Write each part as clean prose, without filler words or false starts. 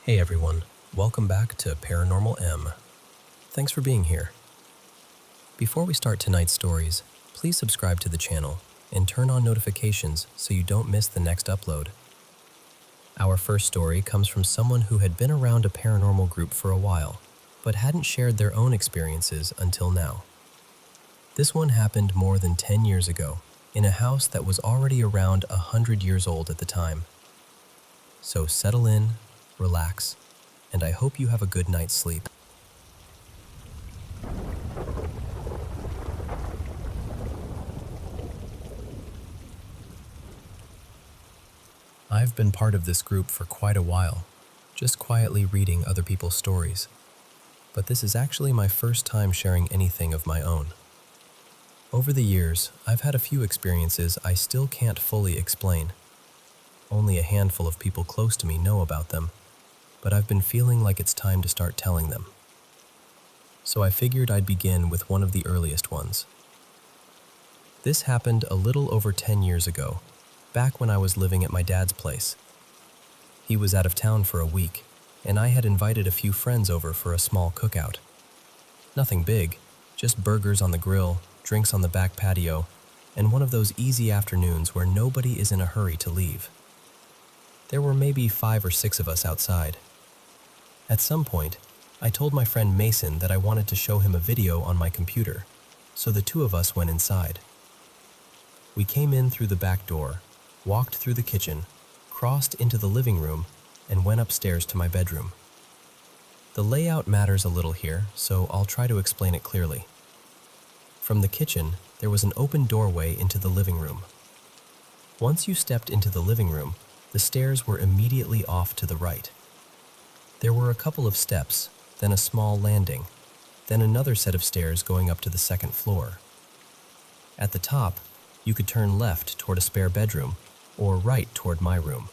Hey everyone, welcome back to Paranormal M. Thanks for being here. Before we start tonight's stories, please subscribe to the channel and turn on notifications so you don't miss the next upload. Our first story comes from someone who had been around a paranormal group for a while, but hadn't shared their own experiences until now. This one happened more than 10 years ago, in a house that was already around 100 years old at the time. So settle in, relax, and I hope you have a good night's sleep. I've been part of this group for quite a while, just quietly reading other people's stories. But this is actually my first time sharing anything of my own. Over the years, I've had a few experiences I still can't fully explain. Only a handful of people close to me know about them, but I've been feeling like it's time to start telling them. So I figured I'd begin with one of the earliest ones. This happened a little over 10 years ago, back when I was living at my dad's place. He was out of town for a week, and I had invited a few friends over for a small cookout. Nothing big, just burgers on the grill, drinks on the back patio, and one of those easy afternoons where nobody is in a hurry to leave. There were maybe 5 or 6 of us outside. At some point, I told my friend Mason that I wanted to show him a video on my computer, so the two of us went inside. We came in through the back door, walked through the kitchen, crossed into the living room, and went upstairs to my bedroom. The layout matters a little here, so I'll try to explain it clearly. From the kitchen, there was an open doorway into the living room. Once you stepped into the living room, the stairs were immediately off to the right. There were a couple of steps, then a small landing, then another set of stairs going up to the second floor. At the top, you could turn left toward a spare bedroom, or right toward my room.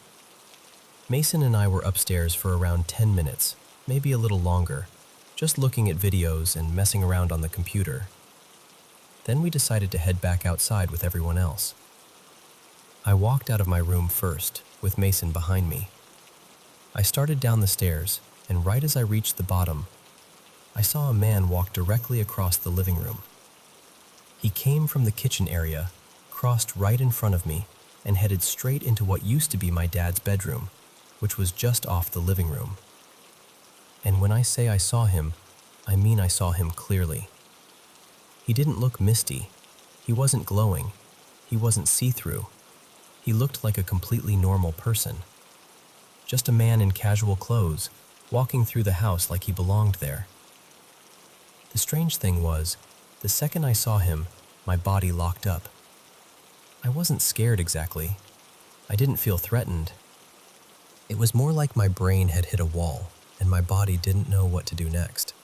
Mason and I were upstairs for around 10 minutes, maybe a little longer, just looking at videos and messing around on the computer. Then we decided to head back outside with everyone else. I walked out of my room first, with Mason behind me. I started down the stairs, and right as I reached the bottom, I saw a man walk directly across the living room. He came from the kitchen area, crossed right in front of me, and headed straight into what used to be my dad's bedroom, which was just off the living room. And when I say I saw him, I mean I saw him clearly. He didn't look misty. He wasn't glowing. He wasn't see-through. He looked like a completely normal person. Just a man in casual clothes, walking through the house like he belonged there. The strange thing was, the second I saw him, my body locked up. I wasn't scared exactly. I didn't feel threatened. It was more like my brain had hit a wall, and my body didn't know what to do next.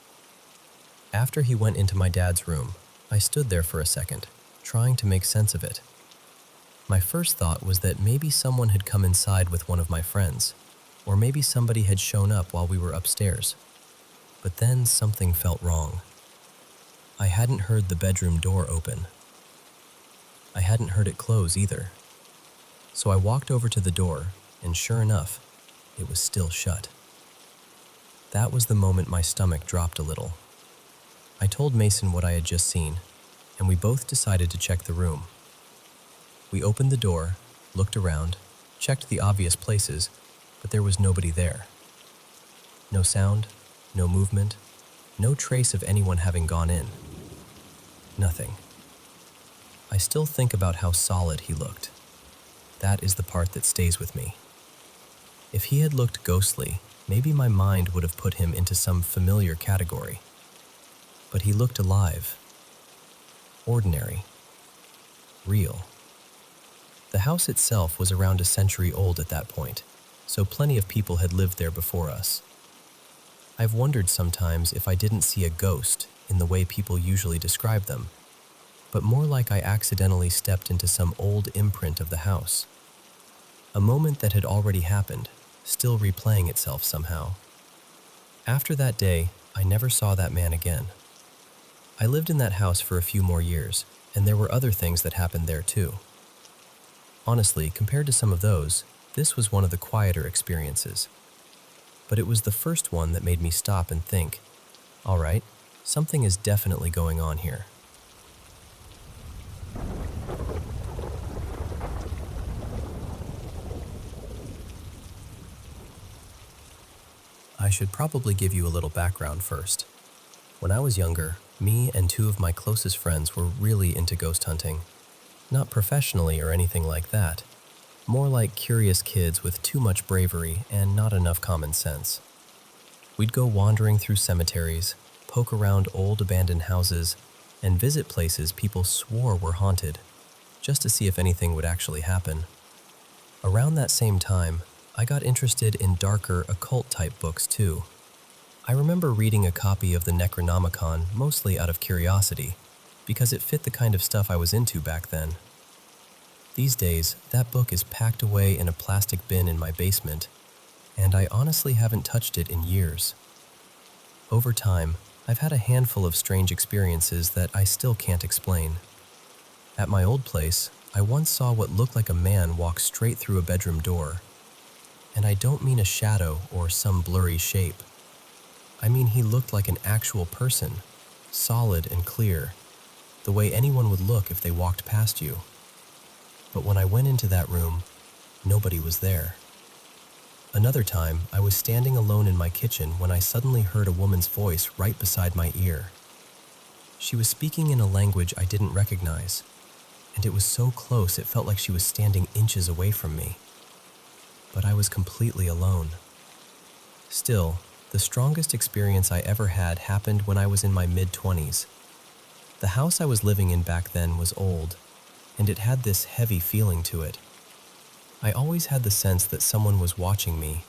After he went into my dad's room, I stood there for a second, trying to make sense of it. My first thought was that maybe someone had come inside with one of my friends, or maybe somebody had shown up while we were upstairs. But then something felt wrong. I hadn't heard the bedroom door open. I hadn't heard it close either. So I walked over to the door, and sure enough, it was still shut. That was the moment my stomach dropped a little. I told Mason what I had just seen, and we both decided to check the room. We opened the door, looked around, checked the obvious places, but there was nobody there. No sound, no movement, no trace of anyone having gone in. Nothing. I still think about how solid he looked. That is the part that stays with me. If he had looked ghostly, maybe my mind would have put him into some familiar category. But he looked alive. Ordinary. Real. The house itself was around a century old at that point, so plenty of people had lived there before us. I've wondered sometimes if I didn't see a ghost in the way people usually describe them, but more like I accidentally stepped into some old imprint of the house. A moment that had already happened, still replaying itself somehow. After that day, I never saw that man again. I lived in that house for a few more years, and there were other things that happened there too. Honestly, compared to some of those, this was one of the quieter experiences. but it was the first one that made me stop and think, all right, something is definitely going on here. I should probably give you a little background first. When I was younger, me and two of my closest friends were really into ghost hunting. Not professionally or anything like that. More like curious kids with too much bravery and not enough common sense. We'd go wandering through cemeteries, poke around old abandoned houses, and visit places people swore were haunted, just to see if anything would actually happen. Around that same time, I got interested in darker occult-type books too. I remember reading a copy of the Necronomicon mostly out of curiosity, because it fit the kind of stuff I was into back then. These days, that book is packed away in a plastic bin in my basement, and I honestly haven't touched it in years. Over time, I've had a handful of strange experiences that I still can't explain. At my old place, I once saw what looked like a man walk straight through a bedroom door. And I don't mean a shadow or some blurry shape. I mean he looked like an actual person, solid and clear, the way anyone would look if they walked past you. But when I went into that room, nobody was there. Another time, I was standing alone in my kitchen when I suddenly heard a woman's voice right beside my ear. She was speaking in a language I didn't recognize, and it was so close it felt like she was standing inches away from me. But I was completely alone. Still, the strongest experience I ever had happened when I was in my mid-20s. The house I was living in back then was old, and it had this heavy feeling to it. I always had the sense that someone was watching me,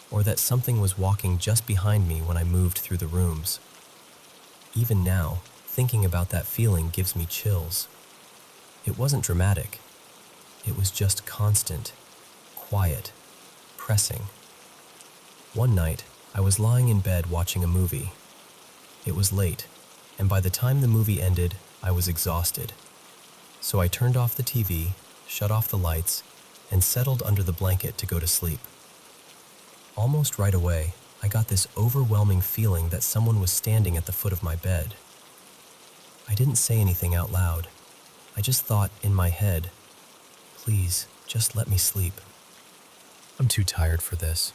or that something was walking just behind me when I moved through the rooms. Even now, thinking about that feeling gives me chills. It wasn't dramatic. It was just constant, quiet, pressing. One night, I was lying in bed watching a movie. It was late, and by the time the movie ended, I was exhausted. So I turned off the TV, shut off the lights, and settled under the blanket to go to sleep. Almost right away, I got this overwhelming feeling that someone was standing at the foot of my bed. I didn't say anything out loud. I just thought in my head, please, just let me sleep. I'm too tired for this.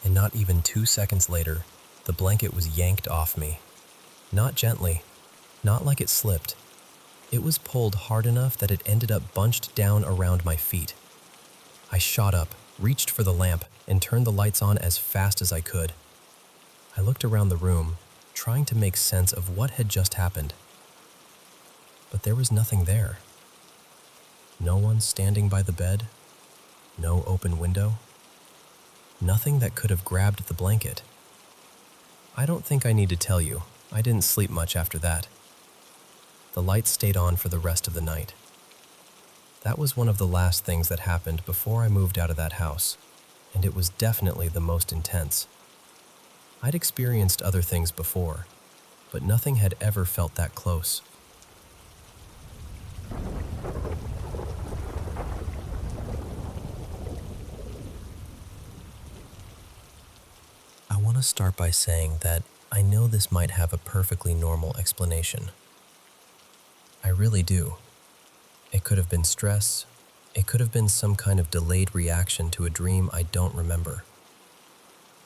And not even 2 seconds later, the blanket was yanked off me. Not gently, not like it slipped. It was pulled hard enough that it ended up bunched down around my feet. I shot up, reached for the lamp, and turned the lights on as fast as I could. I looked around the room, trying to make sense of what had just happened. But there was nothing there. No one standing by the bed, no open window, nothing that could have grabbed the blanket. I don't think I need to tell you, I didn't sleep much after that. The lights stayed on for the rest of the night. That was one of the last things that happened before I moved out of that house, and it was definitely the most intense. I'd experienced other things before, but nothing had ever felt that close. I want to start by saying that I know this might have a perfectly normal explanation. I really do. It could have been stress. It could have been some kind of delayed reaction to a dream I don't remember.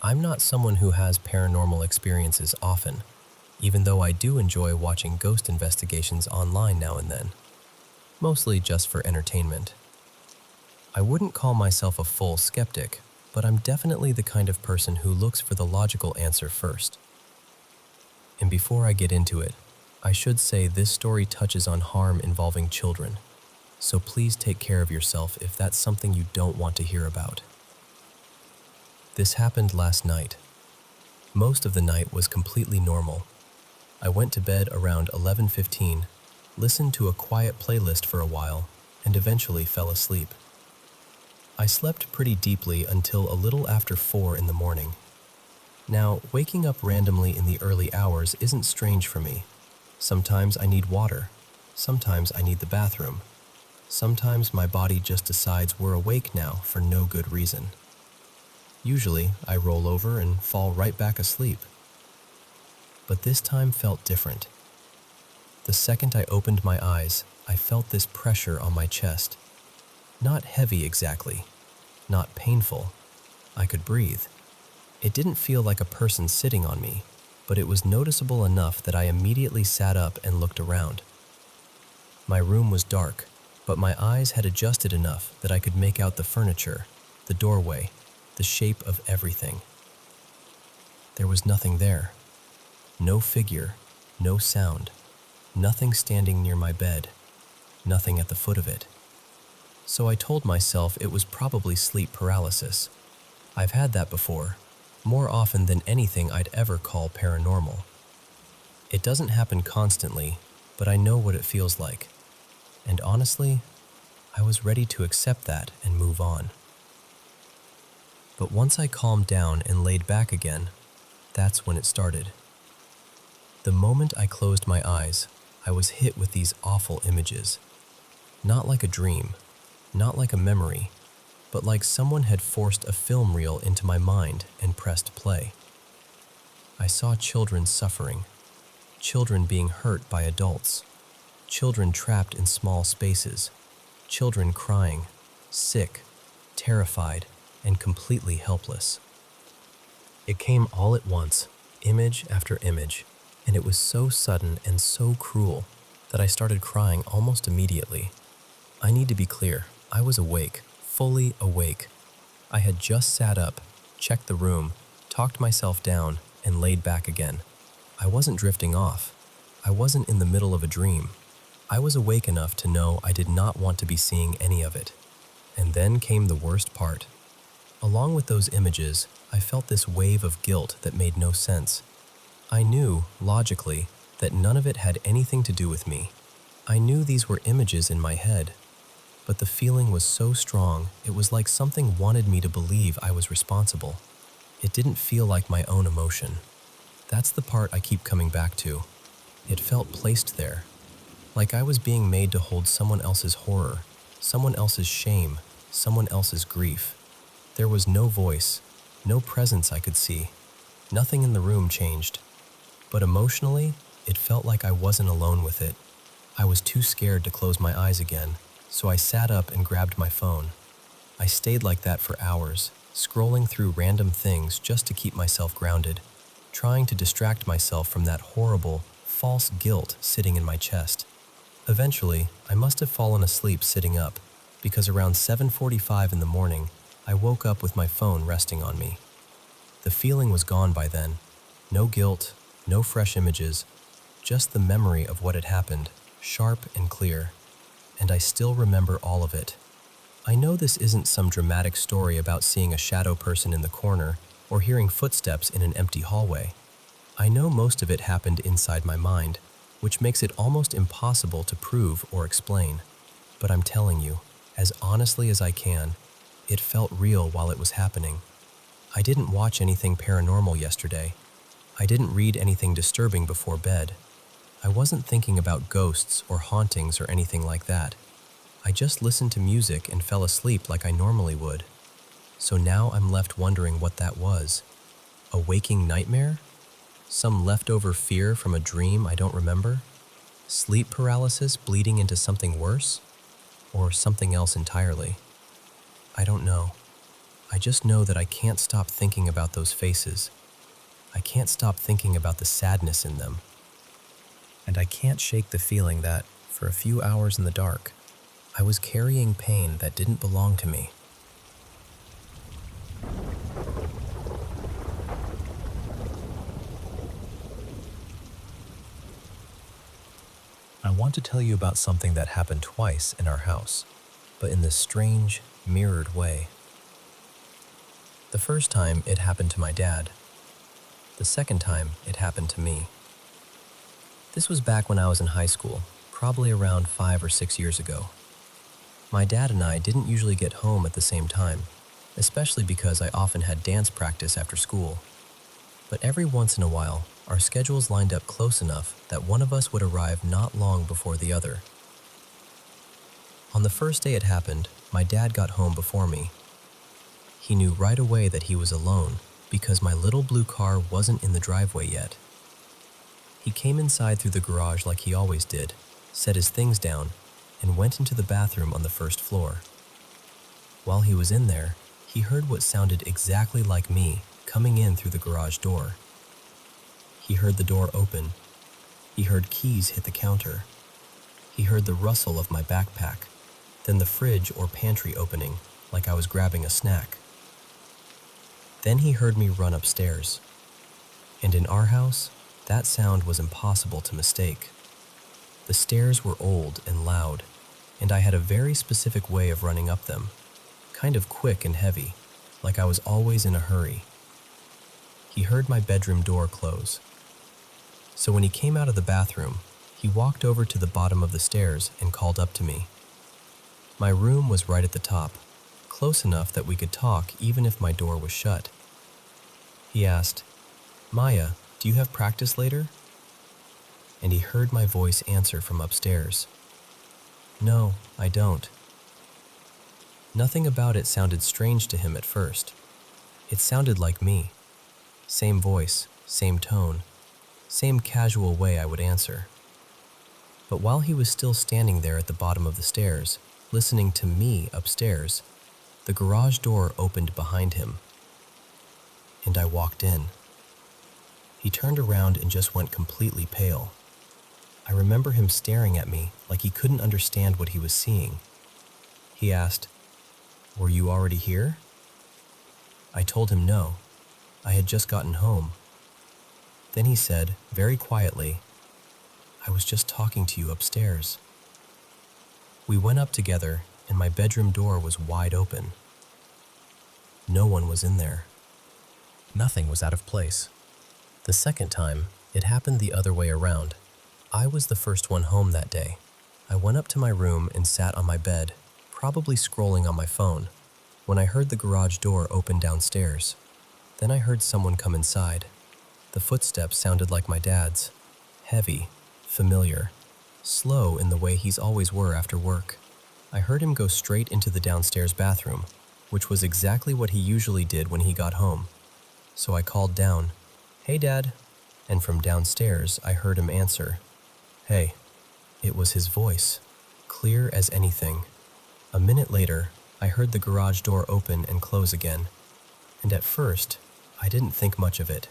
I'm not someone who has paranormal experiences often, even though I do enjoy watching ghost investigations online now and then, mostly just for entertainment. I wouldn't call myself a full skeptic, but I'm definitely the kind of person who looks for the logical answer first. And before I get into it, I should say this story touches on harm involving children, so please take care of yourself if that's something you don't want to hear about. This happened last night. Most of the night was completely normal. I went to bed around 11:15, listened to a quiet playlist for a while, and eventually fell asleep. I slept pretty deeply until a little after 4 in the morning. Now, waking up randomly in the early hours isn't strange for me. Sometimes I need water. Sometimes I need the bathroom. Sometimes my body just decides we're awake now for no good reason. Usually, I roll over and fall right back asleep. But this time felt different. The second I opened my eyes, I felt this pressure on my chest. Not heavy exactly, not painful. I could breathe. It didn't feel like a person sitting on me, but it was noticeable enough that I immediately sat up and looked around. My room was dark, but my eyes had adjusted enough that I could make out the furniture, the doorway, the shape of everything. There was nothing there. No figure, no sound, nothing standing near my bed, nothing at the foot of it. So I told myself it was probably sleep paralysis. I've had that before, more often than anything I'd ever call paranormal. It doesn't happen constantly, but I know what it feels like. And honestly, I was ready to accept that and move on. But once I calmed down and laid back again, that's when it started. The moment I closed my eyes, I was hit with these awful images. Not like a dream, not like a memory, but like someone had forced a film reel into my mind and pressed play. I saw children suffering, children being hurt by adults, children trapped in small spaces, children crying, sick, terrified, and completely helpless. It came all at once, image after image, and it was so sudden and so cruel that I started crying almost immediately. I need to be clear, I was awake, fully awake. I had just sat up, checked the room, talked myself down, and laid back again. I wasn't drifting off. I wasn't in the middle of a dream. I was awake enough to know I did not want to be seeing any of it. And then came the worst part. Along with those images, I felt this wave of guilt that made no sense. I knew, logically, that none of it had anything to do with me. I knew these were images in my head. But the feeling was so strong, it was like something wanted me to believe I was responsible. It didn't feel like my own emotion. That's the part I keep coming back to. It felt placed there. Like I was being made to hold someone else's horror, someone else's shame, someone else's grief. There was no voice, no presence I could see. Nothing in the room changed. But emotionally, it felt like I wasn't alone with it. I was too scared to close my eyes again, so I sat up and grabbed my phone. I stayed like that for hours, scrolling through random things just to keep myself grounded, trying to distract myself from that horrible, false guilt sitting in my chest. Eventually, I must have fallen asleep sitting up, because around 7:45 in the morning, I woke up with my phone resting on me. The feeling was gone by then. No guilt, no fresh images, just the memory of what had happened, sharp and clear. And I still remember all of it. I know this isn't some dramatic story about seeing a shadow person in the corner or hearing footsteps in an empty hallway. I know most of it happened inside my mind, which makes it almost impossible to prove or explain. But I'm telling you, as honestly as I can, it felt real while it was happening. I didn't watch anything paranormal yesterday. I didn't read anything disturbing before bed. I wasn't thinking about ghosts or hauntings or anything like that. I just listened to music and fell asleep like I normally would. So now I'm left wondering what that was. A waking nightmare? Some leftover fear from a dream I don't remember? Sleep paralysis bleeding into something worse? Or something else entirely? I don't know. I just know that I can't stop thinking about those faces. I can't stop thinking about the sadness in them. And I can't shake the feeling that, for a few hours in the dark, I was carrying pain that didn't belong to me. I want to tell you about something that happened twice in our house, but in this strange, mirrored way. The first time, it happened to my dad. The second time, it happened to me. This was back when I was in high school, probably around 5 or 6 years ago. My dad and I didn't usually get home at the same time, especially because I often had dance practice after school. But every once in a while, our schedules lined up close enough that one of us would arrive not long before the other. On the first day it happened, my dad got home before me. He knew right away that he was alone because my little blue car wasn't in the driveway yet. He came inside through the garage like he always did, set his things down, and went into the bathroom on the first floor. While he was in there, he heard what sounded exactly like me coming in through the garage door. He heard the door open. He heard keys hit the counter. He heard the rustle of my backpack, then the fridge or pantry opening like I was grabbing a snack. Then he heard me run upstairs. And in our house, that sound was impossible to mistake. The stairs were old and loud, and I had a very specific way of running up them, kind of quick and heavy, like I was always in a hurry. He heard my bedroom door close. So when he came out of the bathroom, he walked over to the bottom of the stairs and called up to me. My room was right at the top, close enough that we could talk even if my door was shut. He asked, "Maya, do you have practice later?" And he heard my voice answer from upstairs, "No, I don't." Nothing about it sounded strange to him at first. It sounded like me. Same voice, same tone, same casual way I would answer. But while he was still standing there at the bottom of the stairs, listening to me upstairs, the garage door opened behind him, and I walked in. He turned around and just went completely pale. I remember him staring at me like he couldn't understand what he was seeing. He asked, "Were you already here?" I told him no. I had just gotten home. Then he said, very quietly, "I was just talking to you upstairs." We went up together, and my bedroom door was wide open. No one was in there. Nothing was out of place. The second time, it happened the other way around. I was the first one home that day. I went up to my room and sat on my bed, probably scrolling on my phone, when I heard the garage door open downstairs. Then I heard someone come inside. The footsteps sounded like my dad's. Heavy, familiar, slow in the way he's always were after work. I heard him go straight into the downstairs bathroom, which was exactly what he usually did when he got home. So I called down, "Hey, Dad," and from downstairs I heard him answer, "Hey." It was his voice, clear as anything. A minute later, I heard the garage door open and close again, and at first, I didn't think much of it.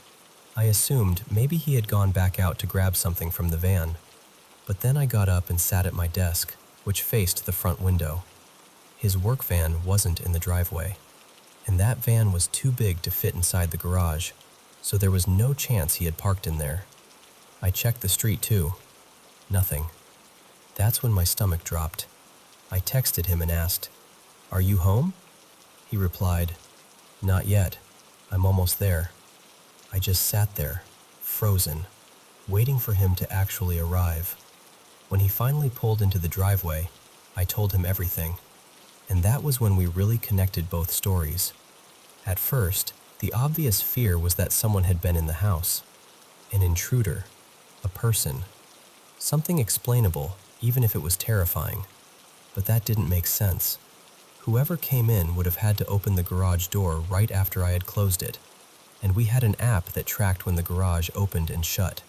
I assumed maybe he had gone back out to grab something from the van. But then I got up and sat at my desk, which faced the front window. His work van wasn't in the driveway, and that van was too big to fit inside the garage, so there was no chance he had parked in there. I checked the street too. Nothing. That's when my stomach dropped. I texted him and asked, "Are you home?" He replied, "Not yet. I'm almost there." I just sat there, frozen, waiting for him to actually arrive. When he finally pulled into the driveway, I told him everything, and that was when we really connected both stories. At first, the obvious fear was that someone had been in the house. An intruder, a person, something explainable, even if it was terrifying. But that didn't make sense. Whoever came in would have had to open the garage door right after I had closed it, and we had an app that tracked when the garage opened and shut.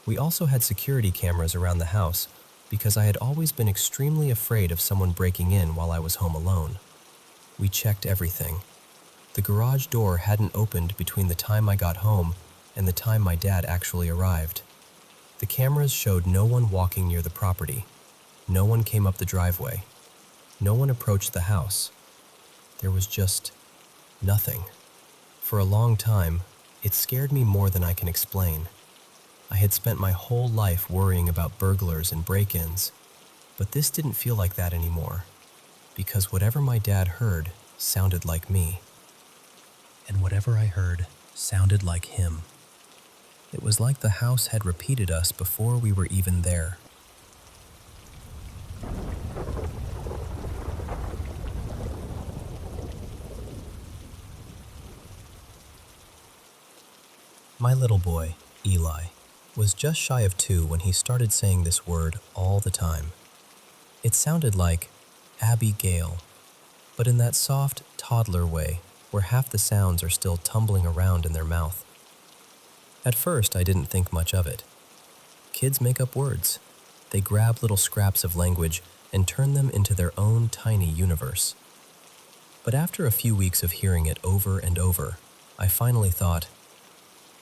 We also had security cameras around the house because I had always been extremely afraid of someone breaking in while I was home alone. We checked everything. The garage door hadn't opened between the time I got home and the time my dad actually arrived. The cameras showed no one walking near the property. No one came up the driveway. No one approached the house. There was just nothing. For a long time, it scared me more than I can explain. I had spent my whole life worrying about burglars and break-ins, but this didn't feel like that anymore, because whatever my dad heard sounded like me. And whatever I heard sounded like him. It was like the house had repeated us before we were even there. My little boy, Eli, was just shy of 2 when he started saying this word all the time. It sounded like Abigail, but in that soft, toddler way where half the sounds are still tumbling around in their mouth. At first, I didn't think much of it. Kids make up words. They grab little scraps of language and turn them into their own tiny universe. But after a few weeks of hearing it over and over, I finally thought,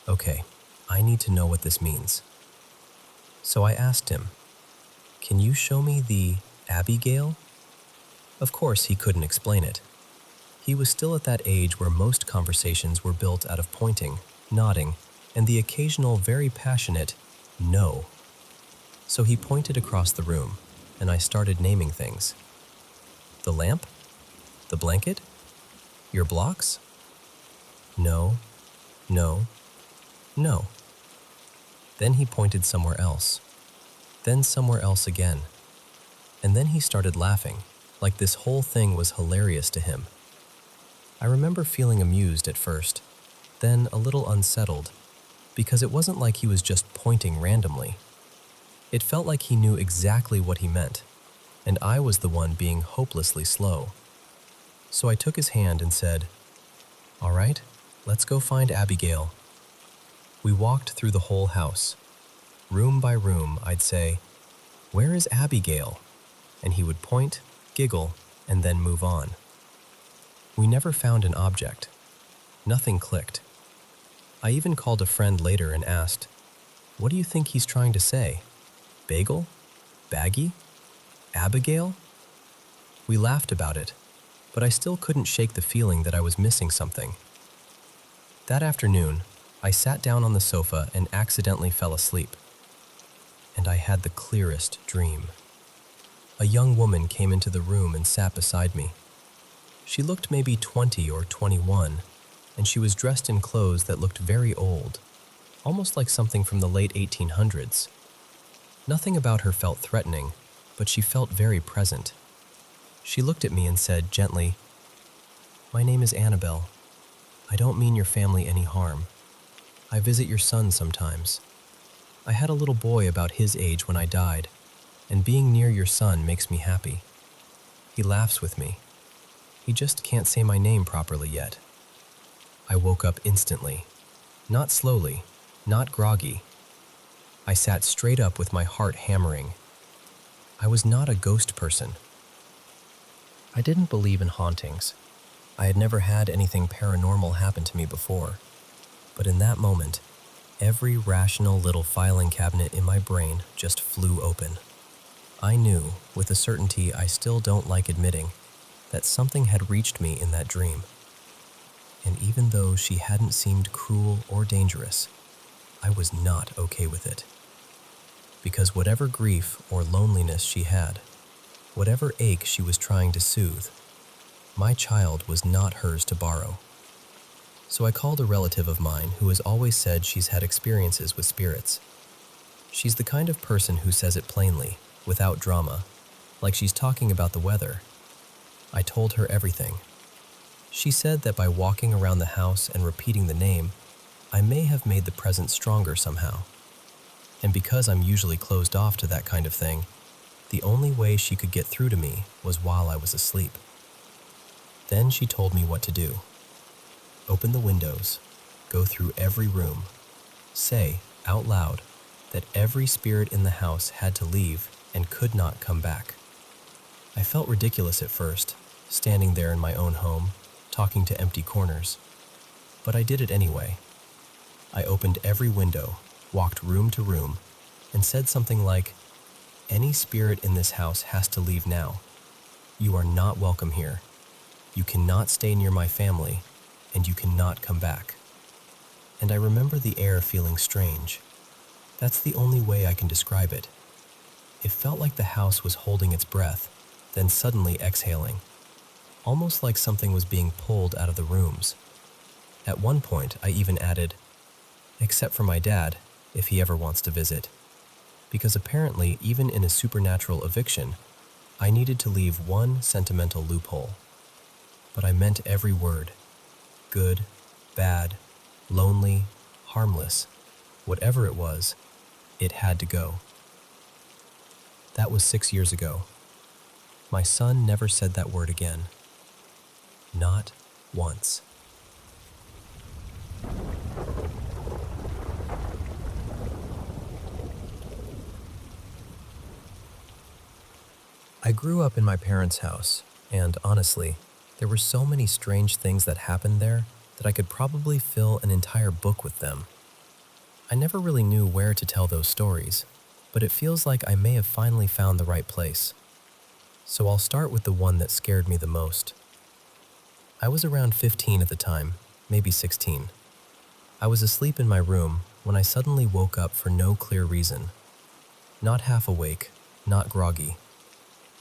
okay, I need to know what this means. So I asked him, "Can you show me the Abigail?" Of course, he couldn't explain it. He was still at that age where most conversations were built out of pointing, nodding, and the occasional very passionate no. So he pointed across the room, and I started naming things. The lamp? The blanket? Your blocks? No, no, no. Then he pointed somewhere else. Then somewhere else again. And then he started laughing, like this whole thing was hilarious to him. I remember feeling amused at first, then a little unsettled, because it wasn't like he was just pointing randomly. It felt like he knew exactly what he meant, and I was the one being hopelessly slow. So I took his hand and said, "All right, let's go find Abigail." We walked through the whole house. Room by room, I'd say, "Where is Abigail?" And he would point, giggle, and then move on. We never found an object. Nothing clicked. I even called a friend later and asked, "What do you think he's trying to say? Bagel? Baggy? Abigail?" We laughed about it, but I still couldn't shake the feeling that I was missing something. That afternoon, I sat down on the sofa and accidentally fell asleep. And I had the clearest dream. A young woman came into the room and sat beside me. She looked maybe 20 or 21, and she was dressed in clothes that looked very old, almost like something from the late 1800s. Nothing about her felt threatening, but she felt very present. She looked at me and said gently, "My name is Annabelle. I don't mean your family any harm. I visit your son sometimes. I had a little boy about his age when I died, and being near your son makes me happy. He laughs with me. He just can't say my name properly yet." I woke up instantly. Not slowly, not groggy. I sat straight up with my heart hammering. I was not a ghost person. I didn't believe in hauntings. I had never had anything paranormal happen to me before. But in that moment, every rational little filing cabinet in my brain just flew open. I knew, with a certainty I still don't like admitting, that something had reached me in that dream. And even though she hadn't seemed cruel or dangerous, I was not okay with it. Because whatever grief or loneliness she had, whatever ache she was trying to soothe, my child was not hers to borrow. So I called a relative of mine who has always said she's had experiences with spirits. She's the kind of person who says it plainly, without drama, like she's talking about the weather. I told her everything. She said that by walking around the house and repeating the name, I may have made the presence stronger somehow. And because I'm usually closed off to that kind of thing, the only way she could get through to me was while I was asleep. Then she told me what to do. Open the windows, go through every room, say, out loud, that every spirit in the house had to leave and could not come back. I felt ridiculous at first, standing there in my own home, talking to empty corners. But I did it anyway. I opened every window, walked room to room, and said something like, "Any spirit in this house has to leave now. You are not welcome here. You cannot stay near my family, and you cannot come back." And I remember the air feeling strange. That's the only way I can describe it. It felt like the house was holding its breath, then suddenly exhaling, almost like something was being pulled out of the rooms. At one point, I even added, "Except for my dad, if he ever wants to visit." Because apparently, even in a supernatural eviction, I needed to leave one sentimental loophole. But I meant every word. Good, bad, lonely, harmless, whatever it was, it had to go. That was 6 years ago. My son never said that word again. Not once. I grew up in my parents' house, and honestly, there were so many strange things that happened there that I could probably fill an entire book with them. I never really knew where to tell those stories, but it feels like I may have finally found the right place. So I'll start with the one that scared me the most. I was around 15 at the time, maybe 16. I was asleep in my room when I suddenly woke up for no clear reason. Not half awake, not groggy.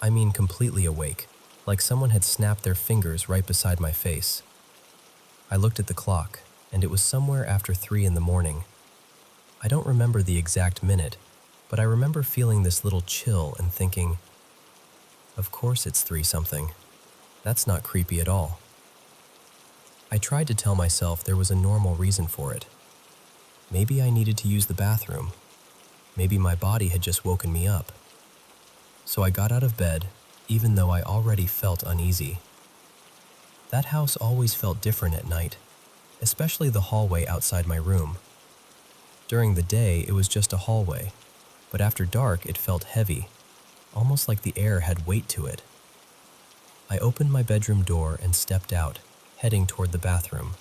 I mean completely awake, like someone had snapped their fingers right beside my face. I looked at the clock, and it was somewhere after 3 in the morning. I don't remember the exact minute, but I remember feeling this little chill and thinking, of course it's 3 something. That's not creepy at all. I tried to tell myself there was a normal reason for it. Maybe I needed to use the bathroom. Maybe my body had just woken me up. So I got out of bed, even though I already felt uneasy. That house always felt different at night, especially the hallway outside my room. During the day, it was just a hallway, but after dark, it felt heavy, almost like the air had weight to it. I opened my bedroom door and stepped out, heading toward the bathroom.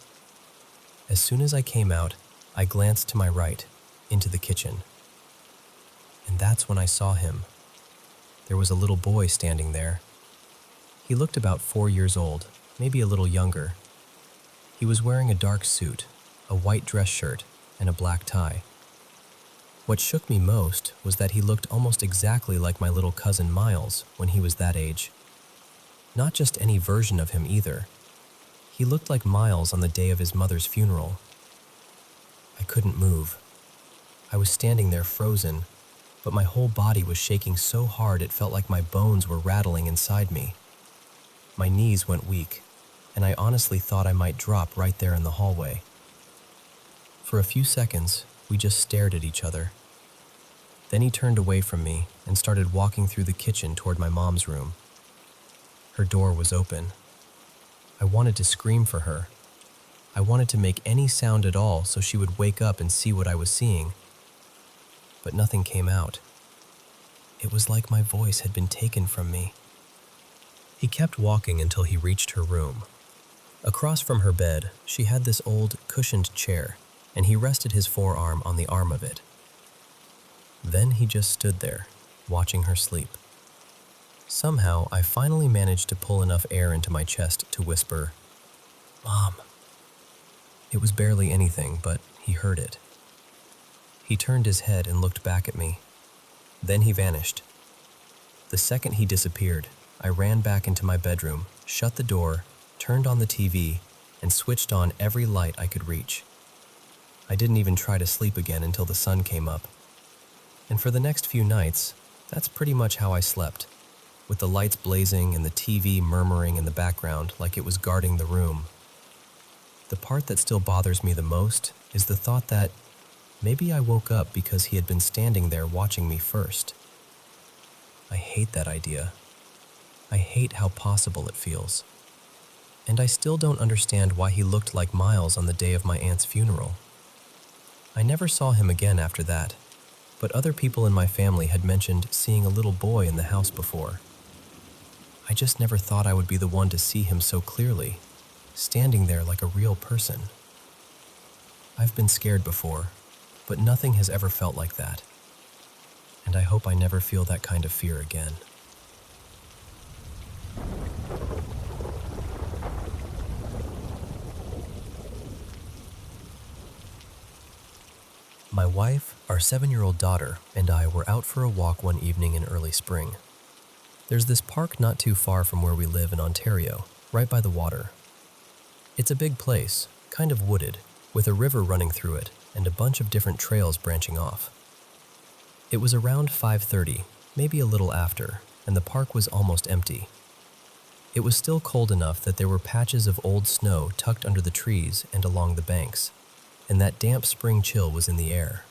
As soon as I came out, I glanced to my right, into the kitchen. And that's when I saw him. There was a little boy standing there. He looked about 4 years old, maybe a little younger. He was wearing a dark suit, a white dress shirt, and a black tie. What shook me most was that he looked almost exactly like my little cousin Miles when he was that age. Not just any version of him either. He looked like Miles on the day of his mother's funeral. I couldn't move. I was standing there frozen, but my whole body was shaking so hard it felt like my bones were rattling inside me. My knees went weak, and I honestly thought I might drop right there in the hallway. For a few seconds, we just stared at each other. Then he turned away from me and started walking through the kitchen toward my mom's room. Her door was open. I wanted to scream for her. I wanted to make any sound at all so she would wake up and see what I was seeing. But nothing came out. It was like my voice had been taken from me. He kept walking until he reached her room. Across from her bed, she had this old, cushioned chair, and he rested his forearm on the arm of it. Then he just stood there, watching her sleep. Somehow, I finally managed to pull enough air into my chest to whisper, "Mom." It was barely anything, but he heard it. He turned his head and looked back at me. Then he vanished. The second he disappeared, I ran back into my bedroom, shut the door, turned on the TV, and switched on every light I could reach. I didn't even try to sleep again until the sun came up. And for the next few nights, that's pretty much how I slept, with the lights blazing and the TV murmuring in the background like it was guarding the room. The part that still bothers me the most is the thought that maybe I woke up because he had been standing there watching me first. I hate that idea. I hate how possible it feels. And I still don't understand why he looked like Miles on the day of my aunt's funeral. I never saw him again after that, but other people in my family had mentioned seeing a little boy in the house before. I just never thought I would be the one to see him so clearly, standing there like a real person. I've been scared before, but nothing has ever felt like that. And I hope I never feel that kind of fear again. My wife, our 7-year-old daughter, and I were out for a walk one evening in early spring. There's this park not too far from where we live in Ontario, right by the water. It's a big place, kind of wooded, with a river running through it and a bunch of different trails branching off. It was around 5:30, maybe a little after, and the park was almost empty. It was still cold enough that there were patches of old snow tucked under the trees and along the banks, and that damp spring chill was in the air.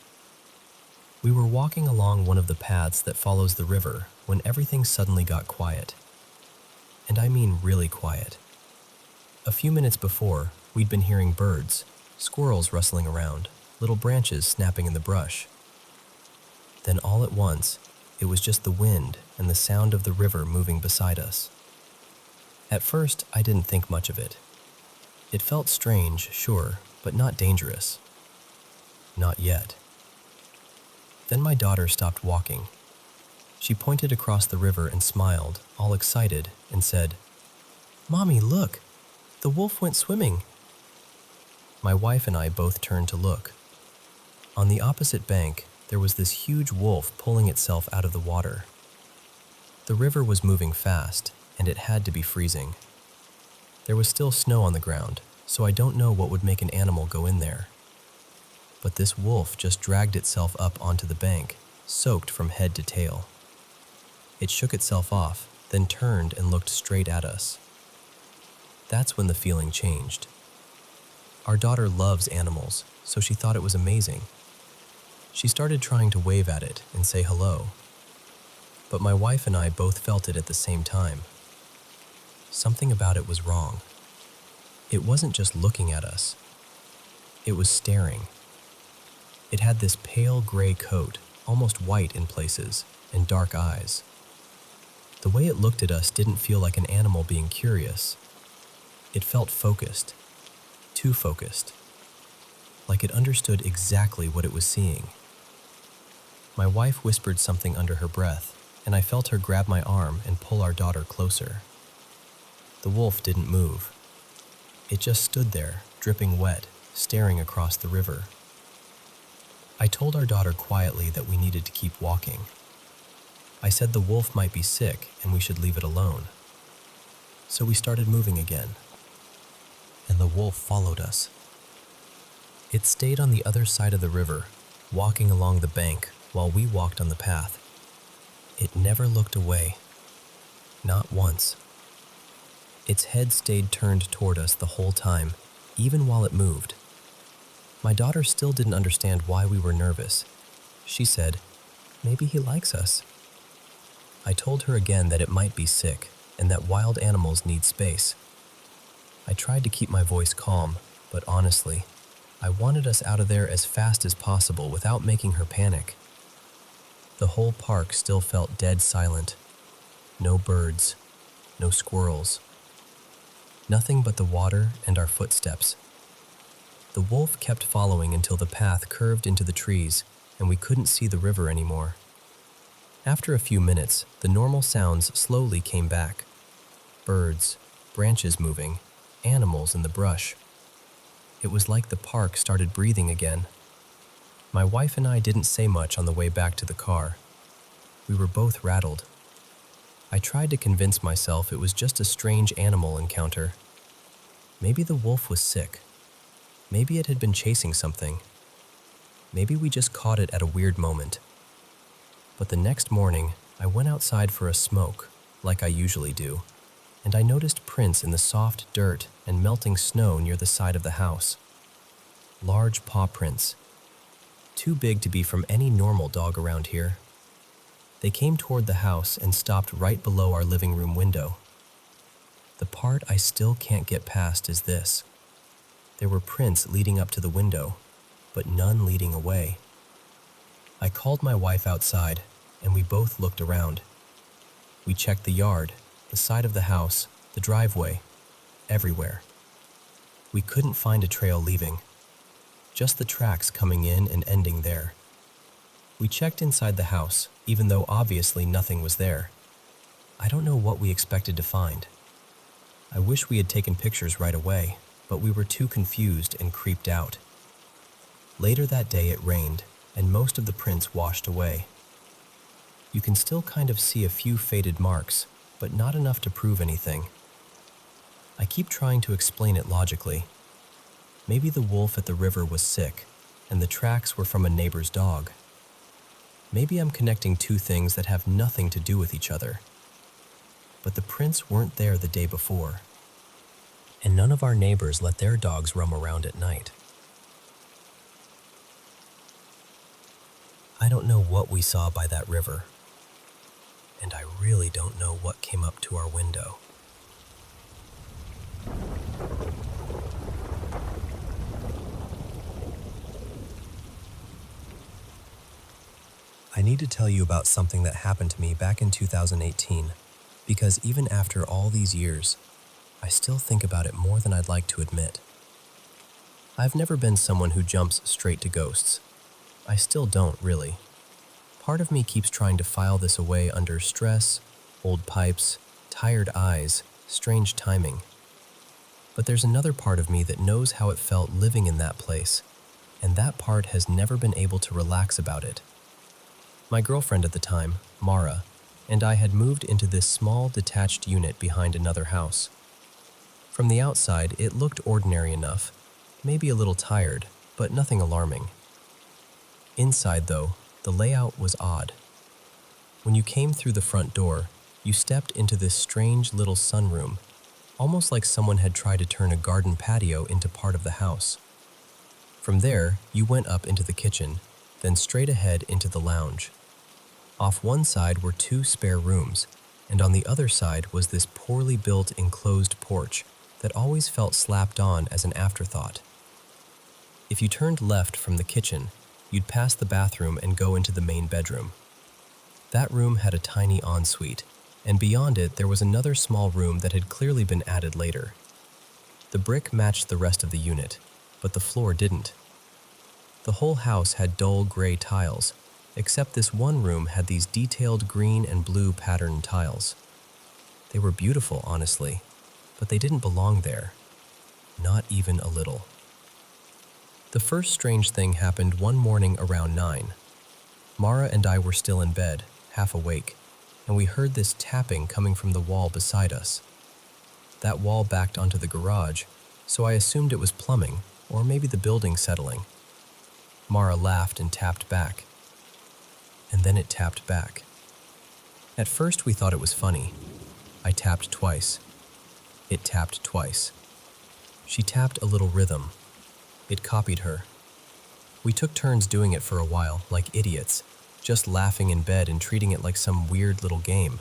We were walking along one of the paths that follows the river when everything suddenly got quiet. And I mean really quiet. A few minutes before, we'd been hearing birds, squirrels rustling around, little branches snapping in the brush. Then all at once, it was just the wind and the sound of the river moving beside us. At first, I didn't think much of it. It felt strange, sure, but not dangerous. Not yet. Then my daughter stopped walking. She pointed across the river and smiled, all excited, and said, "Mommy, look! The wolf went swimming." My wife and I both turned to look. On the opposite bank, there was this huge wolf pulling itself out of the water. The river was moving fast, and it had to be freezing. There was still snow on the ground, so I don't know what would make an animal go in there. But this wolf just dragged itself up onto the bank, soaked from head to tail. It shook itself off, then turned and looked straight at us. That's when the feeling changed. Our daughter loves animals, so she thought it was amazing. She started trying to wave at it and say hello. But my wife and I both felt it at the same time. Something about it was wrong. It wasn't just looking at us. It was staring. It had this pale gray coat, almost white in places, and dark eyes. The way it looked at us didn't feel like an animal being curious. It felt focused, too focused, like it understood exactly what it was seeing. My wife whispered something under her breath, and I felt her grab my arm and pull our daughter closer. The wolf didn't move. It just stood there, dripping wet, staring across the river. I told our daughter quietly that we needed to keep walking. I said the wolf might be sick and we should leave it alone. So we started moving again, and the wolf followed us. It stayed on the other side of the river, walking along the bank while we walked on the path. It never looked away, not once. Its head stayed turned toward us the whole time, even while it moved. My daughter still didn't understand why we were nervous. She said, "Maybe he likes us." I told her again that it might be sick and that wild animals need space. I tried to keep my voice calm, but honestly, I wanted us out of there as fast as possible without making her panic. The whole park still felt dead silent. No birds, no squirrels. Nothing but the water and our footsteps. The wolf kept following until the path curved into the trees and we couldn't see the river anymore. After a few minutes, the normal sounds slowly came back. Birds, branches moving, animals in the brush. It was like the park started breathing again. My wife and I didn't say much on the way back to the car. We were both rattled. I tried to convince myself it was just a strange animal encounter. Maybe the wolf was sick. Maybe it had been chasing something. Maybe we just caught it at a weird moment. But the next morning, I went outside for a smoke, like I usually do, and I noticed prints in the soft dirt and melting snow near the side of the house. Large paw prints, too big to be from any normal dog around here. They came toward the house and stopped right below our living room window. The part I still can't get past is this. There were prints leading up to the window, but none leading away. I called my wife outside, and we both looked around. We checked the yard, the side of the house, the driveway, everywhere. We couldn't find a trail leaving, just the tracks coming in and ending there. We checked inside the house, even though obviously nothing was there. I don't know what we expected to find. I wish we had taken pictures right away, but we were too confused and creeped out. Later that day it rained, and most of the prints washed away. You can still kind of see a few faded marks, but not enough to prove anything. I keep trying to explain it logically. Maybe the wolf at the river was sick, and the tracks were from a neighbor's dog. Maybe I'm connecting two things that have nothing to do with each other. But the prints weren't there the day before, and none of our neighbors let their dogs roam around at night. I don't know what we saw by that river, and I really don't know what came up to our window. I need to tell you about something that happened to me back in 2018, because even after all these years, I still think about it more than I'd like to admit. I've never been someone who jumps straight to ghosts. I still don't, really. Part of me keeps trying to file this away under stress, old pipes, tired eyes, strange timing. But there's another part of me that knows how it felt living in that place, and that part has never been able to relax about it. My girlfriend at the time, Mara, and I had moved into this small detached unit behind another house. From the outside, it looked ordinary enough, maybe a little tired, but nothing alarming. Inside, though, the layout was odd. When you came through the front door, you stepped into this strange little sunroom, almost like someone had tried to turn a garden patio into part of the house. From there, you went up into the kitchen, then straight ahead into the lounge. Off one side were 2 spare rooms, and on the other side was this poorly built enclosed porch that always felt slapped on as an afterthought. If you turned left from the kitchen, you'd pass the bathroom and go into the main bedroom. That room had a tiny ensuite, and beyond it there was another small room that had clearly been added later. The brick matched the rest of the unit, but the floor didn't. The whole house had dull gray tiles, except this one room had these detailed green and blue patterned tiles. They were beautiful, honestly, but they didn't belong there. Not even a little. The first strange thing happened one morning around 9. Mara and I were still in bed, half awake, and we heard this tapping coming from the wall beside us. That wall backed onto the garage, so I assumed it was plumbing, or maybe the building settling. Mara laughed and tapped back. And then it tapped back. At first we thought it was funny. I tapped twice. It tapped twice. She tapped a little rhythm. It copied her. We took turns doing it for a while, like idiots, just laughing in bed and treating it like some weird little game.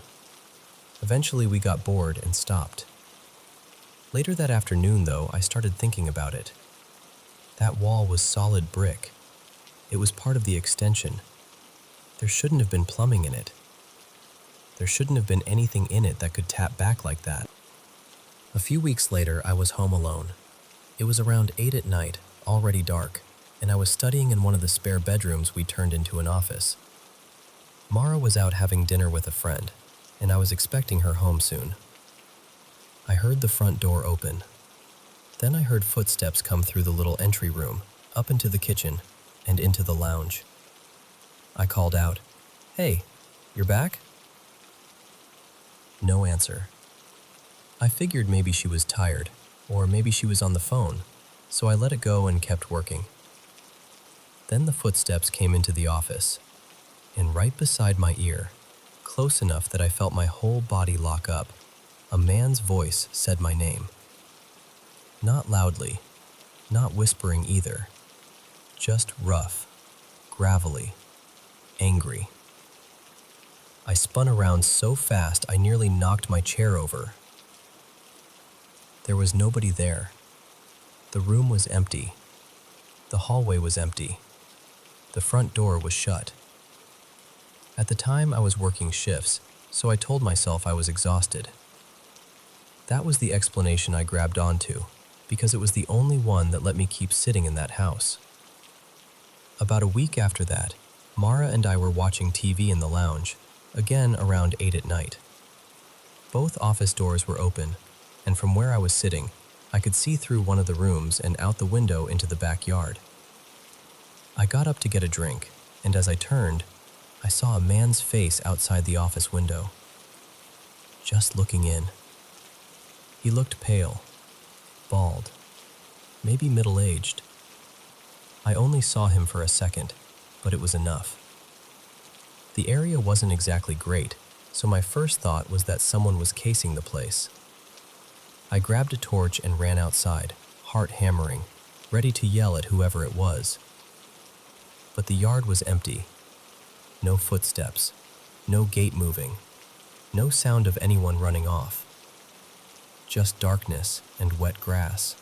Eventually we got bored and stopped. Later that afternoon, though, I started thinking about it. That wall was solid brick. It was part of the extension. There shouldn't have been plumbing in it. There shouldn't have been anything in it that could tap back like that. A few weeks later, I was home alone. It was around 8 at night, already dark, and I was studying in one of the spare bedrooms we turned into an office. Mara was out having dinner with a friend, and I was expecting her home soon. I heard the front door open. Then I heard footsteps come through the little entry room, up into the kitchen, and into the lounge. I called out, "Hey, you're back?" No answer. I figured maybe she was tired, or maybe she was on the phone, so I let it go and kept working. Then the footsteps came into the office, and right beside my ear, close enough that I felt my whole body lock up, a man's voice said my name. Not loudly, not whispering either, just rough, gravelly, angry. I spun around so fast I nearly knocked my chair over. There was nobody there. The room was empty. The hallway was empty. The front door was shut. At the time I was working shifts, so I told myself I was exhausted. That was the explanation I grabbed onto, because it was the only one that let me keep sitting in that house. About a week after that, Mara and I were watching TV in the lounge, again around 8 at night. Both office doors were open, and from where I was sitting, I could see through one of the rooms and out the window into the backyard. I got up to get a drink, and as I turned, I saw a man's face outside the office window, just looking in. He looked pale, bald, maybe middle-aged. I only saw him for a second, but it was enough. The area wasn't exactly great, so my first thought was that someone was casing the place. I grabbed a torch and ran outside, heart hammering, ready to yell at whoever it was. But the yard was empty. No footsteps, no gate moving, no sound of anyone running off. Just darkness and wet grass.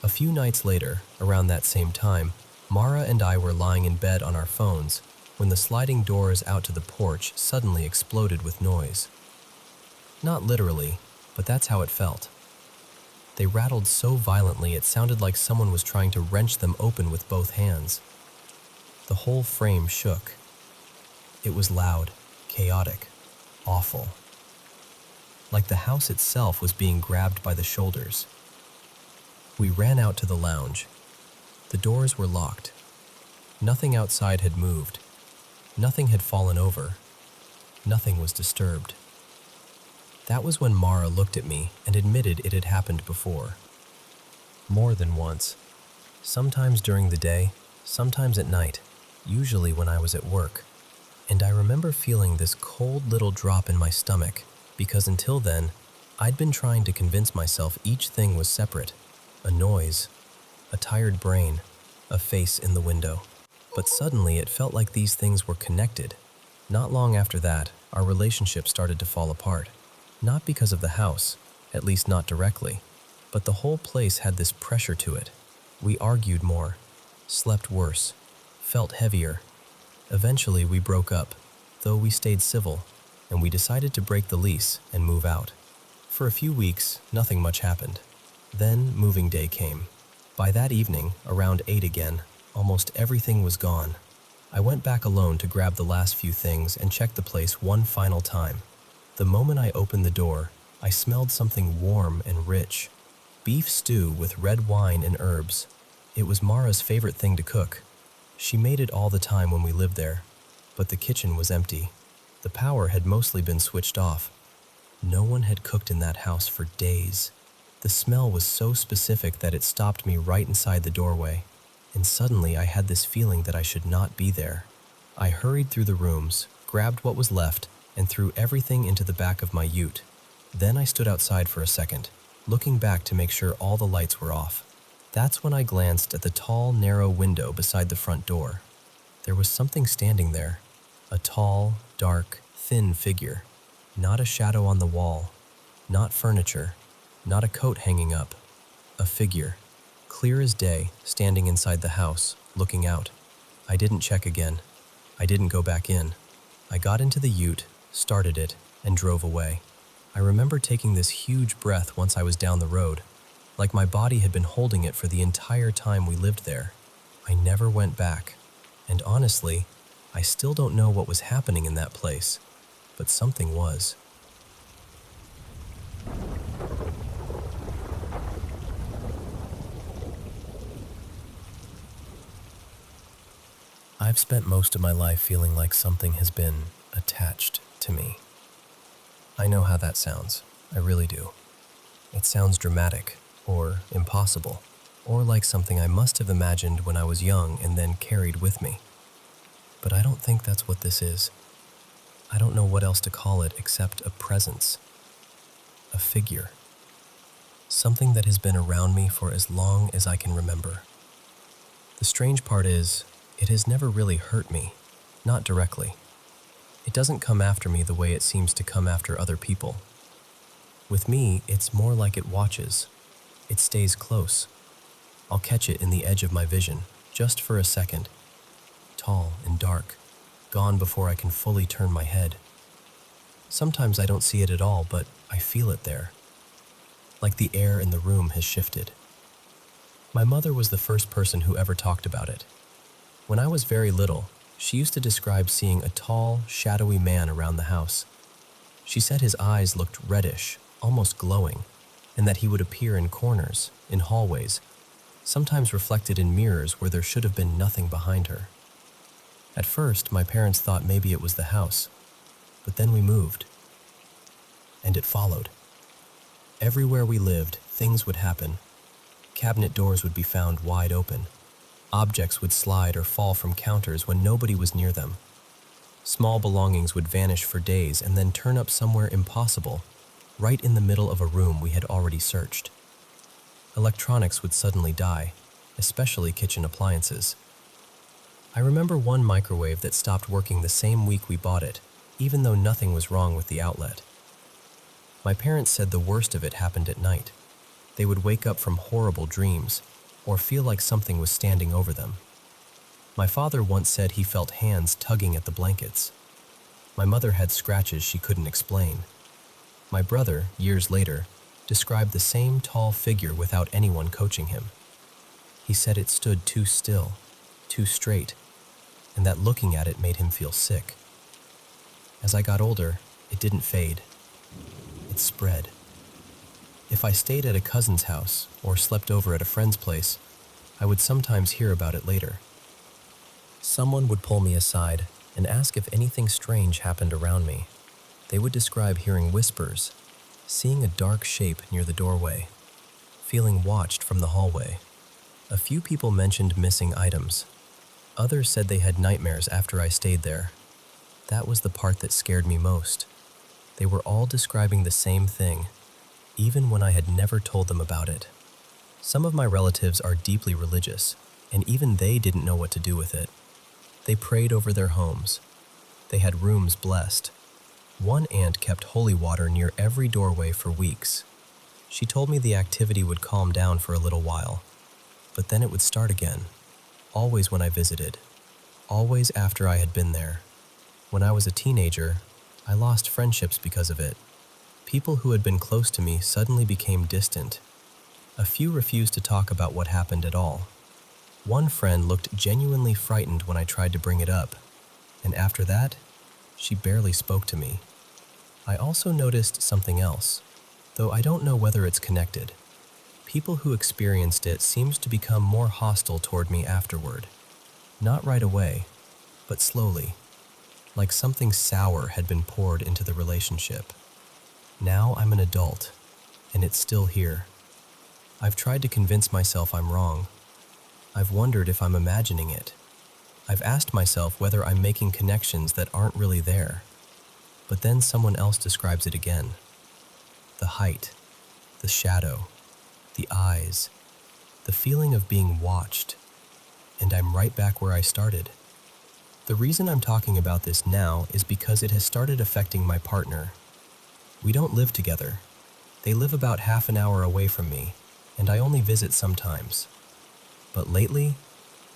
A few nights later, around that same time, Mara and I were lying in bed on our phones when the sliding doors out to the porch suddenly exploded with noise. Not literally, but that's how it felt. They rattled so violently it sounded like someone was trying to wrench them open with both hands. The whole frame shook. It was loud, chaotic, awful. Like the house itself was being grabbed by the shoulders. We ran out to the lounge. The doors were locked. Nothing outside had moved. Nothing had fallen over. Nothing was disturbed. That was when Mara looked at me and admitted it had happened before. More than once. Sometimes during the day, sometimes at night, usually when I was at work. And I remember feeling this cold little drop in my stomach because until then, I'd been trying to convince myself each thing was separate. A noise, a tired brain, a face in the window. But suddenly it felt like these things were connected. Not long after that, our relationship started to fall apart. Not because of the house, at least not directly, but the whole place had this pressure to it. We argued more, slept worse, felt heavier. Eventually we broke up, though we stayed civil, and we decided to break the lease and move out. For a few weeks, nothing much happened. Then moving day came. By that evening, around 8 again, almost everything was gone. I went back alone to grab the last few things and check the place one final time. The moment I opened the door, I smelled something warm and rich. Beef stew with red wine and herbs. It was Mara's favorite thing to cook. She made it all the time when we lived there, but the kitchen was empty. The power had mostly been switched off. No one had cooked in that house for days. The smell was so specific that it stopped me right inside the doorway, and suddenly I had this feeling that I should not be there. I hurried through the rooms, grabbed what was left, and threw everything into the back of my ute. Then I stood outside for a second, looking back to make sure all the lights were off. That's when I glanced at the tall, narrow window beside the front door. There was something standing there, a tall, dark, thin figure. Not a shadow on the wall, not furniture, not a coat hanging up. A figure, clear as day, standing inside the house, looking out. I didn't check again. I didn't go back in. I got into the ute, started it, and drove away. I remember taking this huge breath once I was down the road, like my body had been holding it for the entire time we lived there. I never went back, and honestly, I still don't know what was happening in that place, but something was. I've spent most of my life feeling like something has been attached to me. I know how that sounds. I really do. It sounds dramatic, or impossible, or like something I must have imagined when I was young and then carried with me. But I don't think that's what this is. I don't know what else to call it except a presence. A figure. Something that has been around me for as long as I can remember. The strange part is, it has never really hurt me, not directly. It doesn't come after me the way it seems to come after other people. With me, it's more like it watches. It stays close. I'll catch it in the edge of my vision, just for a second. Tall and dark, gone before I can fully turn my head. Sometimes I don't see it at all, but I feel it there. Like the air in the room has shifted. My mother was the first person who ever talked about it. When I was very little, she used to describe seeing a tall, shadowy man around the house. She said his eyes looked reddish, almost glowing, and that he would appear in corners, in hallways, sometimes reflected in mirrors where there should have been nothing behind her. At first, my parents thought maybe it was the house, but then we moved, and it followed. Everywhere we lived, things would happen. Cabinet doors would be found wide open. Objects would slide or fall from counters when nobody was near them. Small belongings would vanish for days and then turn up somewhere impossible, right in the middle of a room we had already searched. Electronics would suddenly die, especially kitchen appliances. I remember one microwave that stopped working the same week we bought it, even though nothing was wrong with the outlet. My parents said the worst of it happened at night. They would wake up from horrible dreams, or feel like something was standing over them. My father once said he felt hands tugging at the blankets. My mother had scratches she couldn't explain. My brother, years later, described the same tall figure without anyone coaching him. He said it stood too still, too straight, and that looking at it made him feel sick. As I got older, it didn't fade. It spread. If I stayed at a cousin's house or slept over at a friend's place, I would sometimes hear about it later. Someone would pull me aside and ask if anything strange happened around me. They would describe hearing whispers, seeing a dark shape near the doorway, feeling watched from the hallway. A few people mentioned missing items. Others said they had nightmares after I stayed there. That was the part that scared me most. They were all describing the same thing, even when I had never told them about it. Some of my relatives are deeply religious, and even they didn't know what to do with it. They prayed over their homes. They had rooms blessed. One aunt kept holy water near every doorway for weeks. She told me the activity would calm down for a little while, but then it would start again, always when I visited, always after I had been there. When I was a teenager, I lost friendships because of it. People who had been close to me suddenly became distant. A few refused to talk about what happened at all. One friend looked genuinely frightened when I tried to bring it up, and after that, she barely spoke to me. I also noticed something else, though I don't know whether it's connected. People who experienced it seemed to become more hostile toward me afterward. Not right away, but slowly, like something sour had been poured into the relationship. Now I'm an adult, and it's still here. I've tried to convince myself I'm wrong. I've wondered if I'm imagining it. I've asked myself whether I'm making connections that aren't really there. But then someone else describes it again. The height, the shadow, the eyes, the feeling of being watched. And I'm right back where I started. The reason I'm talking about this now is because it has started affecting my partner. We don't live together. They live about half an hour away from me, and I only visit sometimes. But lately,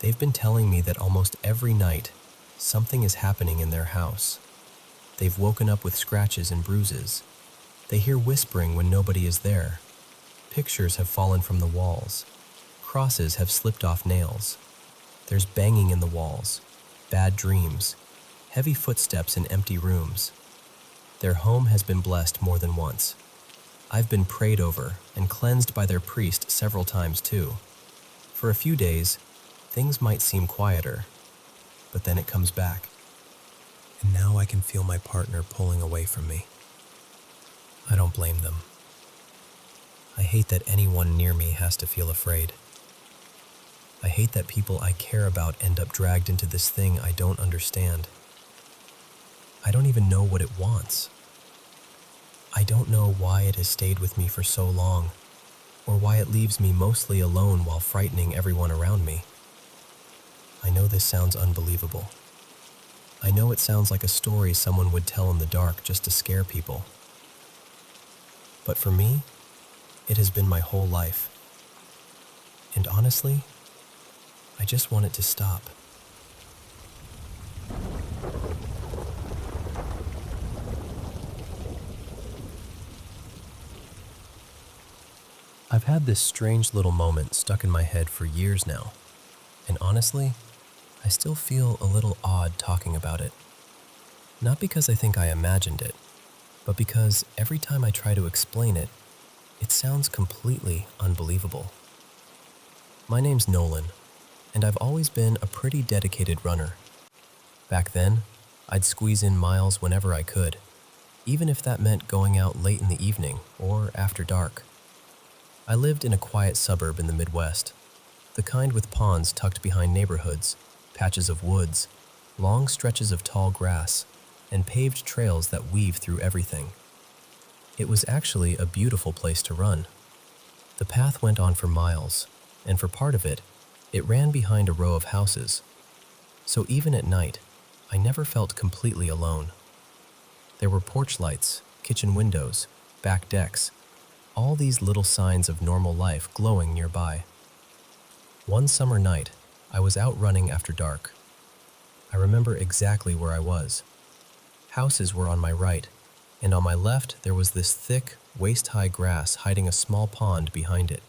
they've been telling me that almost every night, something is happening in their house. They've woken up with scratches and bruises. They hear whispering when nobody is there. Pictures have fallen from the walls. Crosses have slipped off nails. There's banging in the walls, bad dreams, heavy footsteps in empty rooms. Their home has been blessed more than once. I've been prayed over and cleansed by their priest several times too. For a few days, things might seem quieter, but then it comes back. And now I can feel my partner pulling away from me. I don't blame them. I hate that anyone near me has to feel afraid. I hate that people I care about end up dragged into this thing I don't understand. I don't even know what it wants. I don't know why it has stayed with me for so long, or why it leaves me mostly alone while frightening everyone around me. I know this sounds unbelievable. I know it sounds like a story someone would tell in the dark just to scare people. But for me, it has been my whole life. And honestly, I just want it to stop. I've had this strange little moment stuck in my head for years now, and honestly, I still feel a little odd talking about it. Not because I think I imagined it, but because every time I try to explain it, it sounds completely unbelievable. My name's Nolan, and I've always been a pretty dedicated runner. Back then, I'd squeeze in miles whenever I could, even if that meant going out late in the evening or after dark. I lived in a quiet suburb in the Midwest, the kind with ponds tucked behind neighborhoods, patches of woods, long stretches of tall grass, and paved trails that weave through everything. It was actually a beautiful place to run. The path went on for miles, and for part of it, it ran behind a row of houses. So even at night, I never felt completely alone. There were porch lights, kitchen windows, back decks, all these little signs of normal life glowing nearby. One summer night, I was out running after dark. I remember exactly where I was. Houses were on my right, and on my left there was this thick, waist-high grass hiding a small pond behind it.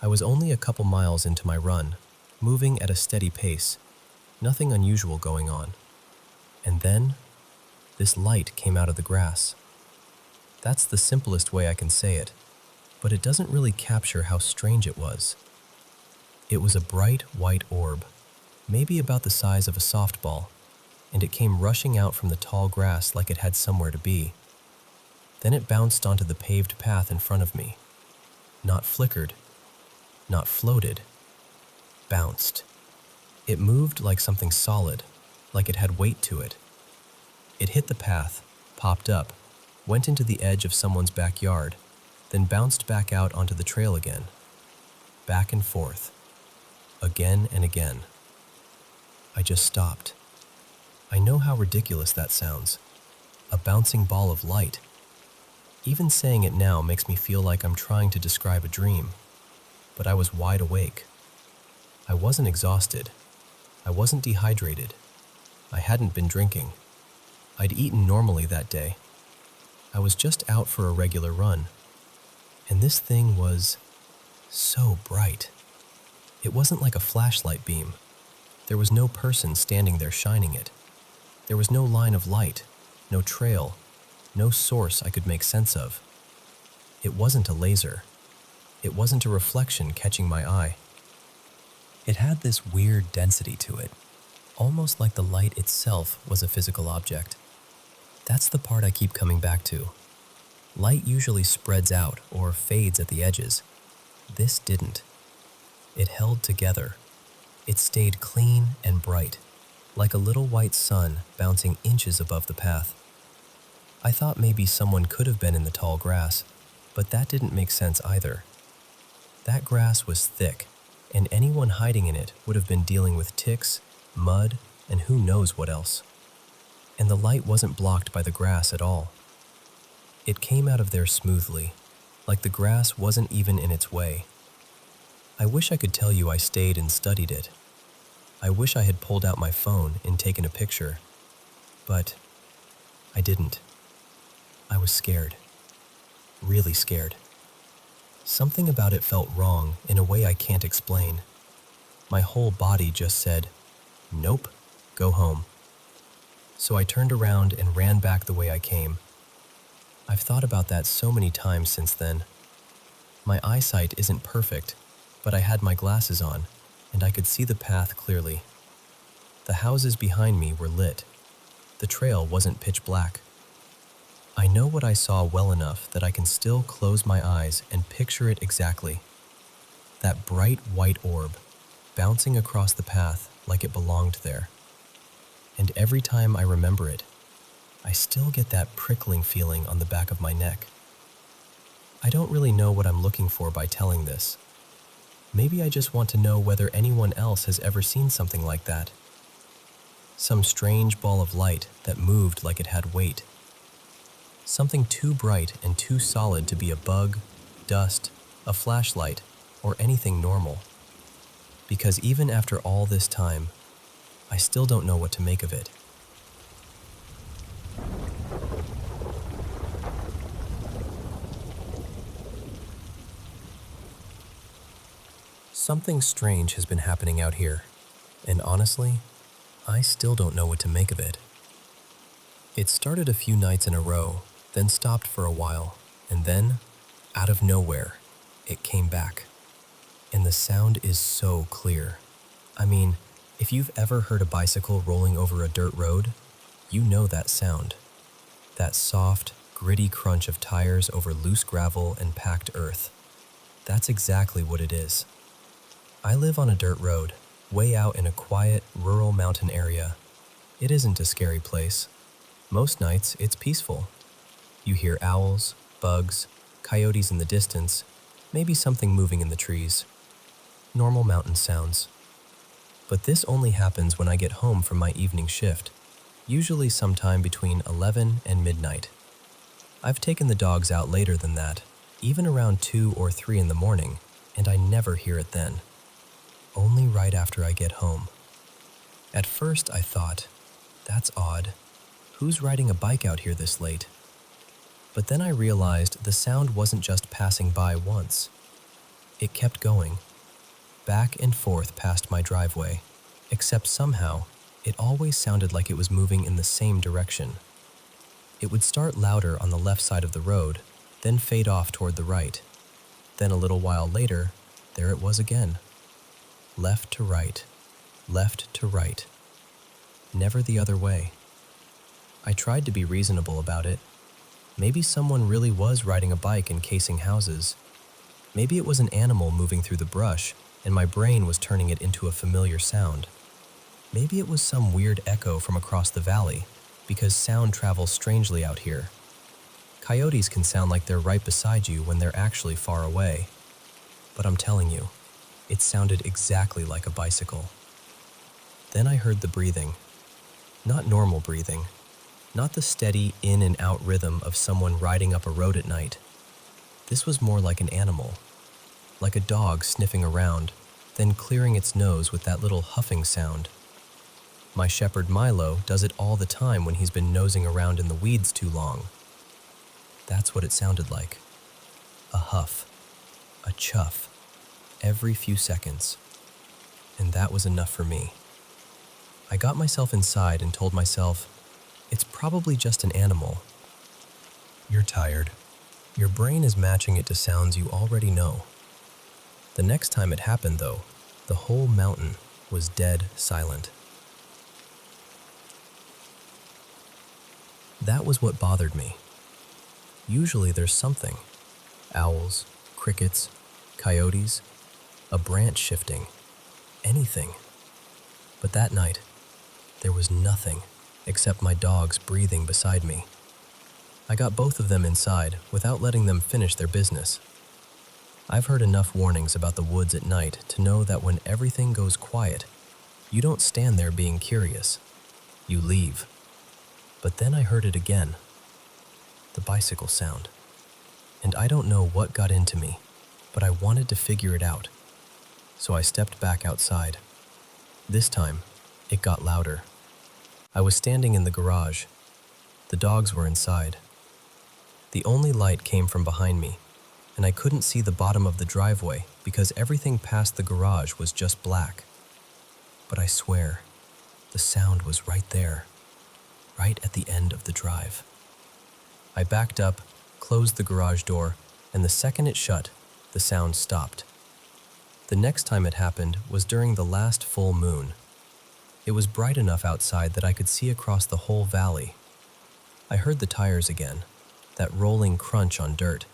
I was only a couple miles into my run, moving at a steady pace, nothing unusual going on. And then, this light came out of the grass. That's the simplest way I can say it, but it doesn't really capture how strange it was. It was a bright white orb, maybe about the size of a softball, and it came rushing out from the tall grass like it had somewhere to be. Then it bounced onto the paved path in front of me. Not flickered, not floated, bounced. It moved like something solid, like it had weight to it. It hit the path, popped up, went into the edge of someone's backyard, then bounced back out onto the trail again. Back and forth, again and again. I just stopped. I know how ridiculous that sounds. A bouncing ball of light. Even saying it now makes me feel like I'm trying to describe a dream. But I was wide awake. I wasn't exhausted. I wasn't dehydrated. I hadn't been drinking. I'd eaten normally that day. I was just out for a regular run. And this thing was so bright. It wasn't like a flashlight beam. There was no person standing there shining it. There was no line of light, no trail, no source I could make sense of. It wasn't a laser. It wasn't a reflection catching my eye. It had this weird density to it, almost like the light itself was a physical object. That's the part I keep coming back to. Light usually spreads out or fades at the edges. This didn't. It held together. It stayed clean and bright, like a little white sun bouncing inches above the path. I thought maybe someone could have been in the tall grass, but that didn't make sense either. That grass was thick, and anyone hiding in it would have been dealing with ticks, mud, and who knows what else. And the light wasn't blocked by the grass at all. It came out of there smoothly, like the grass wasn't even in its way. I wish I could tell you I stayed and studied it. I wish I had pulled out my phone and taken a picture, but I didn't. I was scared. Really scared. Something about it felt wrong in a way I can't explain. My whole body just said, "Nope, go home." So I turned around and ran back the way I came. I've thought about that so many times since then. My eyesight isn't perfect, but I had my glasses on, and I could see the path clearly. The houses behind me were lit. The trail wasn't pitch black. I know what I saw well enough that I can still close my eyes and picture it exactly. That bright white orb, bouncing across the path like it belonged there. And every time I remember it, I still get that prickling feeling on the back of my neck. I don't really know what I'm looking for by telling this. Maybe I just want to know whether anyone else has ever seen something like that. Some strange ball of light that moved like it had weight. Something too bright and too solid to be a bug, dust, a flashlight, or anything normal. Because even after all this time, I still don't know what to make of it. Something strange has been happening out here, and honestly, I still don't know what to make of it. It started a few nights in a row, then stopped for a while, and then, out of nowhere, it came back. And the sound is so clear. I mean, if you've ever heard a bicycle rolling over a dirt road, you know that sound. That soft, gritty crunch of tires over loose gravel and packed earth. That's exactly what it is. I live on a dirt road, way out in a quiet, rural mountain area. It isn't a scary place. Most nights, it's peaceful. You hear owls, bugs, coyotes in the distance, maybe something moving in the trees. Normal mountain sounds. But this only happens when I get home from my evening shift, usually sometime between 11 and midnight. I've taken the dogs out later than that, even around 2 or 3 in the morning, and I never hear it then. only right after I get home. At first I thought, that's odd. Who's riding a bike out here this late? But then I realized the sound wasn't just passing by once. It kept going, back and forth past my driveway, except somehow, it always sounded like it was moving in the same direction. It would start louder on the left side of the road, then fade off toward the right. Then a little while later, there it was again. Left to right, left to right. Never the other way. I tried to be reasonable about it. Maybe someone really was riding a bike and casing houses. Maybe it was an animal moving through the brush, and my brain was turning it into a familiar sound. Maybe it was some weird echo from across the valley, because sound travels strangely out here. Coyotes can sound like they're right beside you when they're actually far away. But I'm telling you, it sounded exactly like a bicycle. Then I heard the breathing. Not normal breathing. Not the steady in and out rhythm of someone riding up a road at night. This was more like an animal. Like a dog sniffing around, then clearing its nose with that little huffing sound. My shepherd Milo does it all the time when he's been nosing around in the weeds too long. That's what it sounded like. A huff, a chuff, every few seconds. And that was enough for me. I got myself inside and told myself, it's probably just an animal. You're tired. Your brain is matching it to sounds you already know. The next time it happened, though, the whole mountain was dead silent. That was what bothered me. Usually there's something. Owls, crickets, coyotes, a branch shifting, anything. But that night, there was nothing except my dogs breathing beside me. I got both of them inside without letting them finish their business. I've heard enough warnings about the woods at night to know that when everything goes quiet, you don't stand there being curious. You leave. But then I heard it again. The bicycle sound. And I don't know what got into me, but I wanted to figure it out. So I stepped back outside. This time, it got louder. I was standing in the garage. The dogs were inside. The only light came from behind me, and I couldn't see the bottom of the driveway because everything past the garage was just black. But I swear, the sound was right there, right at the end of the drive. I backed up, closed the garage door, and the second it shut, the sound stopped. The next time it happened was during the last full moon. It was bright enough outside that I could see across the whole valley. I heard the tires again, that rolling crunch on dirt,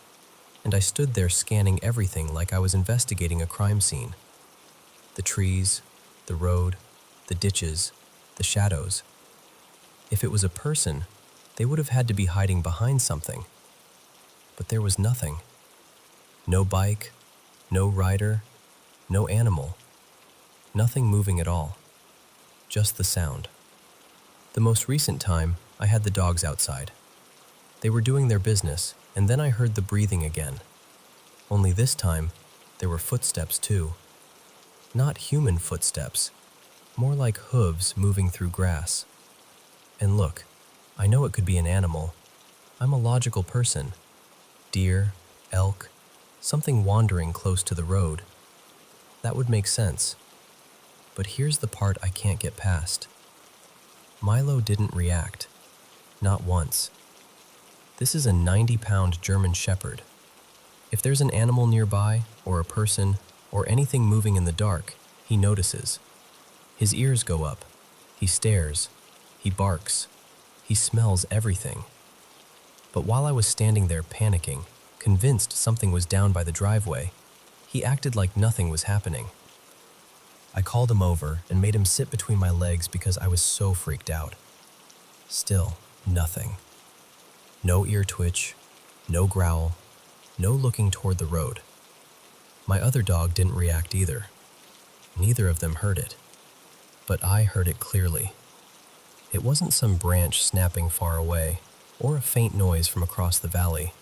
and I stood there scanning everything like I was investigating a crime scene. The trees, the road, the ditches, the shadows. If it was a person, they would have had to be hiding behind something. But there was nothing. No bike, no rider, no animal. Nothing moving at all. Just the sound. The most recent time, I had the dogs outside. They were doing their business, and then I heard the breathing again. Only this time, there were footsteps too. Not human footsteps, more like hooves moving through grass. And look, I know it could be an animal. I'm a logical person. Deer, elk, something wandering close to the road. That would make sense. But here's the part I can't get past. Milo didn't react. Not once. This is a 90-pound German shepherd. If there's an animal nearby, or a person, or anything moving in the dark, he notices. His ears go up. He stares. He barks. He smells everything. But while I was standing there panicking, convinced something was down by the driveway, he acted like nothing was happening. I called him over and made him sit between my legs because I was so freaked out. Still, nothing. No ear twitch, no growl, no looking toward the road. My other dog didn't react either. Neither of them heard it. But I heard it clearly. It wasn't some branch snapping far away, or a faint noise from across the valley.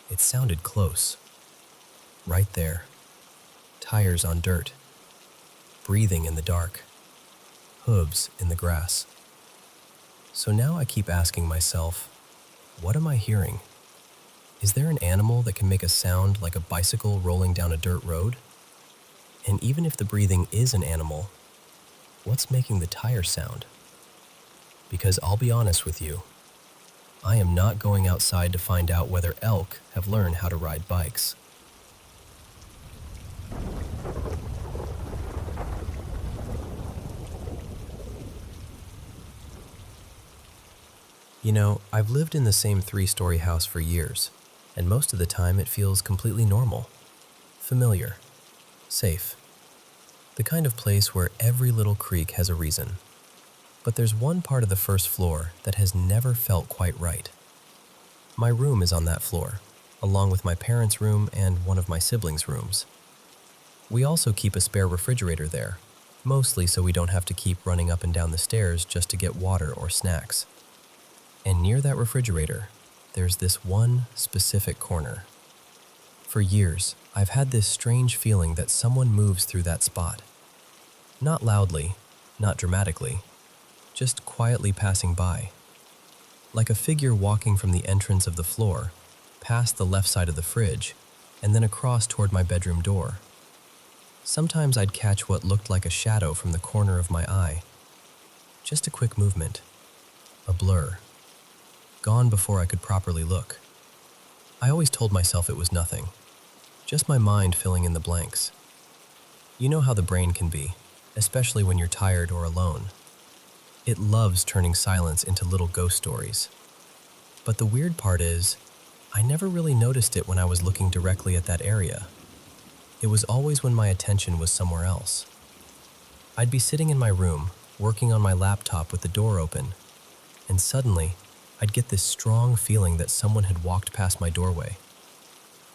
It sounded close. Right there. Tires on dirt. breathing in the dark, hooves in the grass. So now I keep asking myself, what am I hearing? Is there an animal that can make a sound like a bicycle rolling down a dirt road? And even if the breathing is an animal, what's making the tire sound? Because I'll be honest with you, I am not going outside to find out whether elk have learned how to ride bikes. You know, I've lived in the same 3-story house for years, and most of the time it feels completely normal, familiar, safe. The kind of place where every little creak has a reason. But there's one part of the first floor that has never felt quite right. My room is on that floor, along with my parents' room and one of my siblings' rooms. We also keep a spare refrigerator there, mostly so we don't have to keep running up and down the stairs just to get water or snacks. And near that refrigerator, there's this one specific corner. For years, I've had this strange feeling that someone moves through that spot. Not loudly, not dramatically, just quietly passing by. Like a figure walking from the entrance of the floor, past the left side of the fridge, and then across toward my bedroom door. Sometimes I'd catch what looked like a shadow from the corner of my eye. Just a quick movement, a blur, gone before I could properly look. I always told myself it was nothing, just my mind filling in the blanks. You know how the brain can be, especially when you're tired or alone. It loves turning silence into little ghost stories. But the weird part is, I never really noticed it when I was looking directly at that area. It was always when my attention was somewhere else. I'd be sitting in my room, working on my laptop with the door open, and suddenly, I'd get this strong feeling that someone had walked past my doorway.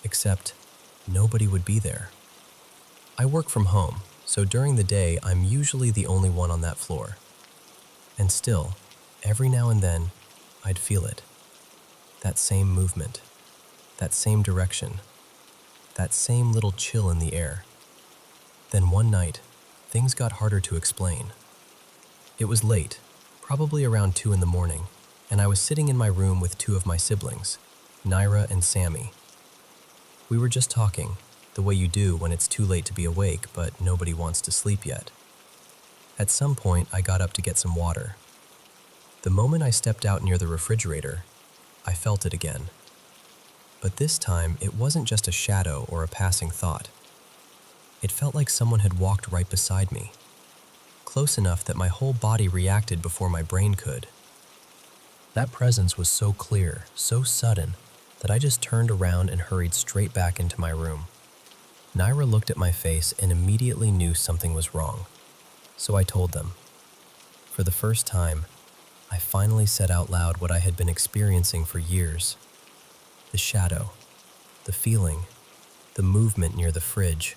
Except, nobody would be there. I work from home, so during the day I'm usually the only one on that floor. And still, every now and then, I'd feel it. That same movement, that same direction, that same little chill in the air. Then one night, things got harder to explain. It was late, probably around 2 in the morning, and I was sitting in my room with 2 of my siblings, Naira and Sammy. We were just talking, the way you do when it's too late to be awake but nobody wants to sleep yet. At some point, I got up to get some water. The moment I stepped out near the refrigerator, I felt it again. But this time, it wasn't just a shadow or a passing thought. It felt like someone had walked right beside me, close enough that my whole body reacted before my brain could. That presence was so clear, so sudden, that I just turned around and hurried straight back into my room. Naira looked at my face and immediately knew something was wrong. So I told them. For the first time, I finally said out loud what I had been experiencing for years. The shadow, the feeling, the movement near the fridge,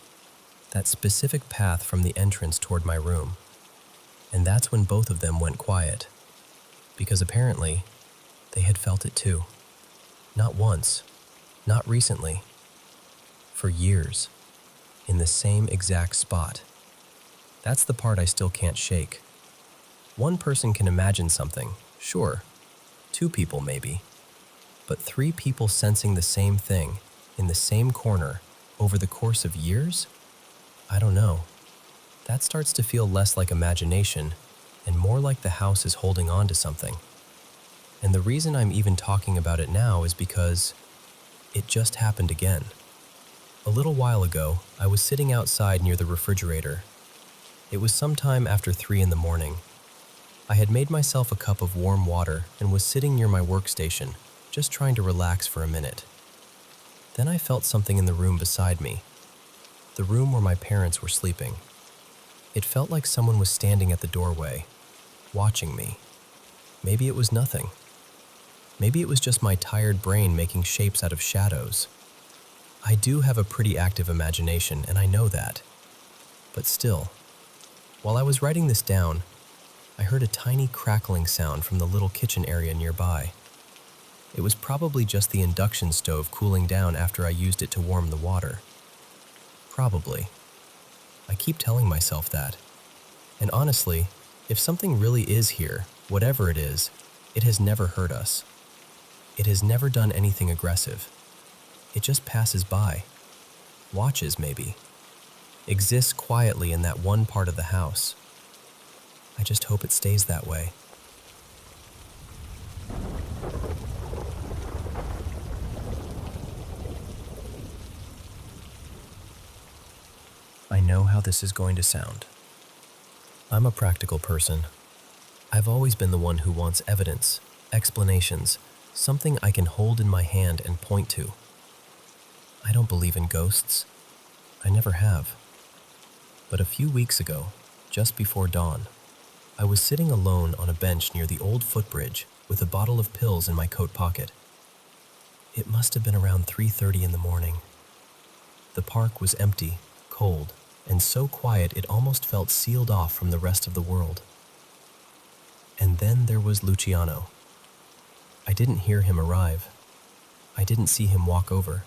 that specific path from the entrance toward my room. And that's when both of them went quiet. Because apparently, they had felt it too. Not once, not recently. For years, in the same exact spot. That's the part I still can't shake. One person can imagine something, sure. 2 people maybe. But 3 people sensing the same thing, in the same corner, over the course of years? I don't know. That starts to feel less like imagination and more like the house is holding on to something. And the reason I'm even talking about it now is because it just happened again. A little while ago, I was sitting outside near the refrigerator. It was sometime after 3 in the morning. I had made myself a cup of warm water and was sitting near my workstation, just trying to relax for a minute. Then I felt something in the room beside me, the room where my parents were sleeping. It felt like someone was standing at the doorway, watching me. Maybe it was nothing. Maybe it was just my tired brain making shapes out of shadows. I do have a pretty active imagination, and I know that. But still, while I was writing this down, I heard a tiny crackling sound from the little kitchen area nearby. It was probably just the induction stove cooling down after I used it to warm the water. Probably. I keep telling myself that, And honestly, if something really is here, whatever it has never hurt us. It has never done anything aggressive. It just passes by, watches maybe, exists quietly in that one part of the house. I just hope it stays that way. I know how this is going to sound. I'm a practical person. I've always been the one who wants evidence, explanations, something I can hold in my hand and point to. I don't believe in ghosts. I never have. But a few weeks ago, just before dawn, I was sitting alone on a bench near the old footbridge with a bottle of pills in my coat pocket. It must have been around 3:30 in the morning. The park was empty, cold, and so quiet it almost felt sealed off from the rest of the world. And then there was Luciano. I didn't hear him arrive. I didn't see him walk over.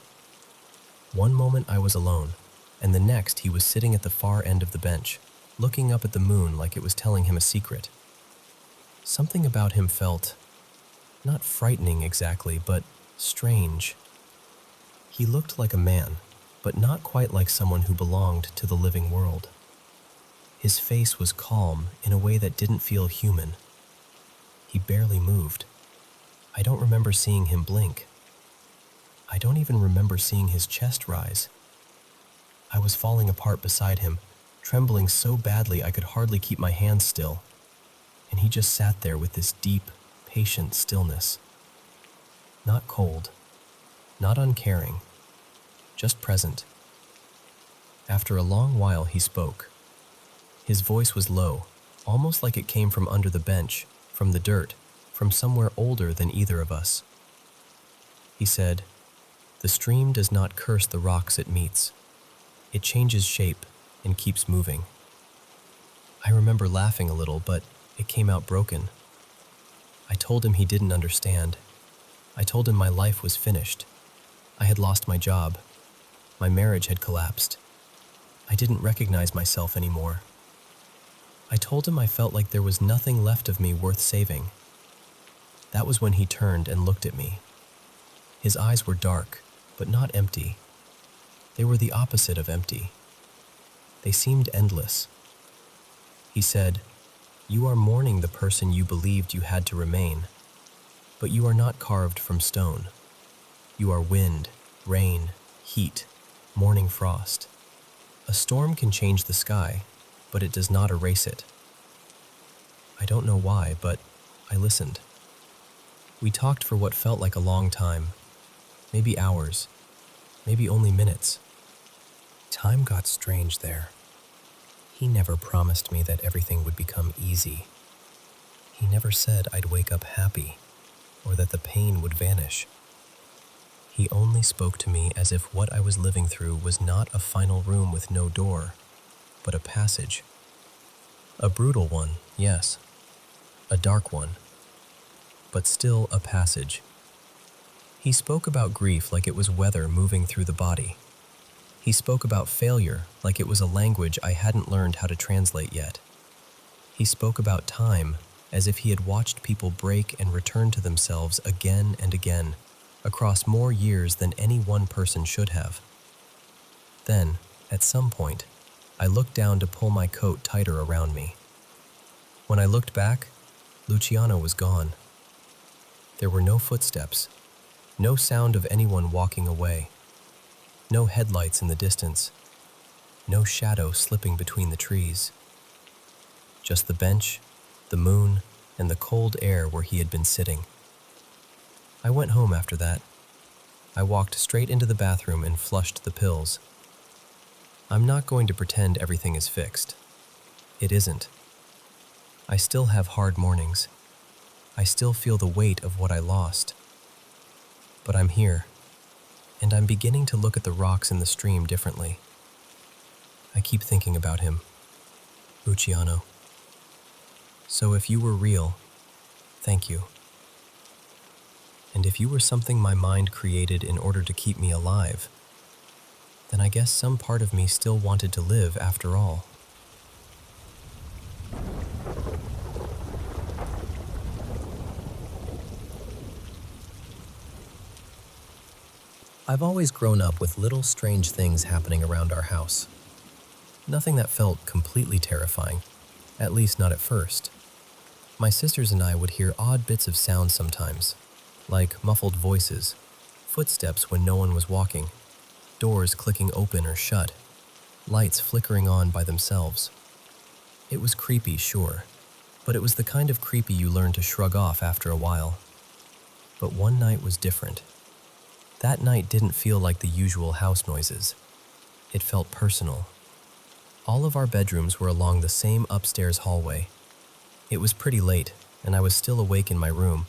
One moment I was alone, and the next he was sitting at the far end of the bench, looking up at the moon like it was telling him a secret. Something about him felt, not frightening exactly, but strange. He looked like a man, but not quite like someone who belonged to the living world. His face was calm in a way that didn't feel human. He barely moved. I don't remember seeing him blink. I don't even remember seeing his chest rise. I was falling apart beside him, trembling so badly I could hardly keep my hands still, and he just sat there with this deep, patient stillness. Not cold, not uncaring, just present. After a long while he spoke. His voice was low, almost like it came from under the bench, from the dirt, from somewhere older than either of us. He said, "The stream does not curse the rocks it meets. It changes shape and keeps moving." I remember laughing a little, but it came out broken. I told him he didn't understand. I told him my life was finished. I had lost my job. My marriage had collapsed. I didn't recognize myself anymore. I told him I felt like there was nothing left of me worth saving. That was when he turned and looked at me. His eyes were dark, but not empty. They were the opposite of empty. They seemed endless. He said, "You are mourning the person you believed you had to remain, but you are not carved from stone. You are wind, rain, heat, morning frost. A storm can change the sky, but it does not erase it." I don't know why, but I listened. We talked for what felt like a long time, maybe hours, maybe only minutes. Time got strange there. He never promised me that everything would become easy. He never said I'd wake up happy, or that the pain would vanish. He only spoke to me as if what I was living through was not a final room with no door, but a passage. A brutal one, yes. A dark one. But still a passage. He spoke about grief like it was weather moving through the body. He spoke about failure like it was a language I hadn't learned how to translate yet. He spoke about time as if he had watched people break and return to themselves again and again, across more years than any one person should have. Then, at some point, I looked down to pull my coat tighter around me. When I looked back, Luciano was gone. There were no footsteps, no sound of anyone walking away, no headlights in the distance, no shadow slipping between the trees. Just the bench, the moon, and the cold air where he had been sitting. I went home after that. I walked straight into the bathroom and flushed the pills. I'm not going to pretend everything is fixed. It isn't. I still have hard mornings. I still feel the weight of what I lost. But I'm here, and I'm beginning to look at the rocks in the stream differently. I keep thinking about him, Luciano. So if you were real, thank you. And if you were something my mind created in order to keep me alive, then I guess some part of me still wanted to live after all. I've always grown up with little strange things happening around our house. Nothing that felt completely terrifying, at least not at first. My sisters and I would hear odd bits of sound sometimes, like muffled voices, footsteps when no one was walking, doors clicking open or shut, lights flickering on by themselves. It was creepy, sure, but it was the kind of creepy you learn to shrug off after a while. But one night was different. That night didn't feel like the usual house noises. It felt personal. All of our bedrooms were along the same upstairs hallway. It was pretty late, and I was still awake in my room,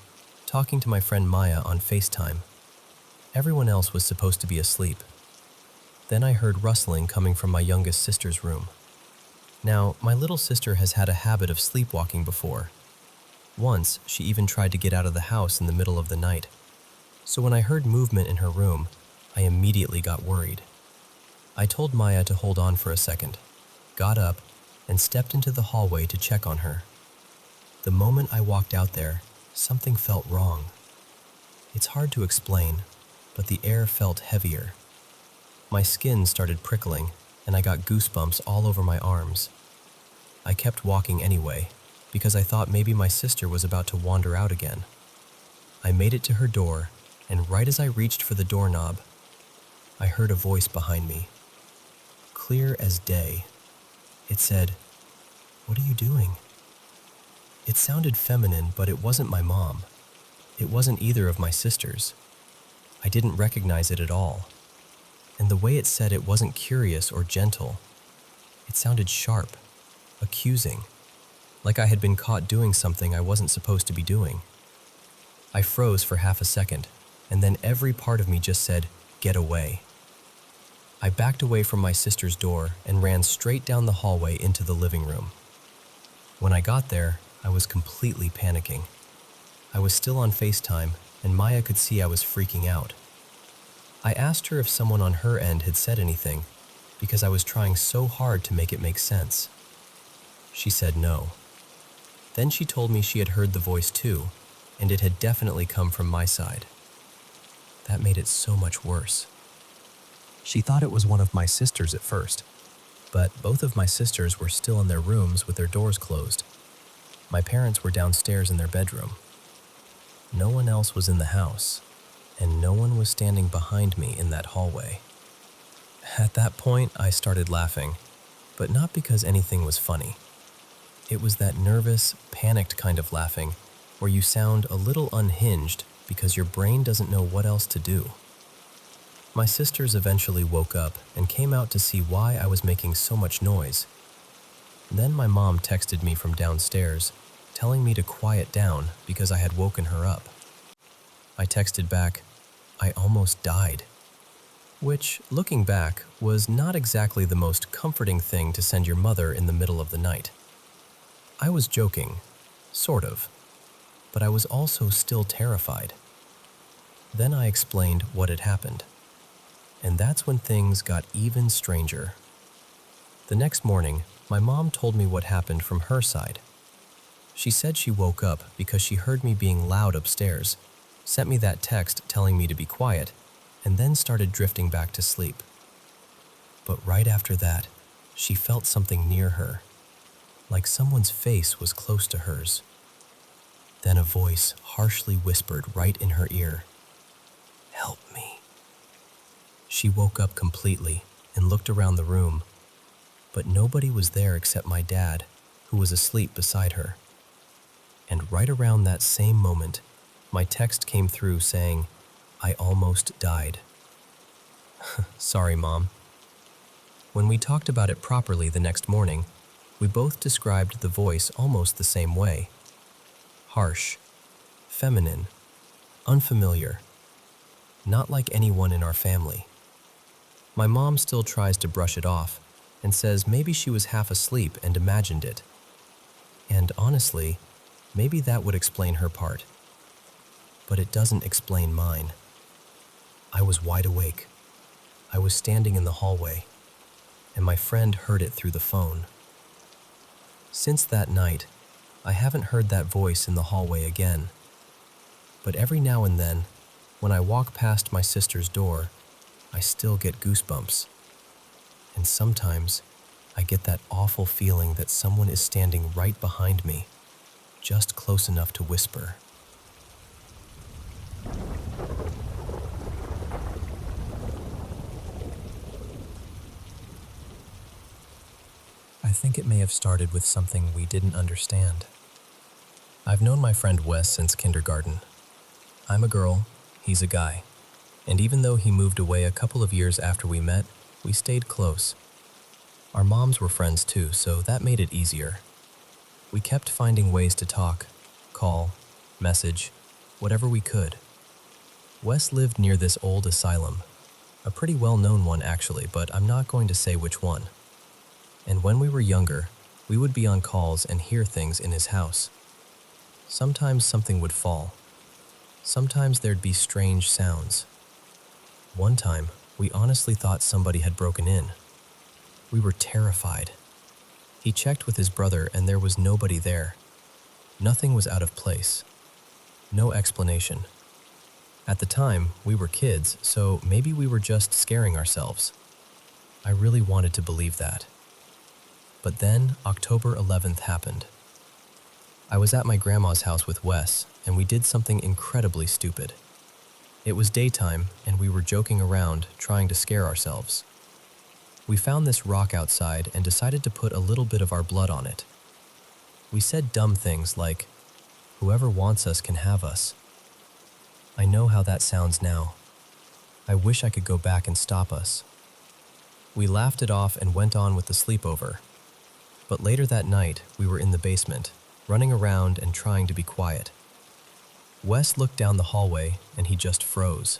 talking to my friend Maya on FaceTime. Everyone else was supposed to be asleep. Then I heard rustling coming from my youngest sister's room. Now, my little sister has had a habit of sleepwalking before. Once, she even tried to get out of the house in the middle of the night. So when I heard movement in her room, I immediately got worried. I told Maya to hold on for a second, got up, and stepped into the hallway to check on her. The moment I walked out there, something felt wrong. It's hard to explain, but the air felt heavier. My skin started prickling, and I got goosebumps all over my arms. I kept walking anyway, because I thought maybe my sister was about to wander out again. I made it to her door, and right as I reached for the doorknob, I heard a voice behind me. Clear as day. It said, "What are you doing?" It sounded feminine, but it wasn't my mom. It wasn't either of my sisters. I didn't recognize it at all. And the way it said it wasn't curious or gentle. It sounded sharp, accusing, like I had been caught doing something I wasn't supposed to be doing. I froze for half a second, and then every part of me just said, "Get away." I backed away from my sister's door and ran straight down the hallway into the living room. When I got there, I was completely panicking. I was still on FaceTime, and Maya could see I was freaking out. I asked her if someone on her end had said anything, because I was trying so hard to make it make sense. She said no. Then she told me she had heard the voice too, and it had definitely come from my side. That made it so much worse. She thought it was one of my sisters at first, but both of my sisters were still in their rooms with their doors closed. My parents were downstairs in their bedroom. No one else was in the house, and no one was standing behind me in that hallway. At that point, I started laughing, but not because anything was funny. It was that nervous, panicked kind of laughing where you sound a little unhinged because your brain doesn't know what else to do. My sisters eventually woke up and came out to see why I was making so much noise. Then my mom texted me from downstairs, telling me to quiet down because I had woken her up. I texted back, "I almost died," which, looking back, was not exactly the most comforting thing to send your mother in the middle of the night. I was joking, sort of, but I was also still terrified. Then I explained what had happened. And that's when things got even stranger. The next morning, my mom told me what happened from her side. She said she woke up because she heard me being loud upstairs, sent me that text telling me to be quiet, and then started drifting back to sleep. But right after that, she felt something near her, like someone's face was close to hers. Then a voice harshly whispered right in her ear, "Help me." She woke up completely and looked around the room, but nobody was there except my dad, who was asleep beside her. And right around that same moment, my text came through saying, "I almost died." Sorry, Mom. When we talked about it properly the next morning, we both described the voice almost the same way. Harsh, feminine, unfamiliar, not like anyone in our family. My mom still tries to brush it off and says maybe she was half asleep and imagined it. And honestly, maybe that would explain her part. But it doesn't explain mine. I was wide awake. I was standing in the hallway, and my friend heard it through the phone. Since that night, I haven't heard that voice in the hallway again. But every now and then, when I walk past my sister's door, I still get goosebumps. And sometimes, I get that awful feeling that someone is standing right behind me, just close enough to whisper. I think it may have started with something we didn't understand. I've known my friend Wes since kindergarten. I'm a girl, he's a guy. And even though he moved away a couple of years after we met, we stayed close. Our moms were friends too, so that made it easier. We kept finding ways to talk, call, message, whatever we could. Wes lived near this old asylum, a pretty well-known one actually, but I'm not going to say which one. And when we were younger, we would be on calls and hear things in his house. Sometimes something would fall. Sometimes there'd be strange sounds. One time, we honestly thought somebody had broken in. We were terrified. He checked with his brother and there was nobody there. Nothing was out of place. No explanation. At the time, we were kids, so maybe we were just scaring ourselves. I really wanted to believe that. But then, October 11th happened. I was at my grandma's house with Wes, and we did something incredibly stupid. It was daytime, and we were joking around, trying to scare ourselves. We found this rock outside and decided to put a little bit of our blood on it. We said dumb things like, "Whoever wants us can have us." I know how that sounds now. I wish I could go back and stop us. We laughed it off and went on with the sleepover. But later that night, we were in the basement, running around and trying to be quiet. Wes looked down the hallway and he just froze.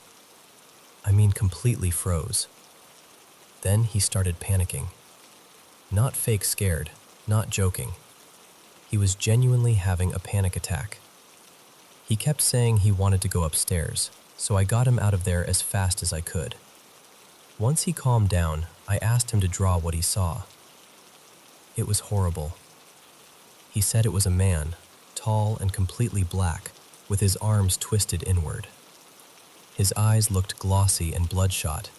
I mean, completely froze. Then he started panicking. Not fake scared, not joking. He was genuinely having a panic attack. He kept saying he wanted to go upstairs, so I got him out of there as fast as I could. Once he calmed down, I asked him to draw what he saw. It was horrible. He said it was a man, tall and completely black, with his arms twisted inward. His eyes looked glossy and bloodshot,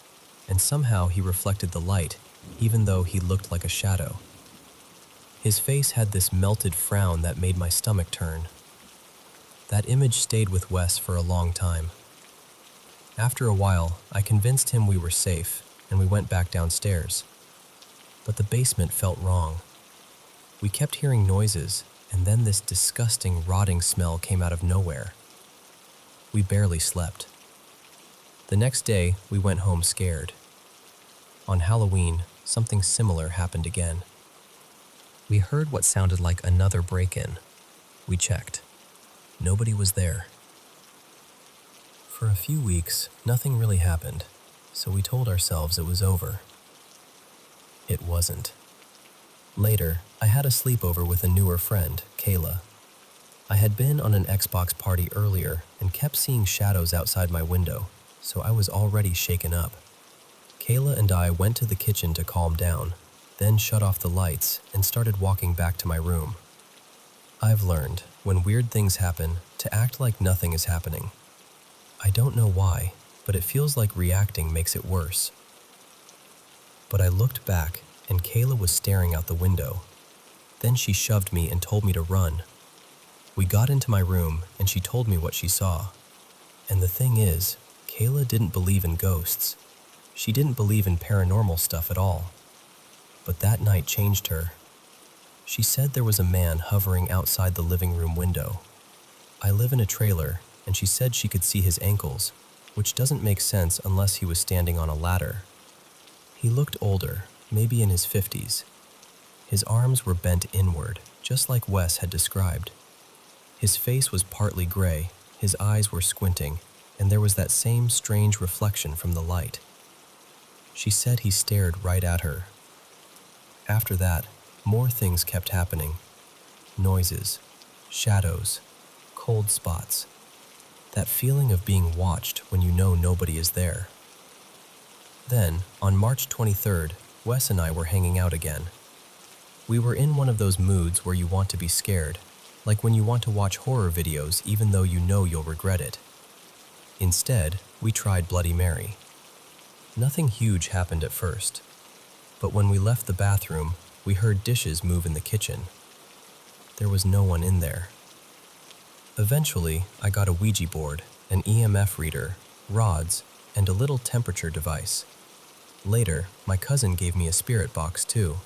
and somehow he reflected the light, even though he looked like a shadow. His face had this melted frown that made my stomach turn. That image stayed with Wes for a long time. After a while, I convinced him we were safe, and we went back downstairs. But the basement felt wrong. We kept hearing noises, and then this disgusting, rotting smell came out of nowhere. We barely slept. The next day, we went home scared. On Halloween, something similar happened again. We heard what sounded like another break-in. We checked. Nobody was there. For a few weeks, nothing really happened, so we told ourselves it was over. It wasn't. Later, I had a sleepover with a newer friend, Kayla. I had been on an Xbox party earlier and kept seeing shadows outside my window, so I was already shaken up. Kayla and I went to the kitchen to calm down, then shut off the lights and started walking back to my room. I've learned, when weird things happen, to act like nothing is happening. I don't know why, but it feels like reacting makes it worse. But I looked back, and Kayla was staring out the window. Then she shoved me and told me to run. We got into my room, and she told me what she saw. And the thing is, Kayla didn't believe in ghosts. She didn't believe in paranormal stuff at all. But that night changed her. She said there was a man hovering outside the living room window. I live in a trailer, and she said she could see his ankles, which doesn't make sense unless he was standing on a ladder. He looked older, maybe in his 50s. His arms were bent inward, just like Wes had described. His face was partly gray, his eyes were squinting, and there was that same strange reflection from the light. She said he stared right at her. After that, more things kept happening. Noises, shadows, cold spots. That feeling of being watched when you know nobody is there. Then, on March 23rd, Wes and I were hanging out again. We were in one of those moods where you want to be scared, like when you want to watch horror videos even though you know you'll regret it. Instead, we tried Bloody Mary. Nothing huge happened at first, but when we left the bathroom, we heard dishes move in the kitchen. There was no one in there. Eventually, I got a Ouija board, an EMF reader, rods, and a little temperature device. Later, my cousin gave me a spirit box too.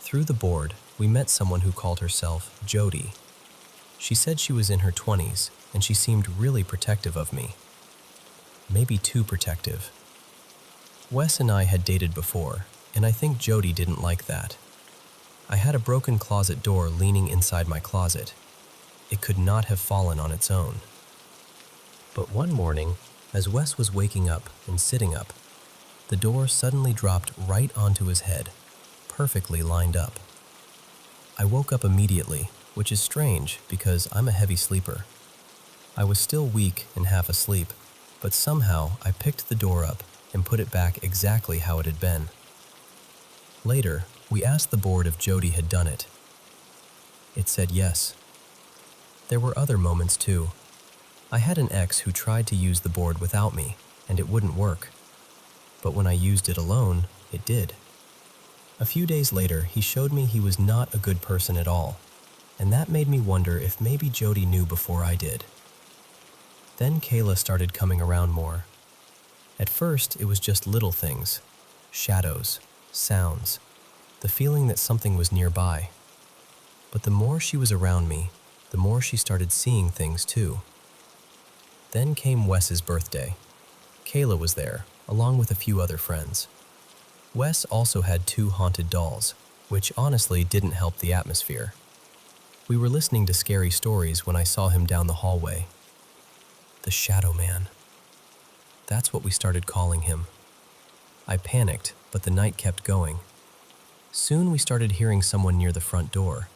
Through the board, we met someone who called herself Jody. She said she was in her 20s, and she seemed really protective of me. Maybe too protective. Wes and I had dated before, and I think Jody didn't like that. I had a broken closet door leaning inside my closet. It could not have fallen on its own. But one morning, as Wes was waking up and sitting up, the door suddenly dropped right onto his head, perfectly lined up. I woke up immediately, which is strange because I'm a heavy sleeper. I was still weak and half asleep, but somehow I picked the door up and put it back exactly how it had been. Later, we asked the board if Jody had done it. It said yes. There were other moments too. I had an ex who tried to use the board without me, and it wouldn't work. But when I used it alone, it did. A few days later, he showed me he was not a good person at all, and that made me wonder if maybe Jody knew before I did. Then Kayla started coming around more. At first, it was just little things, shadows, sounds, the feeling that something was nearby. But the more she was around me, the more she started seeing things too. Then came Wes's birthday. Kayla was there, along with a few other friends. Wes also had 2 haunted dolls, which honestly didn't help the atmosphere. We were listening to scary stories when I saw him down the hallway. The Shadow Man. That's what we started calling him. I panicked, but the night kept going. Soon we started hearing someone near the front door.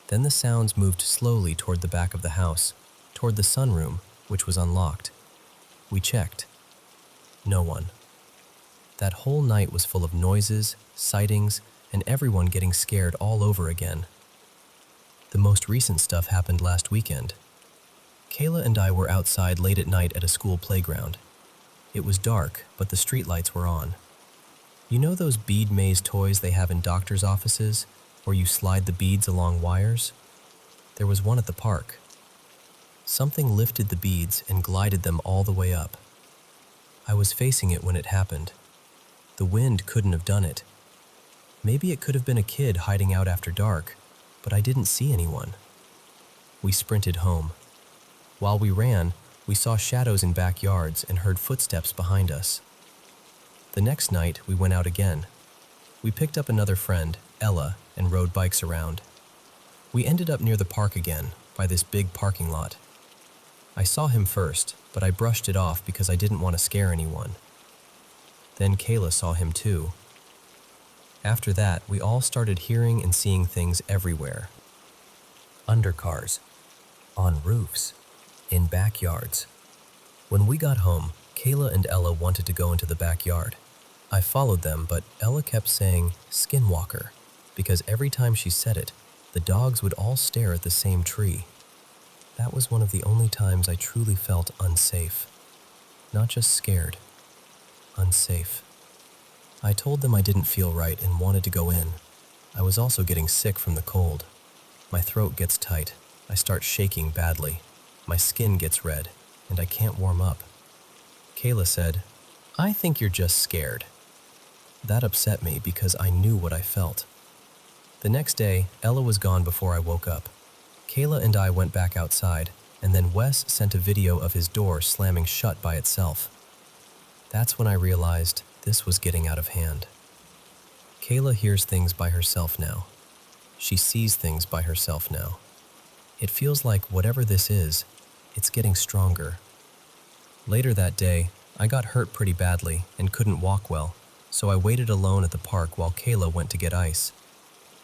Then the sounds moved slowly toward the back of the house, toward the sunroom, which was unlocked. We checked. No one. That whole night was full of noises, sightings, and everyone getting scared all over again. The most recent stuff happened last weekend. Kayla and I were outside late at night at a school playground. It was dark, but the streetlights were on. You know those bead maze toys they have in doctor's offices, where you slide the beads along wires? There was one at the park. Something lifted the beads and glided them all the way up. I was facing it when it happened. The wind couldn't have done it. Maybe it could have been a kid hiding out after dark, but I didn't see anyone. We sprinted home. While we ran, we saw shadows in backyards and heard footsteps behind us. The next night, we went out again. We picked up another friend, Ella, and rode bikes around. We ended up near the park again, by this big parking lot. I saw him first, but I brushed it off because I didn't want to scare anyone. Then Kayla saw him too. After that, we all started hearing and seeing things everywhere. Under cars, on roofs, in backyards. When we got home, Kayla and Ella wanted to go into the backyard. I followed them, but Ella kept saying, "Skinwalker," because every time she said it, the dogs would all stare at the same tree. That was one of the only times I truly felt unsafe. Not just scared. Unsafe. I told them I didn't feel right and wanted to go in. I was also getting sick from the cold. My throat gets tight. I start shaking badly. My skin gets red, and I can't warm up. Kayla said, "I think you're just scared." That upset me because I knew what I felt. The next day, Ella was gone before I woke up. Kayla and I went back outside, and then Wes sent a video of his door slamming shut by itself. That's when I realized this was getting out of hand. Kayla hears things by herself now. She sees things by herself now. It feels like whatever this is, it's getting stronger. Later that day, I got hurt pretty badly and couldn't walk well, so I waited alone at the park while Kayla went to get ice.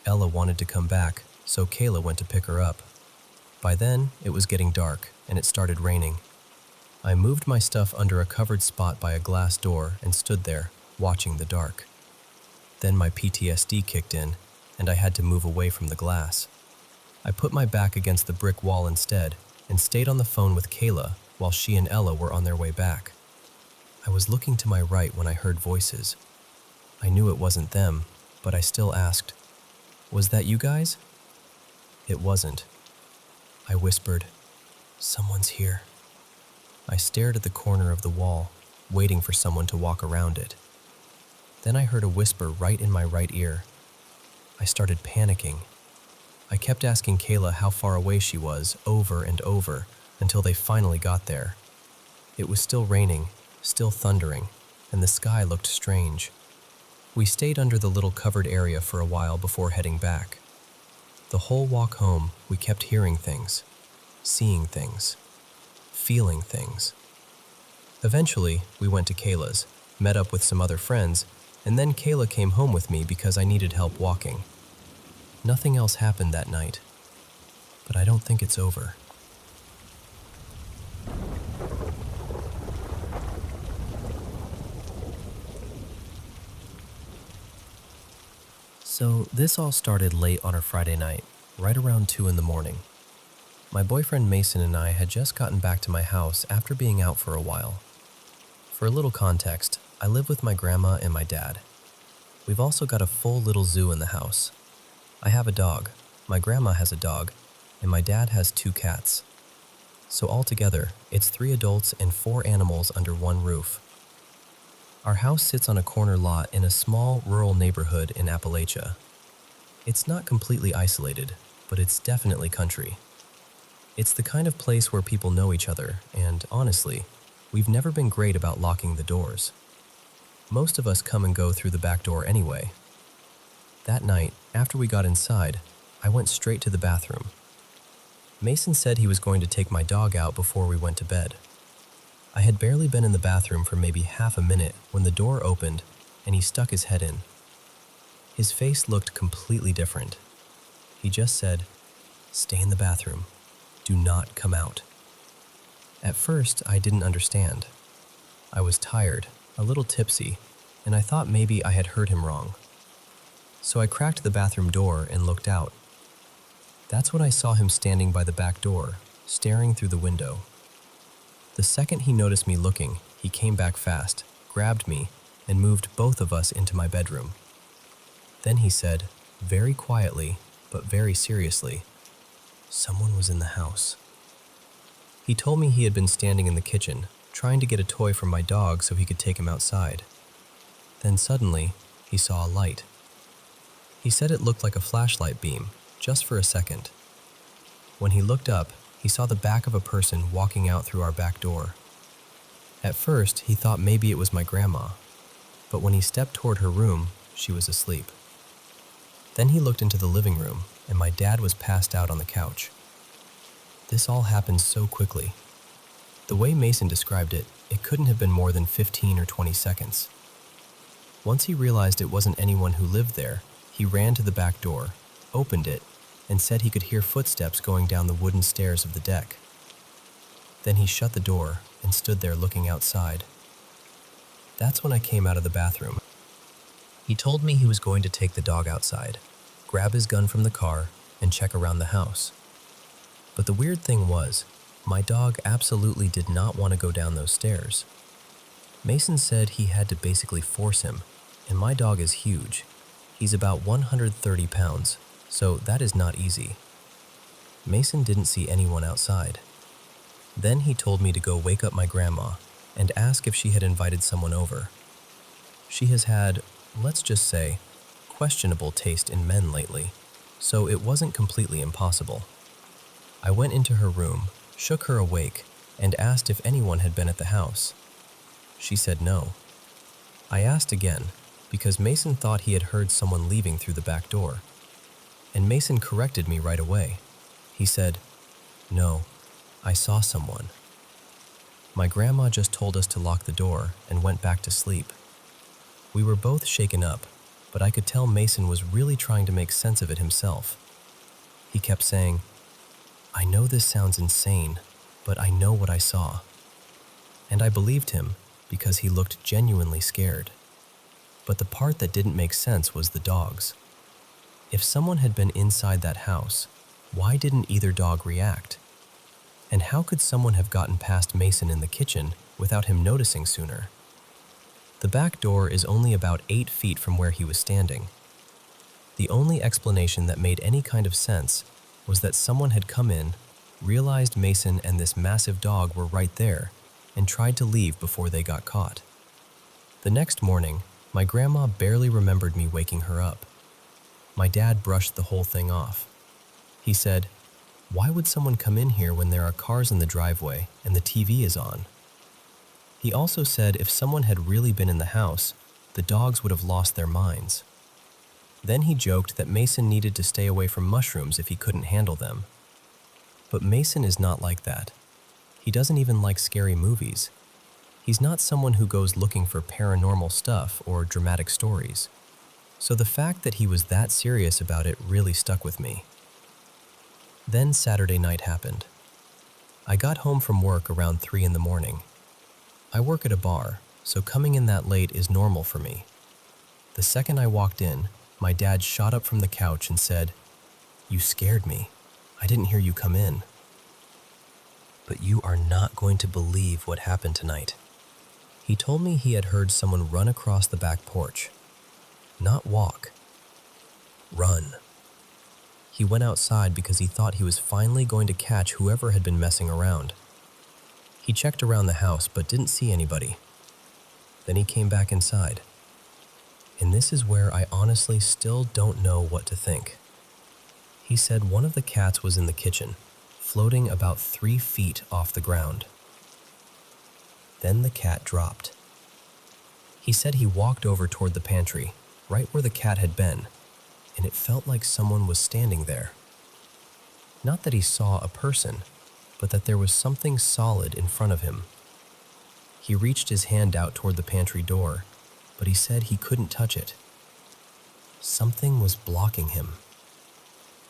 Ella wanted to come back, so Kayla went to pick her up. By then, it was getting dark, and it started raining. I moved my stuff under a covered spot by a glass door and stood there, watching the dark. Then my PTSD kicked in, and I had to move away from the glass. I put my back against the brick wall instead and stayed on the phone with Kayla while she and Ella were on their way back. I was looking to my right when I heard voices. I knew it wasn't them, but I still asked, "Was that you guys?" It wasn't. I whispered, "Someone's here." I stared at the corner of the wall, waiting for someone to walk around it. Then I heard a whisper right in my right ear. I started panicking. I kept asking Kayla how far away she was, over and over, until they finally got there. It was still raining, still thundering, and the sky looked strange. We stayed under the little covered area for a while before heading back. The whole walk home, we kept hearing things, seeing things, feeling things. Eventually, we went to Kayla's, met up with some other friends, and then Kayla came home with me because I needed help walking. Nothing else happened that night, but I don't think it's over. So this all started late on a Friday night, right around 2 in the morning. My boyfriend Mason and I had just gotten back to my house after being out for a while. For a little context, I live with my grandma and my dad. We've also got a full little zoo in the house. I have a dog, my grandma has a dog, and my dad has 2 cats. So altogether, it's 3 adults and 4 animals under one roof. Our house sits on a corner lot in a small rural neighborhood in Appalachia. It's not completely isolated, but it's definitely country. It's the kind of place where people know each other, and honestly, we've never been great about locking the doors. Most of us come and go through the back door anyway. That night, after we got inside, I went straight to the bathroom. Mason said he was going to take my dog out before we went to bed. I had barely been in the bathroom for maybe half a minute when the door opened and he stuck his head in. His face looked completely different. He just said, "Stay in the bathroom. Do not come out." At first, I didn't understand. I was tired, a little tipsy, and I thought maybe I had heard him wrong. So I cracked the bathroom door and looked out. That's when I saw him standing by the back door, staring through the window. The second he noticed me looking, he came back fast, grabbed me, and moved both of us into my bedroom. Then he said, very quietly, but very seriously, "Someone was in the house." He told me he had been standing in the kitchen, trying to get a toy from my dog so he could take him outside. Then suddenly, he saw a light. He said it looked like a flashlight beam, just for a second. When he looked up, he saw the back of a person walking out through our back door. At first, he thought maybe it was my grandma, but when he stepped toward her room, she was asleep. Then he looked into the living room, and my dad was passed out on the couch. This all happened so quickly. The way Mason described it, it couldn't have been more than 15 or 20 seconds. Once he realized it wasn't anyone who lived there, he ran to the back door, opened it, and said he could hear footsteps going down the wooden stairs of the deck. Then he shut the door and stood there looking outside. That's when I came out of the bathroom. He told me he was going to take the dog outside, grab his gun from the car, and check around the house. But the weird thing was, my dog absolutely did not want to go down those stairs. Mason said he had to basically force him, and my dog is huge. He's about 130 pounds, so that is not easy. Mason didn't see anyone outside. Then he told me to go wake up my grandma and ask if she had invited someone over. She has had, let's just say, questionable taste in men lately, so it wasn't completely impossible. I went into her room, shook her awake, and asked if anyone had been at the house. She said no. I asked again, because Mason thought he had heard someone leaving through the back door. And Mason corrected me right away. He said, "No, I saw someone." My grandma just told us to lock the door and went back to sleep. We were both shaken up, but I could tell Mason was really trying to make sense of it himself. He kept saying, "I know this sounds insane, but I know what I saw." And I believed him because he looked genuinely scared. But the part that didn't make sense was the dogs. If someone had been inside that house, why didn't either dog react? And how could someone have gotten past Mason in the kitchen without him noticing sooner? The back door is only about 8 feet from where he was standing. The only explanation that made any kind of sense was that someone had come in, realized Mason and this massive dog were right there, and tried to leave before they got caught. The next morning, my grandma barely remembered me waking her up. My dad brushed the whole thing off. He said, "Why would someone come in here when there are cars in the driveway and the TV is on?" He also said if someone had really been in the house, the dogs would have lost their minds. Then he joked that Mason needed to stay away from mushrooms if he couldn't handle them. But Mason is not like that. He doesn't even like scary movies. He's not someone who goes looking for paranormal stuff or dramatic stories. So the fact that he was that serious about it really stuck with me. Then Saturday night happened. I got home from work around 3 in the morning. I work at a bar, so coming in that late is normal for me. The second I walked in, my dad shot up from the couch and said, "You scared me. I didn't hear you come in." But you are not going to believe what happened tonight. He told me he had heard someone run across the back porch. Not walk. Run. He went outside because he thought he was finally going to catch whoever had been messing around. He checked around the house but didn't see anybody. Then he came back inside. And this is where I honestly still don't know what to think. He said one of the cats was in the kitchen, floating about 3 feet off the ground. Then the cat dropped. He said he walked over toward the pantry, right where the cat had been, and it felt like someone was standing there. Not that he saw a person, but that there was something solid in front of him. He reached his hand out toward the pantry door, but he said he couldn't touch it. Something was blocking him.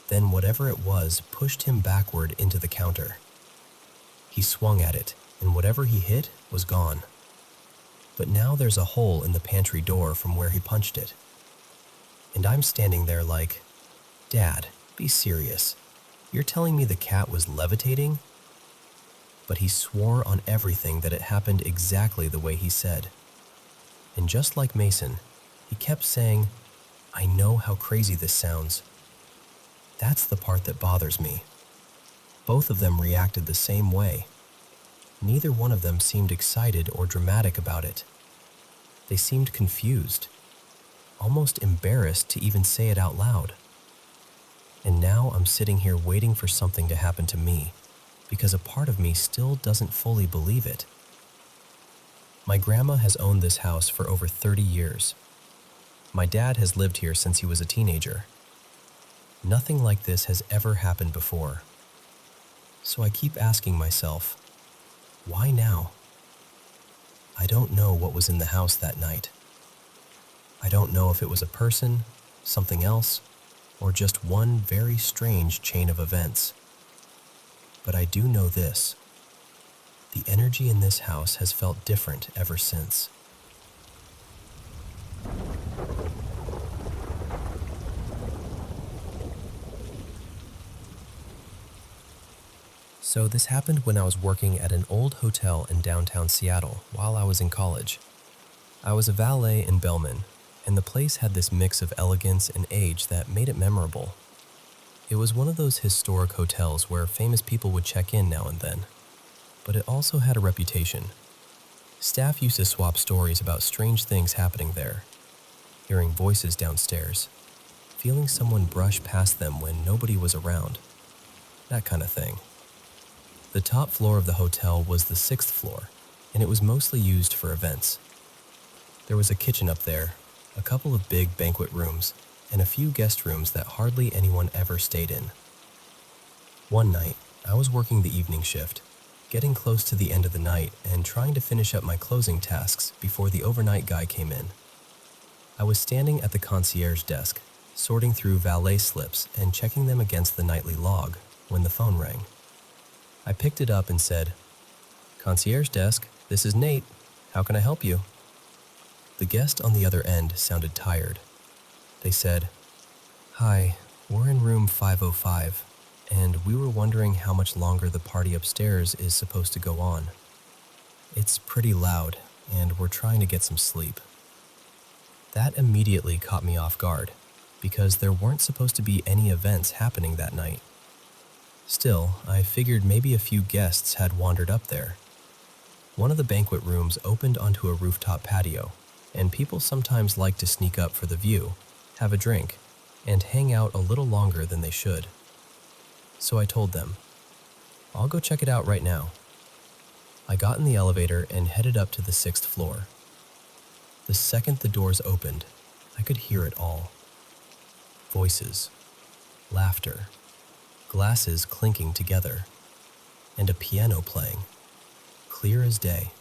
Then whatever it was pushed him backward into the counter. He swung at it, and whatever he hit was gone. But now there's a hole in the pantry door from where he punched it. And I'm standing there like, "Dad, be serious. You're telling me the cat was levitating?" But he swore on everything that it happened exactly the way he said. And just like Mason, he kept saying, "I know how crazy this sounds." That's the part that bothers me. Both of them reacted the same way. Neither one of them seemed excited or dramatic about it. They seemed confused, almost embarrassed to even say it out loud. And now I'm sitting here waiting for something to happen to me, because a part of me still doesn't fully believe it. My grandma has owned this house for over 30 years. My dad has lived here since he was a teenager. Nothing like this has ever happened before. So I keep asking myself, why now? I don't know what was in the house that night. I don't know if it was a person, something else, or just one very strange chain of events. But I do know this. The energy in this house has felt different ever since. So this happened when I was working at an old hotel in downtown Seattle while I was in college. I was a valet in Bellman, and the place had this mix of elegance and age that made it memorable. It was one of those historic hotels where famous people would check in now and then, but it also had a reputation. Staff used to swap stories about strange things happening there, hearing voices downstairs, feeling someone brush past them when nobody was around, that kind of thing. The top floor of the hotel was the 6th floor, and it was mostly used for events. There was a kitchen up there, a couple of big banquet rooms, and a few guest rooms that hardly anyone ever stayed in. One night, I was working the evening shift, getting close to the end of the night and trying to finish up my closing tasks before the overnight guy came in. I was standing at the concierge desk, sorting through valet slips and checking them against the nightly log when the phone rang. I picked it up and said, "Concierge desk, this is Nate. How can I help you?" The guest on the other end sounded tired. They said, "Hi, we're in room 505, and we were wondering how much longer the party upstairs is supposed to go on. It's pretty loud, and were trying to get some sleep. That immediately caught me off guard, because there weren't supposed to be any events happening that night. Still, I figured maybe a few guests had wandered up there. One of the banquet rooms opened onto a rooftop patio, and people sometimes like to sneak up for the view, have a drink, and hang out a little longer than they should. So I told them, "I'll go check it out right now." I got in the elevator and headed up to the 6th floor. The second the doors opened, I could hear it all. Voices, laughter, glasses clinking together, and a piano playing, clear as day.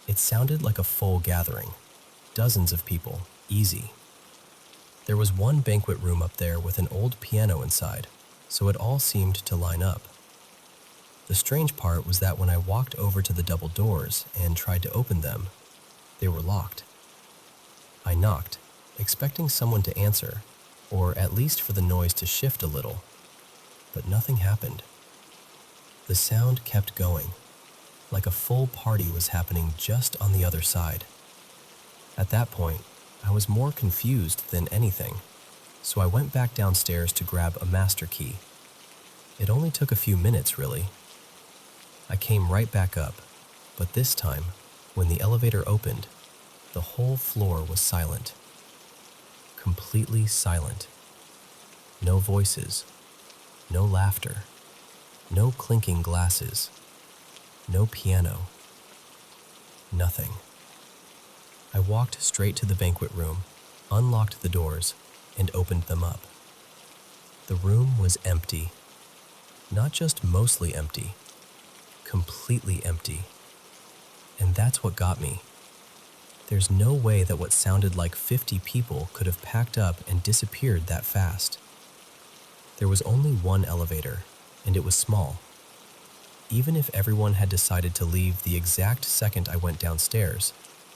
It sounded like a full gathering, dozens of people, easy. There was one banquet room up there with an old piano inside, so it all seemed to line up. The strange part was that when I walked over to the double doors and tried to open them, they were locked. I knocked, expecting someone to answer, or at least for the noise to shift a little, but nothing happened. The sound kept going, like a full party was happening just on the other side. At that point, I was more confused than anything, so I went back downstairs to grab a master key. It only took a few minutes, really. I came right back up, but this time, when the elevator opened, the whole floor was silent. Completely silent. No voices, no laughter, no clinking glasses, no piano, nothing. I walked straight to the banquet room, unlocked the doors, and opened them up. The room was empty. Not just mostly empty, completely empty. And that's what got me. There's no way that what sounded like 50 people could have packed up and disappeared that fast. There was only one elevator, and it was small. Even if everyone had decided to leave the exact second I went downstairs,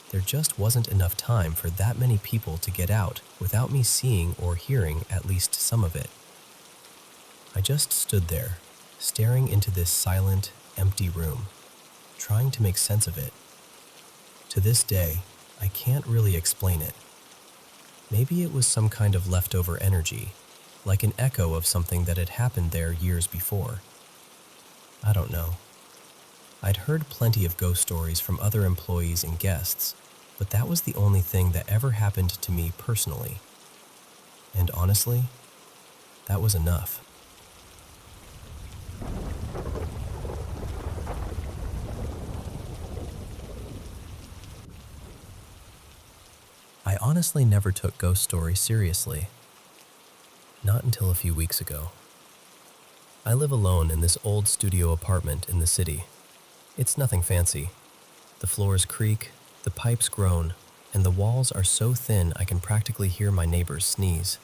there just wasn't enough time for that many people to get out without me seeing or hearing at least some of it. I just stood there, staring into this silent, empty room, trying to make sense of it. To this day, I can't really explain it. Maybe it was some kind of leftover energy, like an echo of something that had happened there years before. I don't know. I'd heard plenty of ghost stories from other employees and guests, but that was the only thing that ever happened to me personally. And honestly, that was enough. I honestly never took ghost stories seriously. Not until a few weeks ago. I live alone in this old studio apartment in the city. It's nothing fancy. The floors creak, the pipes groan, and the walls are so thin I can practically hear my neighbors sneeze.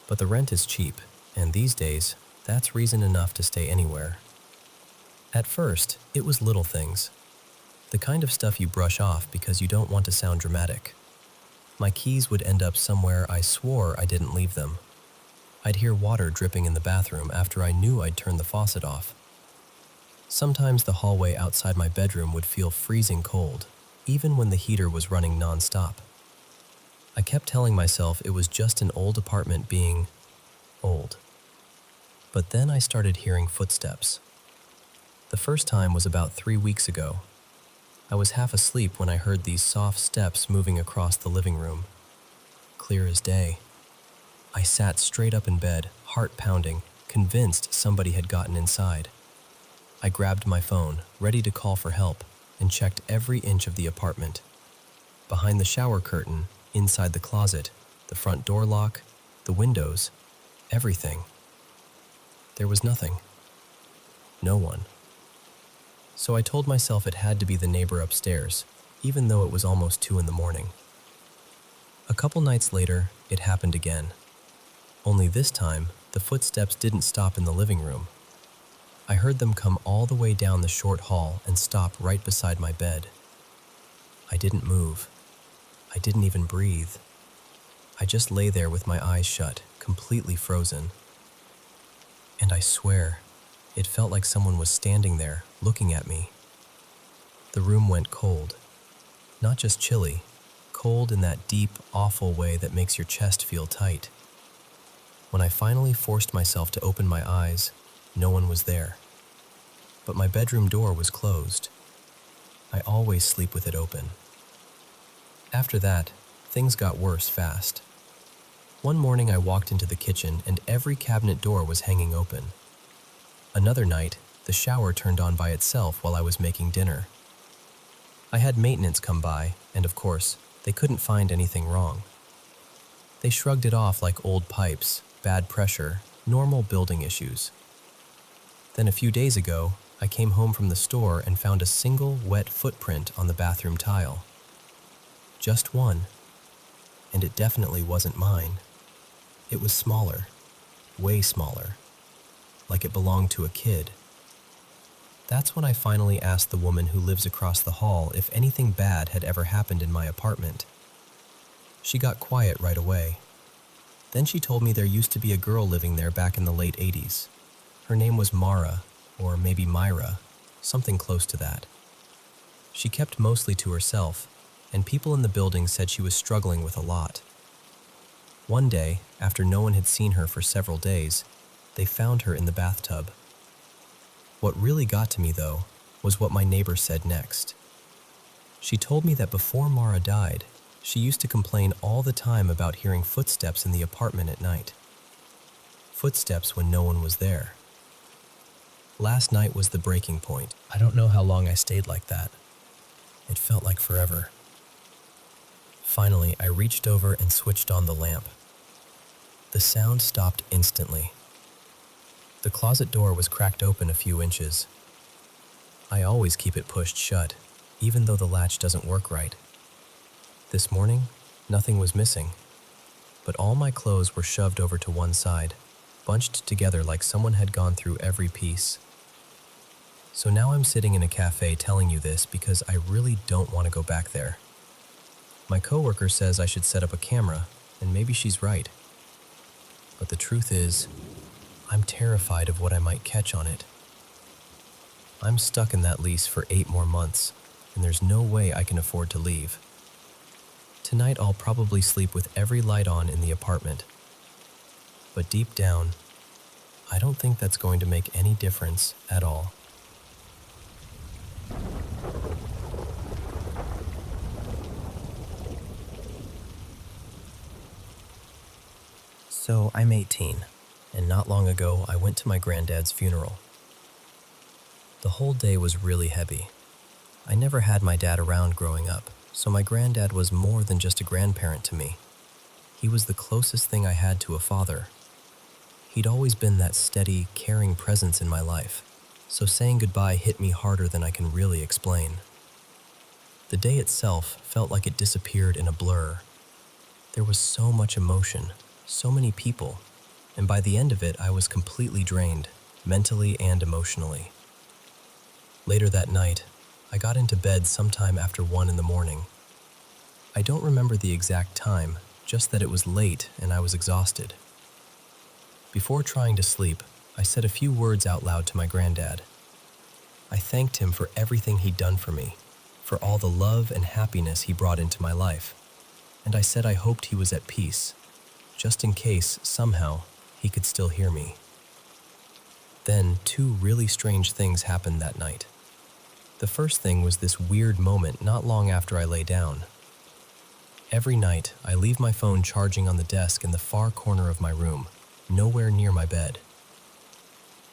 But the rent is cheap, and these days, that's reason enough to stay anywhere. At first, it was little things. The kind of stuff you brush off because you don't want to sound dramatic. My keys would end up somewhere I swore I didn't leave them. I'd hear water dripping in the bathroom after I knew I'd turned the faucet off. Sometimes the hallway outside my bedroom would feel freezing cold, even when the heater was running non-stop. I kept telling myself it was just an old apartment being old. But then I started hearing footsteps. The first time was about 3 weeks ago. I was half asleep when I heard these soft steps moving across the living room. Clear as day. I sat straight up in bed, heart pounding, convinced somebody had gotten inside. I grabbed my phone, ready to call for help, and checked every inch of the apartment. Behind the shower curtain, inside the closet, the front door lock, the windows, everything. There was nothing. No one. So I told myself it had to be the neighbor upstairs, even though it was almost 2 a.m. A couple nights later, it happened again. Only this time, the footsteps didn't stop in the living room. I heard them come all the way down the short hall and stop right beside my bed. I didn't move. I didn't even breathe. I just lay there with my eyes shut, completely frozen. And I swear, it felt like someone was standing there, looking at me. The room went cold. Not just chilly, cold in that deep, awful way that makes your chest feel tight. When I finally forced myself to open my eyes, no one was there. But my bedroom door was closed. I always sleep with it open. After that, things got worse fast. One morning I walked into the kitchen and every cabinet door was hanging open. Another night, the shower turned on by itself while I was making dinner. I had maintenance come by, and of course, they couldn't find anything wrong. They shrugged it off like old pipes, bad pressure, normal building issues. Then a few days ago, I came home from the store and found a single wet footprint on the bathroom tile. Just one, and it definitely wasn't mine. It was smaller, way smaller, like it belonged to a kid. That's when I finally asked the woman who lives across the hall if anything bad had ever happened in my apartment. She got quiet right away. Then she told me there used to be a girl living there back in the late 80s. Her name was Mara, or maybe Myra, something close to that. She kept mostly to herself, and people in the building said she was struggling with a lot. One day, after no one had seen her for several days, they found her in the bathtub. What really got to me, though, was what my neighbor said next. She told me that before Mara died, she used to complain all the time about hearing footsteps in the apartment at night. Footsteps when no one was there. Last night was the breaking point. I don't know how long I stayed like that. It felt like forever. Finally, I reached over and switched on the lamp. The sound stopped instantly. The closet door was cracked open a few inches. I always keep it pushed shut, even though the latch doesn't work right. This morning, nothing was missing, but all my clothes were shoved over to one side, bunched together like someone had gone through every piece. So now I'm sitting in a cafe telling you this because I really don't want to go back there. My coworker says I should set up a camera, and maybe she's right. But the truth is, I'm terrified of what I might catch on it. I'm stuck in that lease for 8 more months, and there's no way I can afford to leave. Tonight I'll probably sleep with every light on in the apartment. But deep down, I don't think that's going to make any difference at all. So I'm 18, and not long ago I went to my granddad's funeral. The whole day was really heavy. I never had my dad around growing up, so my granddad was more than just a grandparent to me. He was the closest thing I had to a father. He'd always been that steady, caring presence in my life, so saying goodbye hit me harder than I can really explain. The day itself felt like it disappeared in a blur. There was so much emotion, so many people, and by the end of it I was completely drained, mentally and emotionally. Later that night, I got into bed sometime after 1 in the morning. I don't remember the exact time, just that it was late and I was exhausted. Before trying to sleep, I said a few words out loud to my granddad. I thanked him for everything he'd done for me, for all the love and happiness he brought into my life, and I said I hoped he was at peace, just in case, somehow, he could still hear me. Then 2 really strange things happened that night. The first thing was this weird moment not long after I lay down. Every night, I leave my phone charging on the desk in the far corner of my room, nowhere near my bed.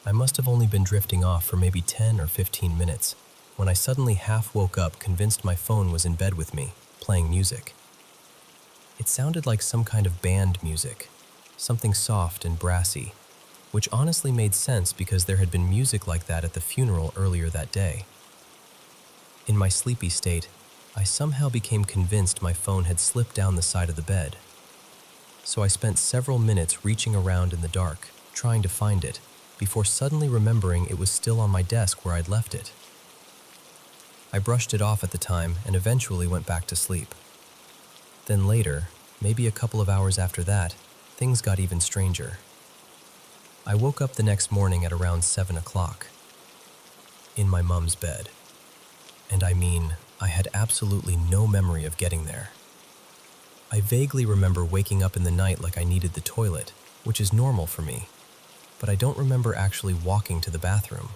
I must have only been drifting off for maybe 10 or 15 minutes when I suddenly half woke up convinced my phone was in bed with me, playing music. It sounded like some kind of band music, something soft and brassy, which honestly made sense because there had been music like that at the funeral earlier that day. In my sleepy state, I somehow became convinced my phone had slipped down the side of the bed. So I spent several minutes reaching around in the dark, trying to find it, before suddenly remembering it was still on my desk where I'd left it. I brushed it off at the time and eventually went back to sleep. Then later, maybe a couple of hours after that, things got even stranger. I woke up the next morning at around 7 o'clock, in my mom's bed. And I mean, I had absolutely no memory of getting there. I vaguely remember waking up in the night like I needed the toilet, which is normal for me, but I don't remember actually walking to the bathroom.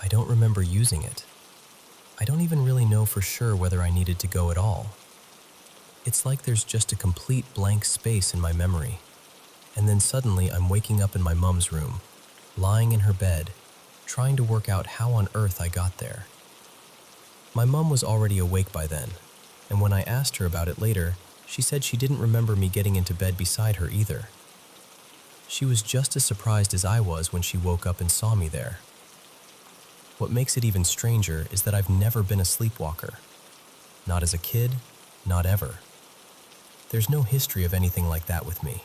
I don't remember using it. I don't even really know for sure whether I needed to go at all. It's like there's just a complete blank space in my memory, and then suddenly I'm waking up in my mom's room, lying in her bed, trying to work out how on earth I got there. My mom was already awake by then, and when I asked her about it later, she said she didn't remember me getting into bed beside her either. She was just as surprised as I was when she woke up and saw me there. What makes it even stranger is that I've never been a sleepwalker. Not as a kid, not ever. There's no history of anything like that with me.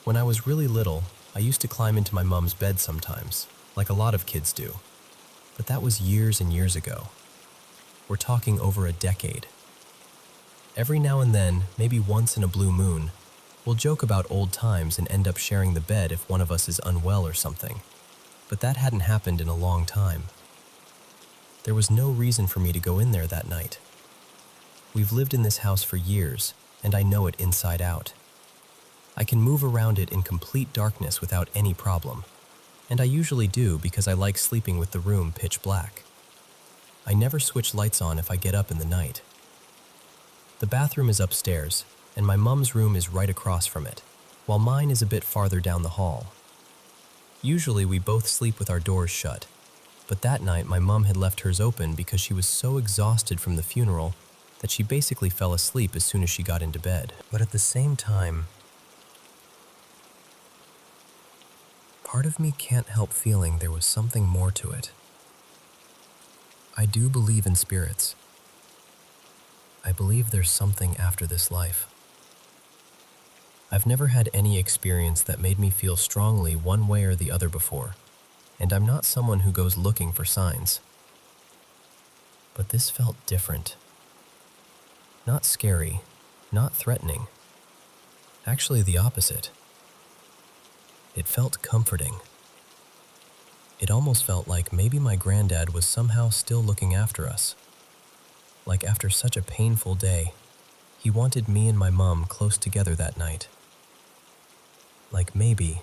When I was really little, I used to climb into my mom's bed sometimes, like a lot of kids do. But that was years and years ago. We're talking over a decade. Every now and then, maybe once in a blue moon, we'll joke about old times and end up sharing the bed if one of us is unwell or something. But that hadn't happened in a long time. There was no reason for me to go in there that night. We've lived in this house for years, and I know it inside out. I can move around it in complete darkness without any problem, and I usually do because I like sleeping with the room pitch black. I never switch lights on if I get up in the night. The bathroom is upstairs, and my mom's room is right across from it, while mine is a bit farther down the hall. Usually we both sleep with our doors shut, but that night my mom had left hers open because she was so exhausted from the funeral that she basically fell asleep as soon as she got into bed. But at the same time, part of me can't help feeling there was something more to it. I do believe in spirits. I believe there's something after this life. I've never had any experience that made me feel strongly one way or the other before, and I'm not someone who goes looking for signs. But this felt different. Not scary, not threatening. Actually, the opposite. It felt comforting. It almost felt like maybe my granddad was somehow still looking after us. Like after such a painful day, he wanted me and my mom close together that night. Like maybe,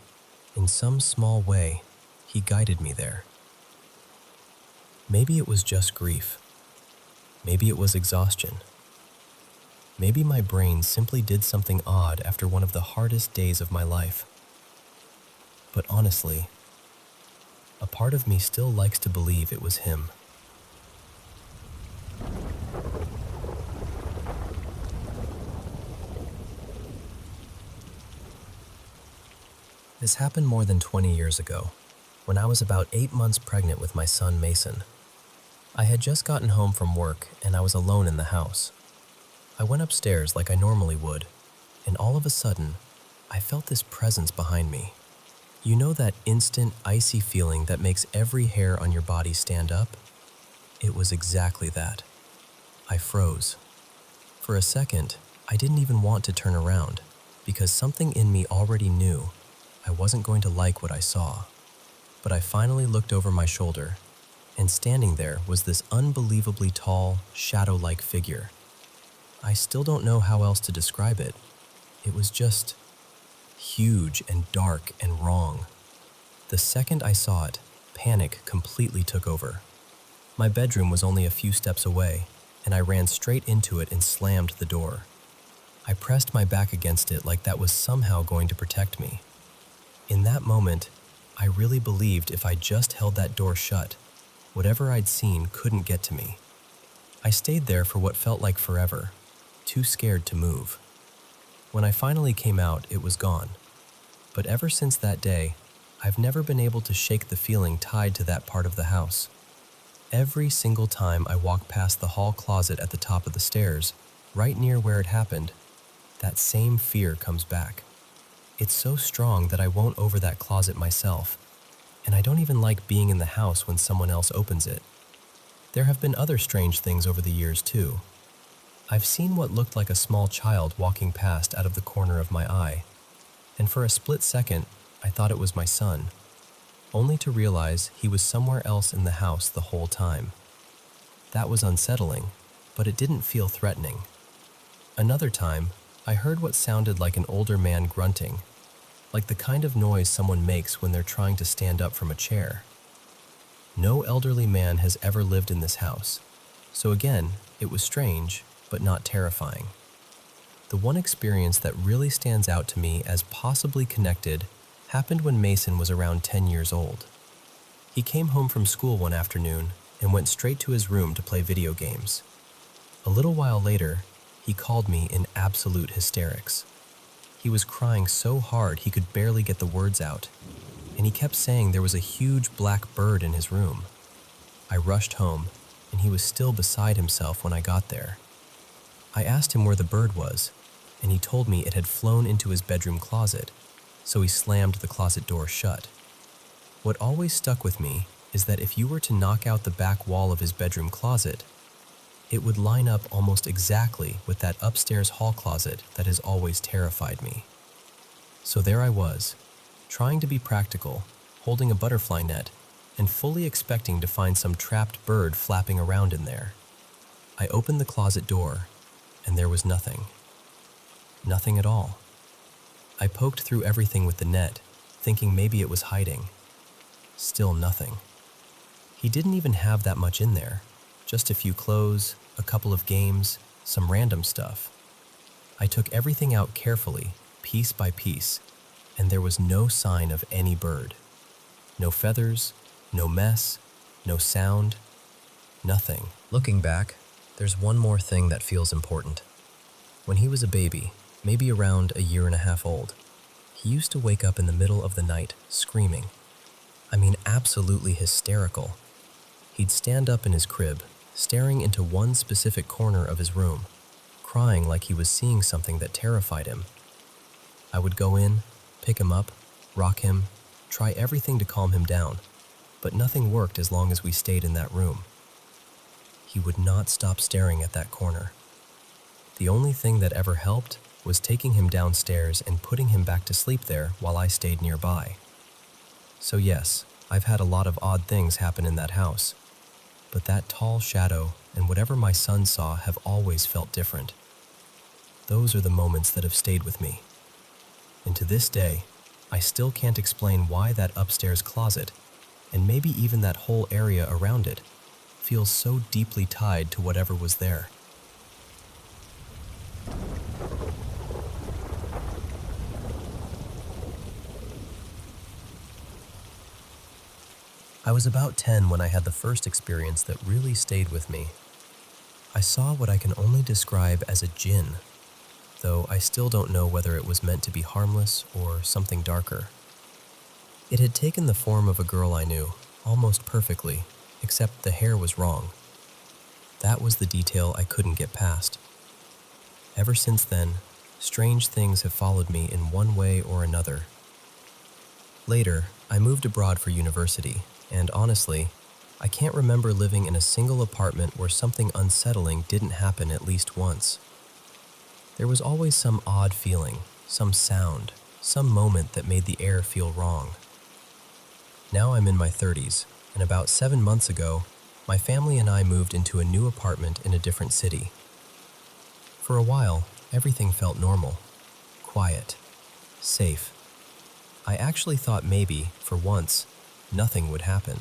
in some small way, he guided me there. Maybe it was just grief. Maybe it was exhaustion. Maybe my brain simply did something odd after one of the hardest days of my life. But honestly, a part of me still likes to believe it was him. This happened more than 20 years ago, when I was about 8 months pregnant with my son Mason. I had just gotten home from work and I was alone in the house. I went upstairs like I normally would, and all of a sudden, I felt this presence behind me. You know that instant, icy feeling that makes every hair on your body stand up? It was exactly that. I froze. For a second, I didn't even want to turn around, because something in me already knew I wasn't going to like what I saw. But I finally looked over my shoulder, and standing there was this unbelievably tall, shadow-like figure. I still don't know how else to describe it. It was just huge and dark and wrong. The second I saw it, panic completely took over. My bedroom was only a few steps away, and I ran straight into it and slammed the door. I pressed my back against it like that was somehow going to protect me. In that moment, I really believed if I just held that door shut, whatever I'd seen couldn't get to me. I stayed there for what felt like forever, too scared to move. When I finally came out, it was gone. But ever since that day, I've never been able to shake the feeling tied to that part of the house. Every single time I walk past the hall closet at the top of the stairs, right near where it happened, that same fear comes back. It's so strong that I won't over that closet myself, and I don't even like being in the house when someone else opens it. There have been other strange things over the years too. I've seen what looked like a small child walking past out of the corner of my eye, and for a split second, I thought it was my son, only to realize he was somewhere else in the house the whole time. That was unsettling, but it didn't feel threatening. Another time, I heard what sounded like an older man grunting, like the kind of noise someone makes when they're trying to stand up from a chair. No elderly man has ever lived in this house, so again, it was strange, but not terrifying. The one experience that really stands out to me as possibly connected happened when Mason was around 10 years old. He came home from school one afternoon and went straight to his room to play video games. A little while later, he called me in absolute hysterics. He was crying so hard he could barely get the words out, and he kept saying there was a huge black bird in his room. I rushed home, and he was still beside himself when I got there. I asked him where the bird was, and he told me it had flown into his bedroom closet, so he slammed the closet door shut. What always stuck with me is that if you were to knock out the back wall of his bedroom closet, it would line up almost exactly with that upstairs hall closet that has always terrified me. So there I was, trying to be practical, holding a butterfly net, and fully expecting to find some trapped bird flapping around in there. I opened the closet door, and there was nothing. Nothing at all. I poked through everything with the net, thinking maybe it was hiding. Still nothing. He didn't even have that much in there. Just a few clothes, a couple of games, some random stuff. I took everything out carefully, piece by piece, and there was no sign of any bird. No feathers, no mess, no sound, nothing. Looking back, there's one more thing that feels important. When he was a baby, maybe around a year and a half old, he used to wake up in the middle of the night screaming. I mean, absolutely hysterical. He'd stand up in his crib, staring into one specific corner of his room, crying like he was seeing something that terrified him. I would go in, pick him up, rock him, try everything to calm him down, but nothing worked as long as we stayed in that room. He would not stop staring at that corner. The only thing that ever helped was taking him downstairs and putting him back to sleep there while I stayed nearby. So yes, I've had a lot of odd things happen in that house, but that tall shadow and whatever my son saw have always felt different. Those are the moments that have stayed with me. And to this day, I still can't explain why that upstairs closet, and maybe even that whole area around it, feels so deeply tied to whatever was there. I was about 10 when I had the first experience that really stayed with me. I saw what I can only describe as a jinn, though I still don't know whether it was meant to be harmless or something darker. It had taken the form of a girl I knew, almost perfectly, except the hair was wrong. That was the detail I couldn't get past. Ever since then, strange things have followed me in one way or another. Later, I moved abroad for university, and honestly, I can't remember living in a single apartment where something unsettling didn't happen at least once. There was always some odd feeling, some sound, some moment that made the air feel wrong. Now I'm in my 30s, and about 7 months ago, my family and I moved into a new apartment in a different city. For a while, everything felt normal, quiet, safe. I actually thought maybe, for once, nothing would happen.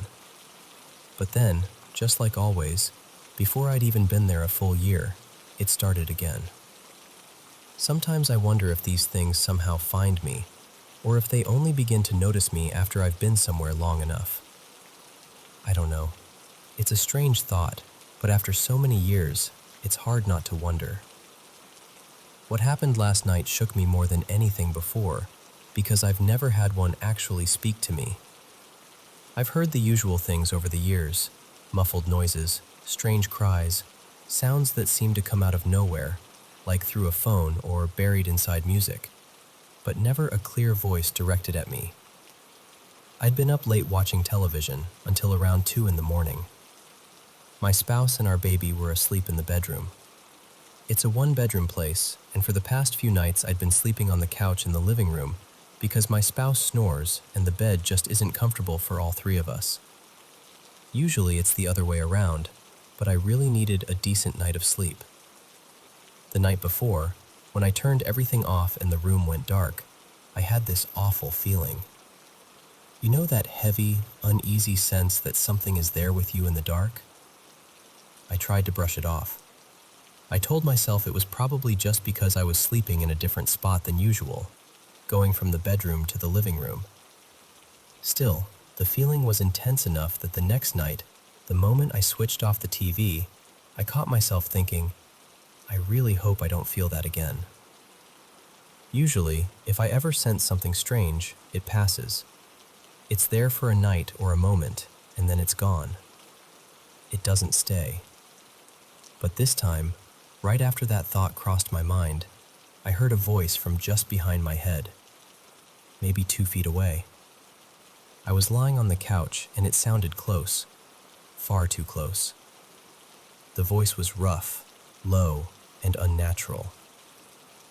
But then, just like always, before I'd even been there a full year, it started again. Sometimes I wonder if these things somehow find me, or if they only begin to notice me after I've been somewhere long enough. I don't know. It's a strange thought, but after so many years, it's hard not to wonder. What happened last night shook me more than anything before, because I've never had one actually speak to me. I've heard the usual things over the years, muffled noises, strange cries, sounds that seem to come out of nowhere, like through a phone or buried inside music, but never a clear voice directed at me. I'd been up late watching television until around 2 in the morning. My spouse and our baby were asleep in the bedroom. It's a one-bedroom place, and for the past few nights I'd been sleeping on the couch in the living room because my spouse snores and the bed just isn't comfortable for all three of us. Usually it's the other way around, but I really needed a decent night of sleep. The night before, when I turned everything off and the room went dark, I had this awful feeling. You know that heavy, uneasy sense that something is there with you in the dark? I tried to brush it off. I told myself it was probably just because I was sleeping in a different spot than usual, going from the bedroom to the living room. Still, the feeling was intense enough that the next night, the moment I switched off the TV, I caught myself thinking, I really hope I don't feel that again. Usually, if I ever sense something strange, it passes. It's there for a night or a moment, and then it's gone. It doesn't stay. But this time, right after that thought crossed my mind, I heard a voice from just behind my head, maybe 2 feet away. I was lying on the couch and it sounded close, far too close. The voice was rough, low, and unnatural,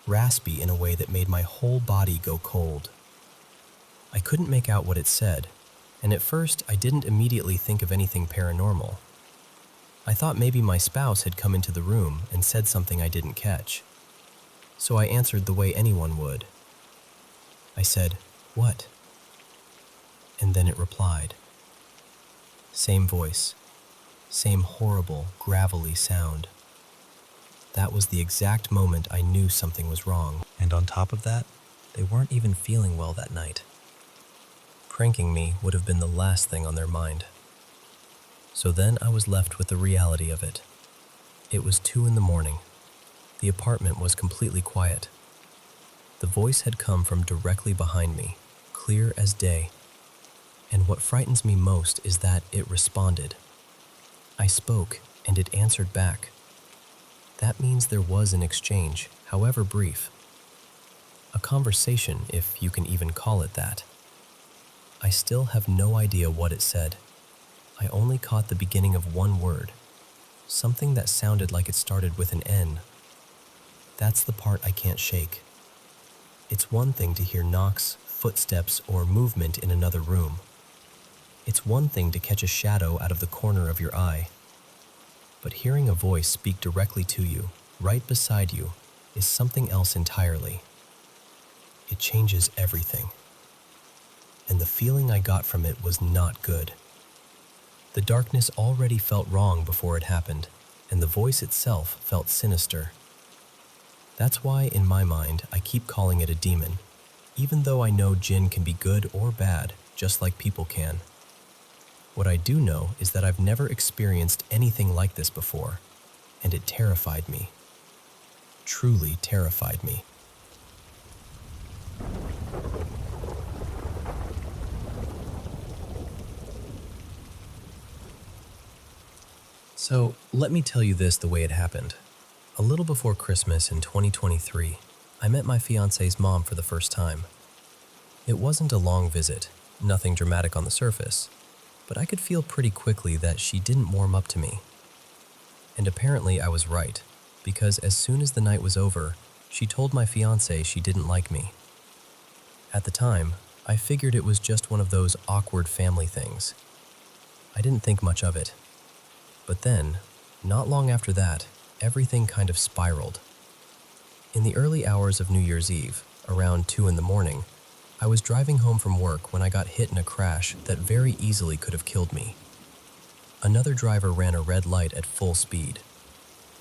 raspy in a way that made my whole body go cold. I couldn't make out what it said, and at first I didn't immediately think of anything paranormal. I thought maybe my spouse had come into the room and said something I didn't catch. So I answered the way anyone would. I said, "What?" And then it replied. Same voice, same horrible, gravelly sound. That was the exact moment I knew something was wrong. And on top of that, they weren't even feeling well that night. Pranking me would have been the last thing on their mind. So then I was left with the reality of it. It was 2 a.m. The apartment was completely quiet. The voice had come from directly behind me, clear as day. And what frightens me most is that it responded. I spoke, and it answered back. That means there was an exchange, however brief. A conversation, if you can even call it that. I still have no idea what it said. I only caught the beginning of one word, something that sounded like it started with an N. That's the part I can't shake. It's one thing to hear knocks, footsteps, or movement in another room. It's one thing to catch a shadow out of the corner of your eye. But hearing a voice speak directly to you, right beside you, is something else entirely. It changes everything. And the feeling I got from it was not good. The darkness already felt wrong before it happened, and the voice itself felt sinister. That's why, in my mind, I keep calling it a demon, even though I know jinn can be good or bad, just like people can. What I do know is that I've never experienced anything like this before, and it terrified me. Truly terrified me. So, let me tell you this the way it happened. A little before Christmas in 2023, I met my fiance's mom for the first time. It wasn't a long visit, nothing dramatic on the surface, but I could feel pretty quickly that she didn't warm up to me. And apparently I was right, because as soon as the night was over, she told my fiance she didn't like me. At the time, I figured it was just one of those awkward family things. I didn't think much of it. But then, not long after that, everything kind of spiraled. In the early hours of New Year's Eve, around 2 a.m, I was driving home from work when I got hit in a crash that very easily could have killed me. Another driver ran a red light at full speed.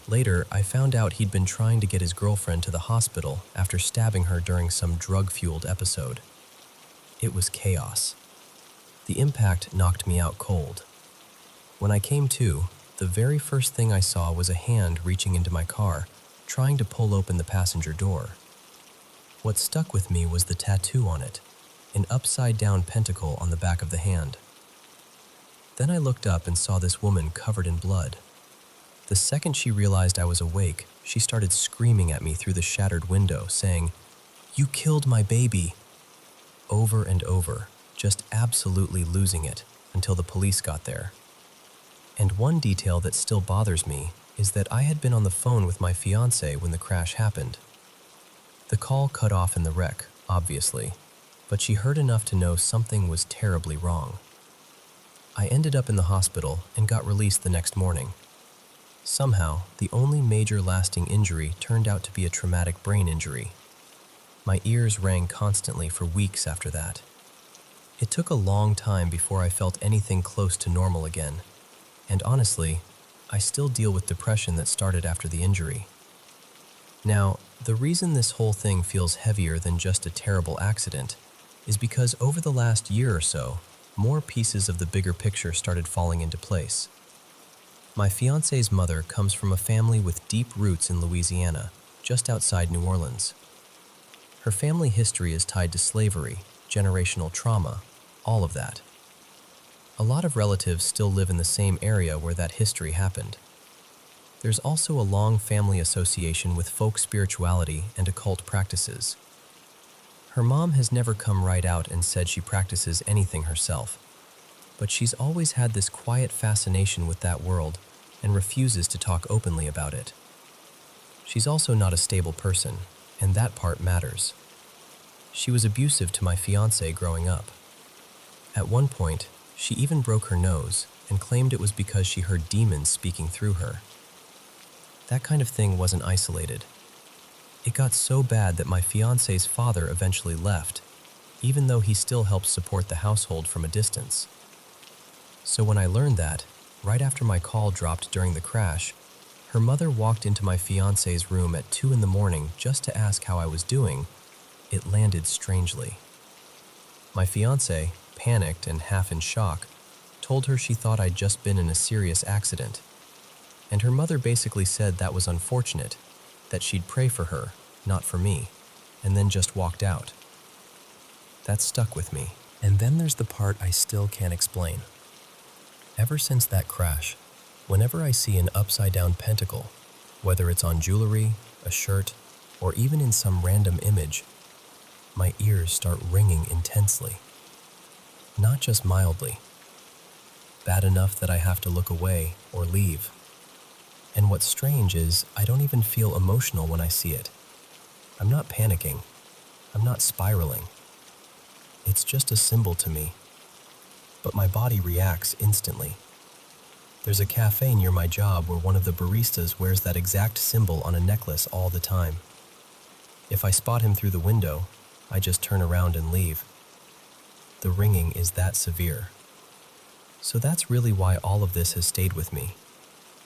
Later, I found out he'd been trying to get his girlfriend to the hospital after stabbing her during some drug-fueled episode. It was chaos. The impact knocked me out cold. When I came to, the very first thing I saw was a hand reaching into my car, trying to pull open the passenger door. What stuck with me was the tattoo on it, an upside-down pentacle on the back of the hand. Then I looked up and saw this woman covered in blood. The second she realized I was awake, she started screaming at me through the shattered window, saying, "You killed my baby!" Over and over, just absolutely losing it, until the police got there. And one detail that still bothers me is that I had been on the phone with my fiancé when the crash happened. The call cut off in the wreck, obviously, but she heard enough to know something was terribly wrong. I ended up in the hospital and got released the next morning. Somehow, the only major lasting injury turned out to be a traumatic brain injury. My ears rang constantly for weeks after that. It took a long time before I felt anything close to normal again, and honestly, I still deal with depression that started after the injury. Now, the reason this whole thing feels heavier than just a terrible accident is because over the last year or so, more pieces of the bigger picture started falling into place. My fiance's mother comes from a family with deep roots in Louisiana, just outside New Orleans. Her family history is tied to slavery, generational trauma, all of that. A lot of relatives still live in the same area where that history happened. There's also a long family association with folk spirituality and occult practices. Her mom has never come right out and said she practices anything herself, but she's always had this quiet fascination with that world and refuses to talk openly about it. She's also not a stable person, and that part matters. She was abusive to my fiancé growing up. At one point, she even broke her nose and claimed it was because she heard demons speaking through her. That kind of thing wasn't isolated. It got so bad that my fiancé's father eventually left, even though he still helps support the household from a distance. So when I learned that, right after my call dropped during the crash, her mother walked into my fiancé's room at 2 in the morning just to ask how I was doing, it landed strangely. My fiancé, panicked and half in shock, told her she thought I'd just been in a serious accident. And her mother basically said that was unfortunate, that she'd pray for her, not for me, and then just walked out. That stuck with me. And then there's the part I still can't explain. Ever since that crash, whenever I see an upside-down pentacle, whether it's on jewelry, a shirt, or even in some random image, my ears start ringing intensely. Not just mildly. Bad enough that I have to look away or leave. And what's strange is I don't even feel emotional when I see it. I'm not panicking. I'm not spiraling. It's just a symbol to me. But my body reacts instantly. There's a cafe near my job where one of the baristas wears that exact symbol on a necklace all the time. If I spot him through the window, I just turn around and leave. The ringing is that severe. So that's really why all of this has stayed with me.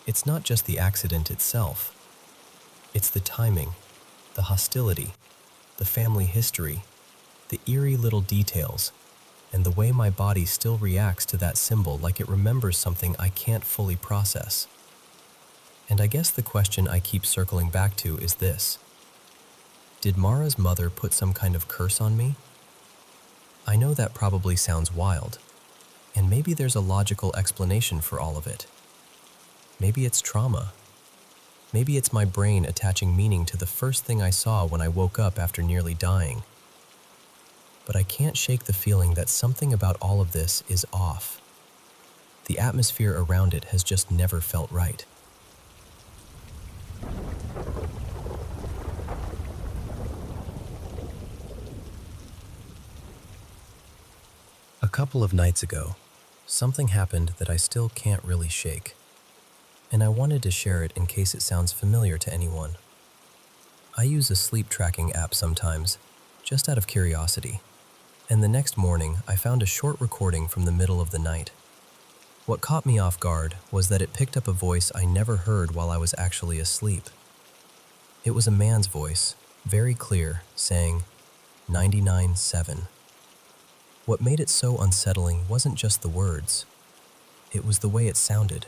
It's not just the accident itself. It's the timing, the hostility, the family history, the eerie little details, and the way my body still reacts to that symbol like it remembers something I can't fully process. And I guess the question I keep circling back to is this. Did Mara's mother put some kind of curse on me? I know that probably sounds wild, and maybe there's a logical explanation for all of it. Maybe it's trauma. Maybe it's my brain attaching meaning to the first thing I saw when I woke up after nearly dying. But I can't shake the feeling that something about all of this is off. The atmosphere around it has just never felt right. A couple of nights ago, something happened that I still can't really shake. And I wanted to share it in case it sounds familiar to anyone. I use a sleep tracking app sometimes, just out of curiosity. And the next morning, I found a short recording from the middle of the night. What caught me off guard was that it picked up a voice I never heard while I was actually asleep. It was a man's voice, very clear, saying 99-7. What made it so unsettling wasn't just the words. It was the way it sounded.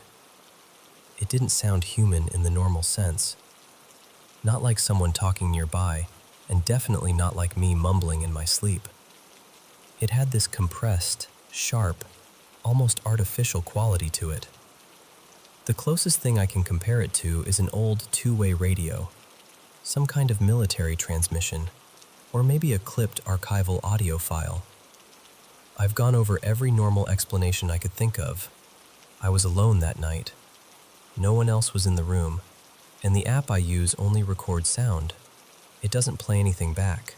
It didn't sound human in the normal sense. Not like someone talking nearby, and definitely not like me mumbling in my sleep. It had this compressed, sharp, almost artificial quality to it. The closest thing I can compare it to is an old two-way radio, some kind of military transmission, or maybe a clipped archival audio file. I've gone over every normal explanation I could think of. I was alone that night. No one else was in the room, and the app I use only records sound. It doesn't play anything back.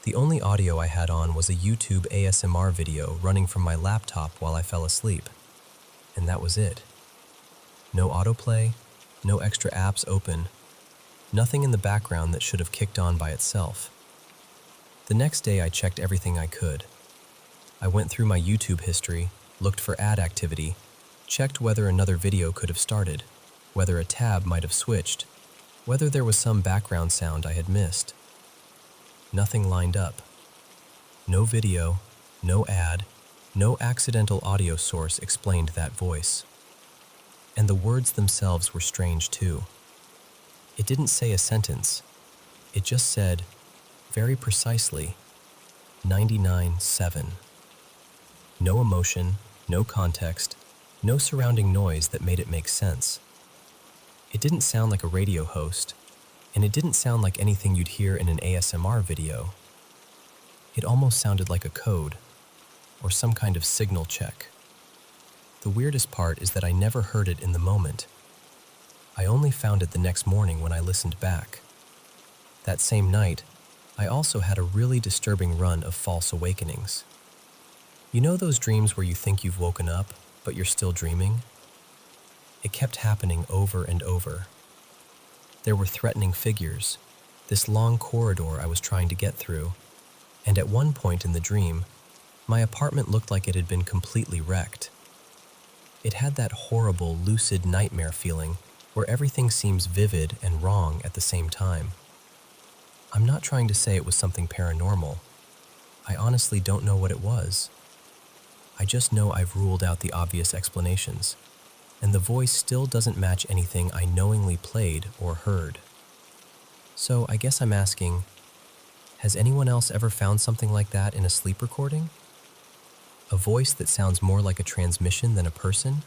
The only audio I had on was a YouTube ASMR video running from my laptop while I fell asleep. And that was it. No autoplay, no extra apps open, nothing in the background that should have kicked on by itself. The next day I checked everything I could. I went through my YouTube history, looked for ad activity, checked whether another video could have started, whether a tab might have switched, whether there was some background sound I had missed. Nothing lined up. No video, no ad, no accidental audio source explained that voice. And the words themselves were strange too. It didn't say a sentence. It just said, very precisely, 99.7. No emotion, no context, no surrounding noise that made it make sense. It didn't sound like a radio host, and it didn't sound like anything you'd hear in an ASMR video. It almost sounded like a code, or some kind of signal check. The weirdest part is that I never heard it in the moment. I only found it the next morning when I listened back. That same night, I also had a really disturbing run of false awakenings. You know those dreams where you think you've woken up, but you're still dreaming? It kept happening over and over. There were threatening figures, this long corridor I was trying to get through, and at one point in the dream, my apartment looked like it had been completely wrecked. It had that horrible, lucid nightmare feeling where everything seems vivid and wrong at the same time. I'm not trying to say it was something paranormal. I honestly don't know what it was. I just know I've ruled out the obvious explanations, and the voice still doesn't match anything I knowingly played or heard. So I guess I'm asking, has anyone else ever found something like that in a sleep recording? A voice that sounds more like a transmission than a person?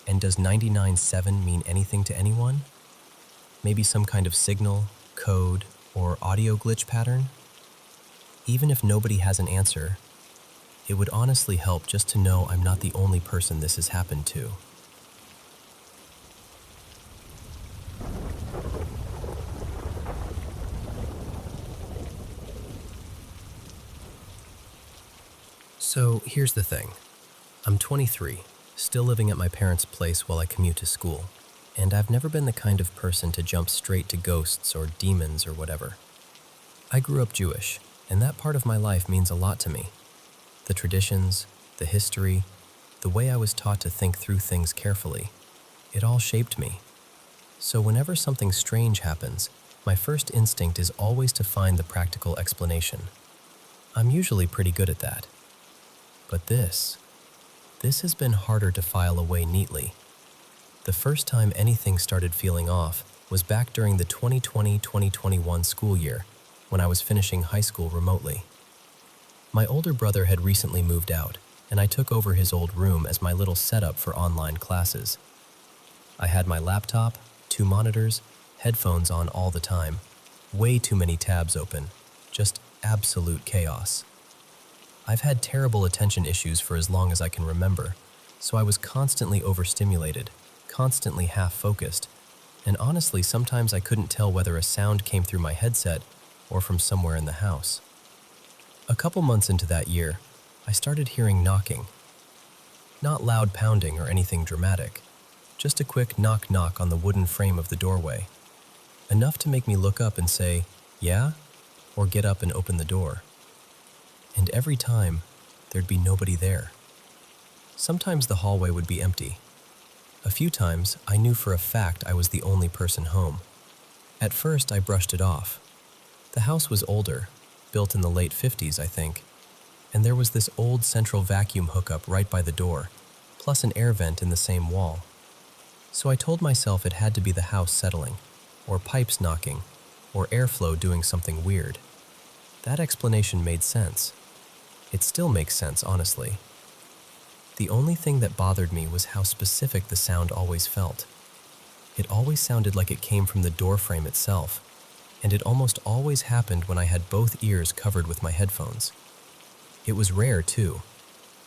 And does 99.7 mean anything to anyone? Maybe some kind of signal, code, or audio glitch pattern? Even if nobody has an answer, it would honestly help just to know I'm not the only person this has happened to. So here's the thing. I'm 23, still living at my parents' place while I commute to school, and I've never been the kind of person to jump straight to ghosts or demons or whatever. I grew up Jewish, and that part of my life means a lot to me. The traditions, the history, the way I was taught to think through things carefully, it all shaped me. So whenever something strange happens, my first instinct is always to find the practical explanation. I'm usually pretty good at that. But this has been harder to file away neatly. The first time anything started feeling off was back during the 2020-2021 school year, when I was finishing high school remotely. My older brother had recently moved out, and I took over his old room as my little setup for online classes. I had my laptop, 2 monitors, headphones on all the time, way too many tabs open, just absolute chaos. I've had terrible attention issues for as long as I can remember, so I was constantly overstimulated, constantly half-focused, and honestly sometimes I couldn't tell whether a sound came through my headset or from somewhere in the house. A couple months into that year, I started hearing knocking. Not loud pounding or anything dramatic, just a quick knock-knock on the wooden frame of the doorway. Enough to make me look up and say, "Yeah?" or get up and open the door. And every time, there'd be nobody there. Sometimes the hallway would be empty. A few times, I knew for a fact I was the only person home. At first, I brushed it off. The house was older, built in the late 50s, I think, and there was this old central vacuum hookup right by the door, plus an air vent in the same wall. So I told myself it had to be the house settling, or pipes knocking, or airflow doing something weird. That explanation made sense. It still makes sense, honestly. The only thing that bothered me was how specific the sound always felt. It always sounded like it came from the door frame itself, and it almost always happened when I had both ears covered with my headphones. It was rare, too.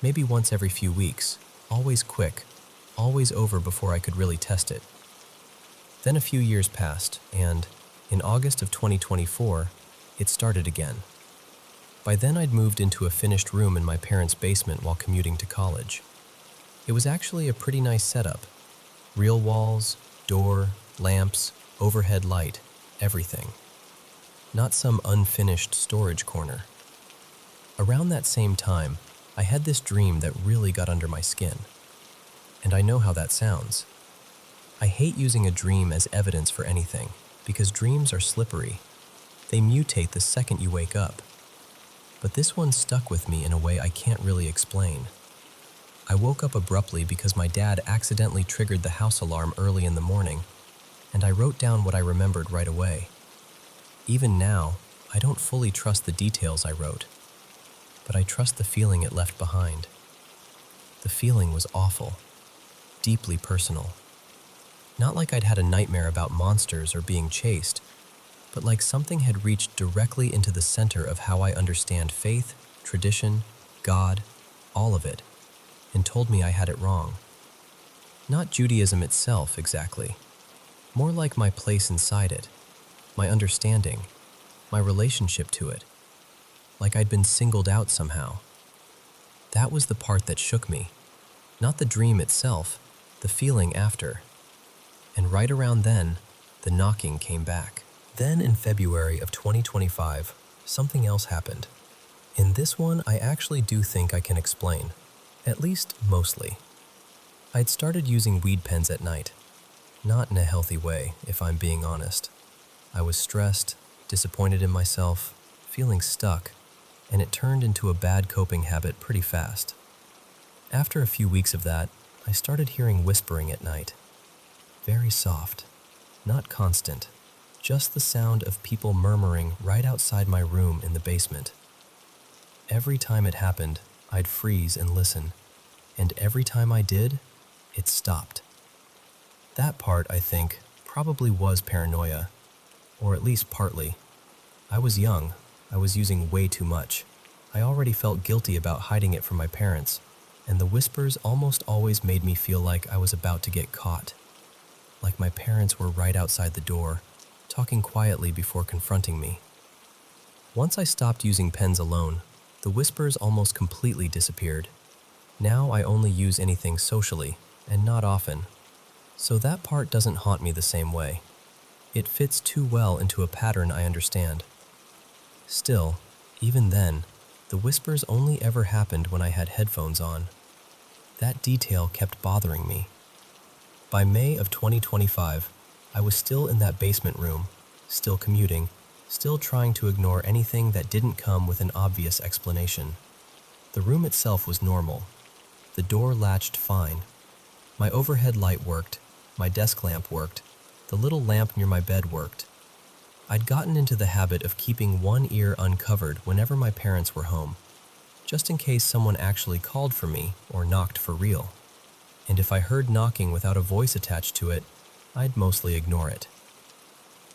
Maybe once every few weeks, always quick, always over before I could really test it. Then a few years passed, and in August of 2024, it started again. By then I'd moved into a finished room in my parents' basement while commuting to college. It was actually a pretty nice setup. Real walls, Door, lamps, overhead light, everything. Not some unfinished storage corner. Around that same time, I had this dream that really got under my skin. And I know how that sounds. I hate using a dream as evidence for anything, because dreams are slippery. They mutate the second you wake up. But this one stuck with me in a way I can't really explain. I woke up abruptly because my dad accidentally triggered the house alarm early in the morning, and I wrote down what I remembered right away. Even now, I don't fully trust the details I wrote, but I trust the feeling it left behind. The feeling was awful, deeply personal. Not like I'd had a nightmare about monsters or being chased, but like something had reached directly into the center of how I understand faith, tradition, God, all of it, and told me I had it wrong. Not Judaism itself, exactly. More like my place inside it, my understanding, my relationship to it. Like I'd been singled out somehow. That was the part that shook me. Not the dream itself, the feeling after. And right around then, the knocking came back. Then in February of 2025, something else happened. In this one, I actually do think I can explain. At least, mostly. I'd started using weed pens at night. Not in a healthy way, if I'm being honest. I was stressed, disappointed in myself, feeling stuck, and it turned into a bad coping habit pretty fast. After a few weeks of that, I started hearing whispering at night. Very soft, not constant, just the sound of people murmuring right outside my room in the basement. Every time it happened, I'd freeze and listen, and every time I did, it stopped. That part, I think, probably was paranoia, or at least partly. I was young, I was using way too much. I already felt guilty about hiding it from my parents, and the whispers almost always made me feel like I was about to get caught. Like my parents were right outside the door, talking quietly before confronting me. Once I stopped using pens alone, the whispers almost completely disappeared. Now I only use anything socially, and not often. So that part doesn't haunt me the same way. It fits too well into a pattern I understand. Still, even then, the whispers only ever happened when I had headphones on. That detail kept bothering me. By May of 2025, I was still in that basement room, still commuting, still trying to ignore anything that didn't come with an obvious explanation. The room itself was normal. The door latched fine. My overhead light worked, my desk lamp worked, the little lamp near my bed worked. I'd gotten into the habit of keeping one ear uncovered whenever my parents were home, just in case someone actually called for me or knocked for real. And if I heard knocking without a voice attached to it, I'd mostly ignore it.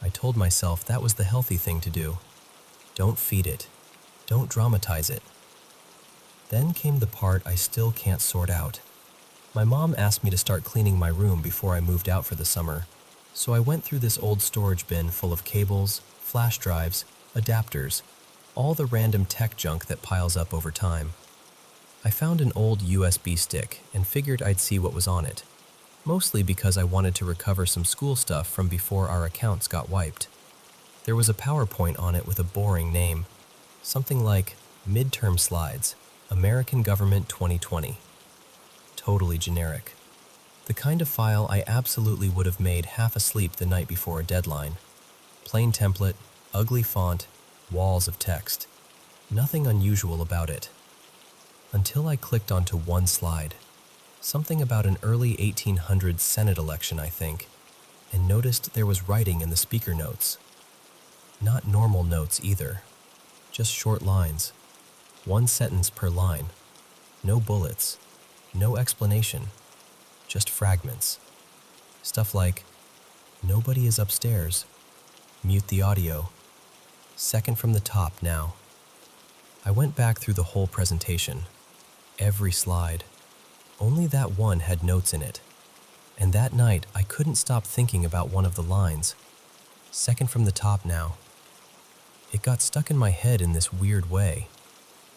I told myself that was the healthy thing to do. Don't feed it. Don't dramatize it. Then came the part I still can't sort out. My mom asked me to start cleaning my room before I moved out for the summer, so I went through this old storage bin full of cables, flash drives, adapters, all the random tech junk that piles up over time. I found an old USB stick and figured I'd see what was on it, mostly because I wanted to recover some school stuff from before our accounts got wiped. There was a PowerPoint on it with a boring name, something like Midterm Slides, American Government 2020. Totally generic. The kind of file I absolutely would have made half asleep the night before a deadline. Plain template, ugly font, walls of text. Nothing unusual about it. Until I clicked onto one slide. Something about an early 1800s Senate election, I think, and noticed there was writing in the speaker notes. Not normal notes either. Just short lines. One sentence per line. No bullets. No explanation. Just fragments. Stuff like, nobody is upstairs. Mute the audio. Second from the top now. I went back through the whole presentation. Every slide. Only that one had notes in it. And that night, I couldn't stop thinking about one of the lines. Second from the top now. It got stuck in my head in this weird way.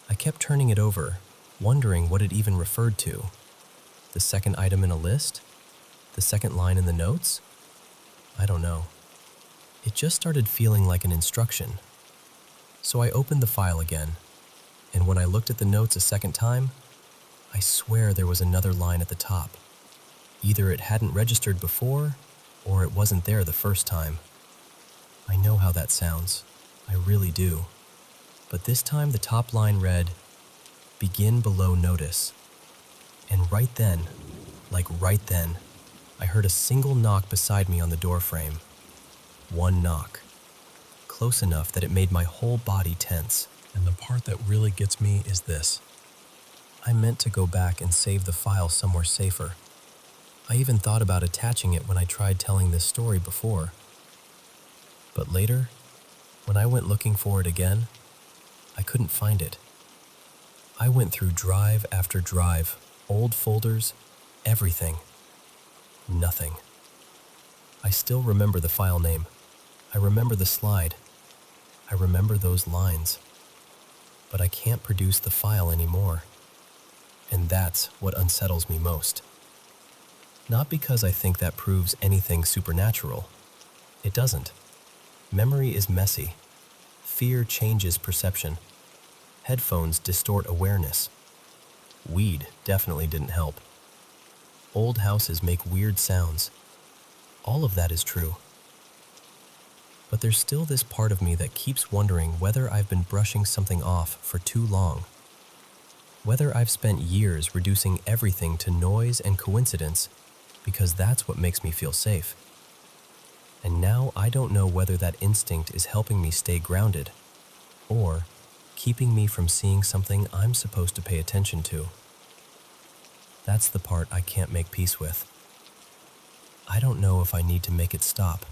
I kept turning it over, wondering what it even referred to. The second item in a list? The second line in the notes? I don't know. It just started feeling like an instruction. So I opened the file again, and when I looked at the notes a second time, I swear there was another line at the top. Either it hadn't registered before, or it wasn't there the first time. I know how that sounds. I really do. But this time the top line read, "Begin below notice." And right then, I heard a single knock beside me on the door frame. One knock. Close enough that it made my whole body tense. And the part that really gets me is this. I meant to go back and save the file somewhere safer. I even thought about attaching it when I tried telling this story before. But later, when I went looking for it again, I couldn't find it. I went through drive after drive, old folders, everything. Nothing. I still remember the file name. I remember the slide. I remember those lines. But I can't produce the file anymore. And that's what unsettles me most. Not because I think that proves anything supernatural. It doesn't. Memory is messy. Fear changes perception. Headphones distort awareness. Weed definitely didn't help. Old houses make weird sounds. All of that is true. But there's still this part of me that keeps wondering whether I've been brushing something off for too long. Whether I've spent years reducing everything to noise and coincidence because that's what makes me feel safe. And now I don't know whether that instinct is helping me stay grounded or keeping me from seeing something I'm supposed to pay attention to. That's the part I can't make peace with. I don't know if I need to make it stop,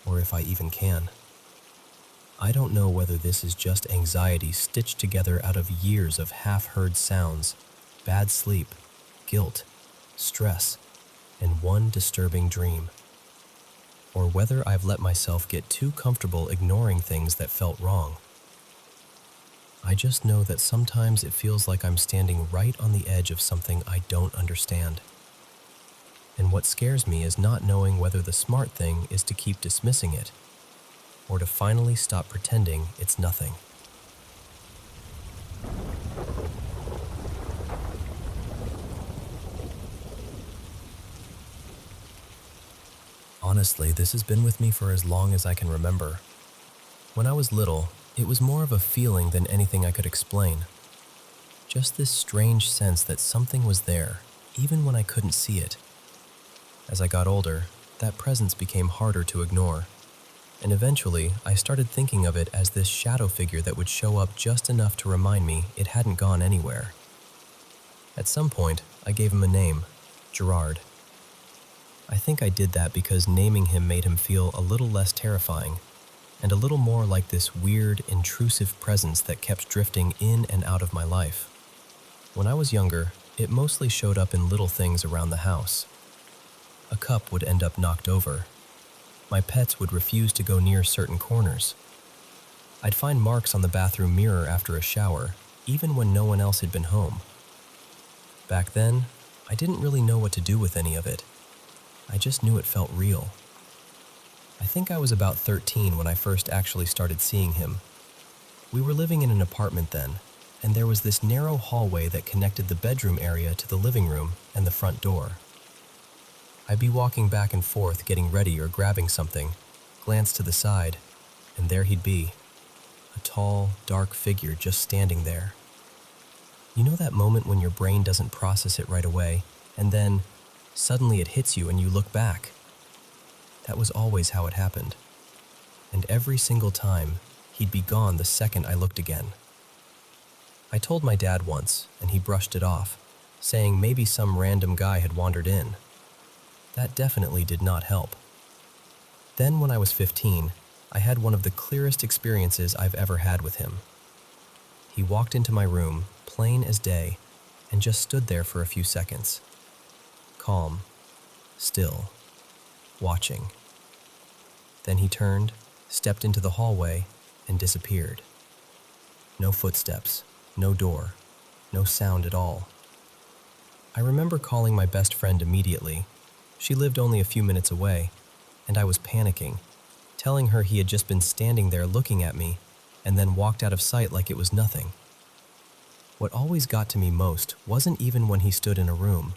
or if I even can. I don't know whether this is just anxiety stitched together out of years of half-heard sounds, bad sleep, guilt, stress, and one disturbing dream. Or whether I've let myself get too comfortable ignoring things that felt wrong. I just know that sometimes it feels like I'm standing right on the edge of something I don't understand. And what scares me is not knowing whether the smart thing is to keep dismissing it, or to finally stop pretending it's nothing. Honestly, this has been with me for as long as I can remember. When I was little, it was more of a feeling than anything I could explain. Just this strange sense that something was there, even when I couldn't see it. As I got older, that presence became harder to ignore, and eventually I started thinking of it as this shadow figure that would show up just enough to remind me it hadn't gone anywhere. At some point, I gave him a name, Gerard. I think I did that because naming him made him feel a little less terrifying, and a little more like this weird, intrusive presence that kept drifting in and out of my life. When I was younger, it mostly showed up in little things around the house. A cup would end up knocked over. My pets would refuse to go near certain corners. I'd find marks on the bathroom mirror after a shower, even when no one else had been home. Back then, I didn't really know what to do with any of it. I just knew it felt real. I think I was about 13 when I first actually started seeing him. We were living in an apartment then, and there was this narrow hallway that connected the bedroom area to the living room and the front door. I'd be walking back and forth getting ready or grabbing something, glance to the side, and there he'd be, a tall, dark figure just standing there. You know that moment when your brain doesn't process it right away, and then suddenly it hits you and you look back? That was always how it happened. And every single time, he'd be gone the second I looked again. I told my dad once, and he brushed it off, saying maybe some random guy had wandered in. That definitely did not help. Then when I was 15, I had one of the clearest experiences I've ever had with him. He walked into my room, plain as day, and just stood there for a few seconds. Calm, still, watching. Then he turned, stepped into the hallway, and disappeared. No footsteps, no door, no sound at all. I remember calling my best friend immediately. She lived only a few minutes away, and I was panicking, telling her he had just been standing there looking at me and then walked out of sight like it was nothing. What always got to me most wasn't even when he stood in a room.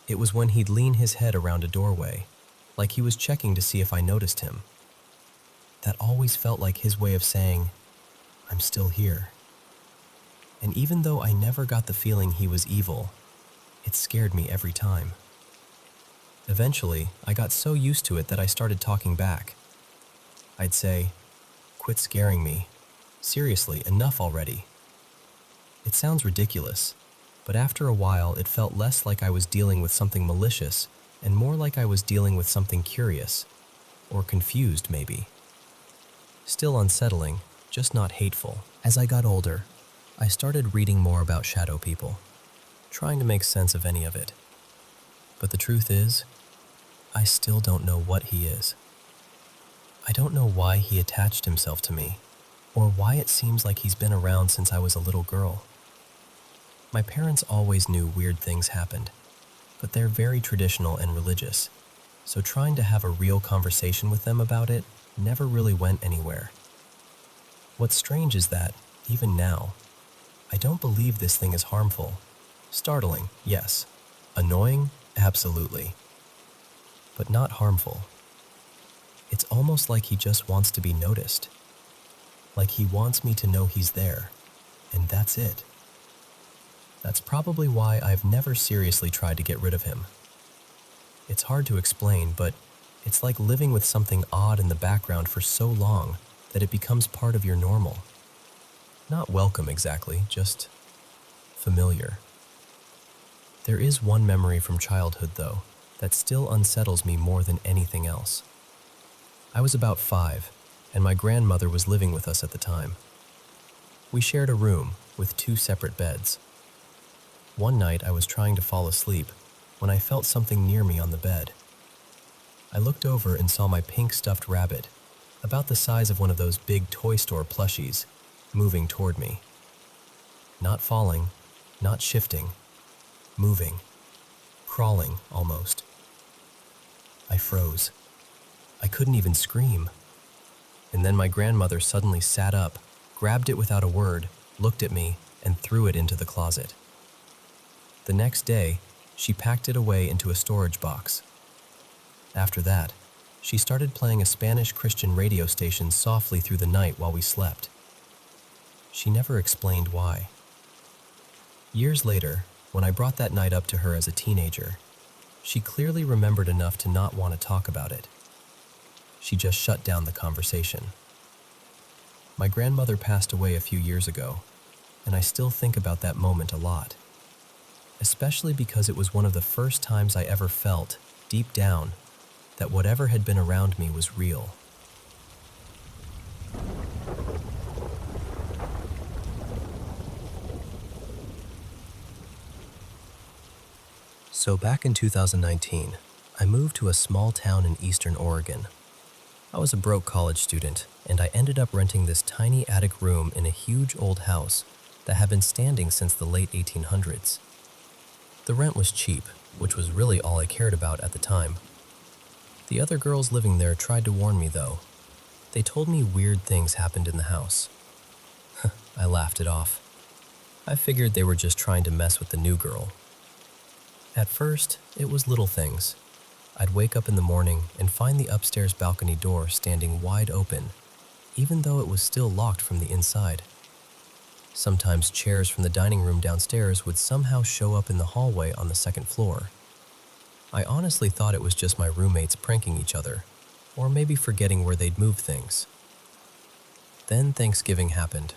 It was when he'd lean his head around a doorway, like he was checking to see if I noticed him. That always felt like his way of saying, "I'm still here." And even though I never got the feeling he was evil, it scared me every time. Eventually, I got so used to it that I started talking back. I'd say, "Quit scaring me. Seriously, enough already." It sounds ridiculous, but after a while it felt less like I was dealing with something malicious and more like I was dealing with something curious, or confused maybe. Still unsettling, just not hateful. As I got older, I started reading more about shadow people, trying to make sense of any of it. But the truth is, I still don't know what he is. I don't know why he attached himself to me, or why it seems like he's been around since I was a little girl. My parents always knew weird things happened, but they're very traditional and religious, so trying to have a real conversation with them about it never really went anywhere. What's strange is that, even now, I don't believe this thing is harmful. Startling, yes. Annoying, absolutely. But not harmful. It's almost like he just wants to be noticed. Like he wants me to know he's there, and that's it. That's probably why I've never seriously tried to get rid of him. It's hard to explain, but it's like living with something odd in the background for so long that it becomes part of your normal. Not welcome exactly, just familiar. There is one memory from childhood, though, that still unsettles me more than anything else. I was about 5, and my grandmother was living with us at the time. We shared a room with 2 separate beds. One night I was trying to fall asleep when I felt something near me on the bed. I looked over and saw my pink stuffed rabbit, about the size of one of those big toy store plushies, moving toward me. Not falling, not shifting, moving, crawling almost. I froze. I couldn't even scream. And then my grandmother suddenly sat up, grabbed it without a word, looked at me, and threw it into the closet. The next day, she packed it away into a storage box. After that, she started playing a Spanish Christian radio station softly through the night while we slept. She never explained why. Years later, when I brought that night up to her as a teenager, she clearly remembered enough to not want to talk about it. She just shut down the conversation. My grandmother passed away a few years ago, and I still think about that moment a lot. Especially because it was one of the first times I ever felt, deep down, that whatever had been around me was real. So back in 2019, I moved to a small town in eastern Oregon. I was a broke college student, and I ended up renting this tiny attic room in a huge old house that had been standing since the late 1800s. The rent was cheap, which was really all I cared about at the time. The other girls living there tried to warn me, though. They told me weird things happened in the house. I laughed it off. I figured they were just trying to mess with the new girl. At first, it was little things. I'd wake up in the morning and find the upstairs balcony door standing wide open, even though it was still locked from the inside. Sometimes chairs from the dining room downstairs would somehow show up in the hallway on the second floor. I honestly thought it was just my roommates pranking each other, or maybe forgetting where they'd moved things. Then Thanksgiving happened.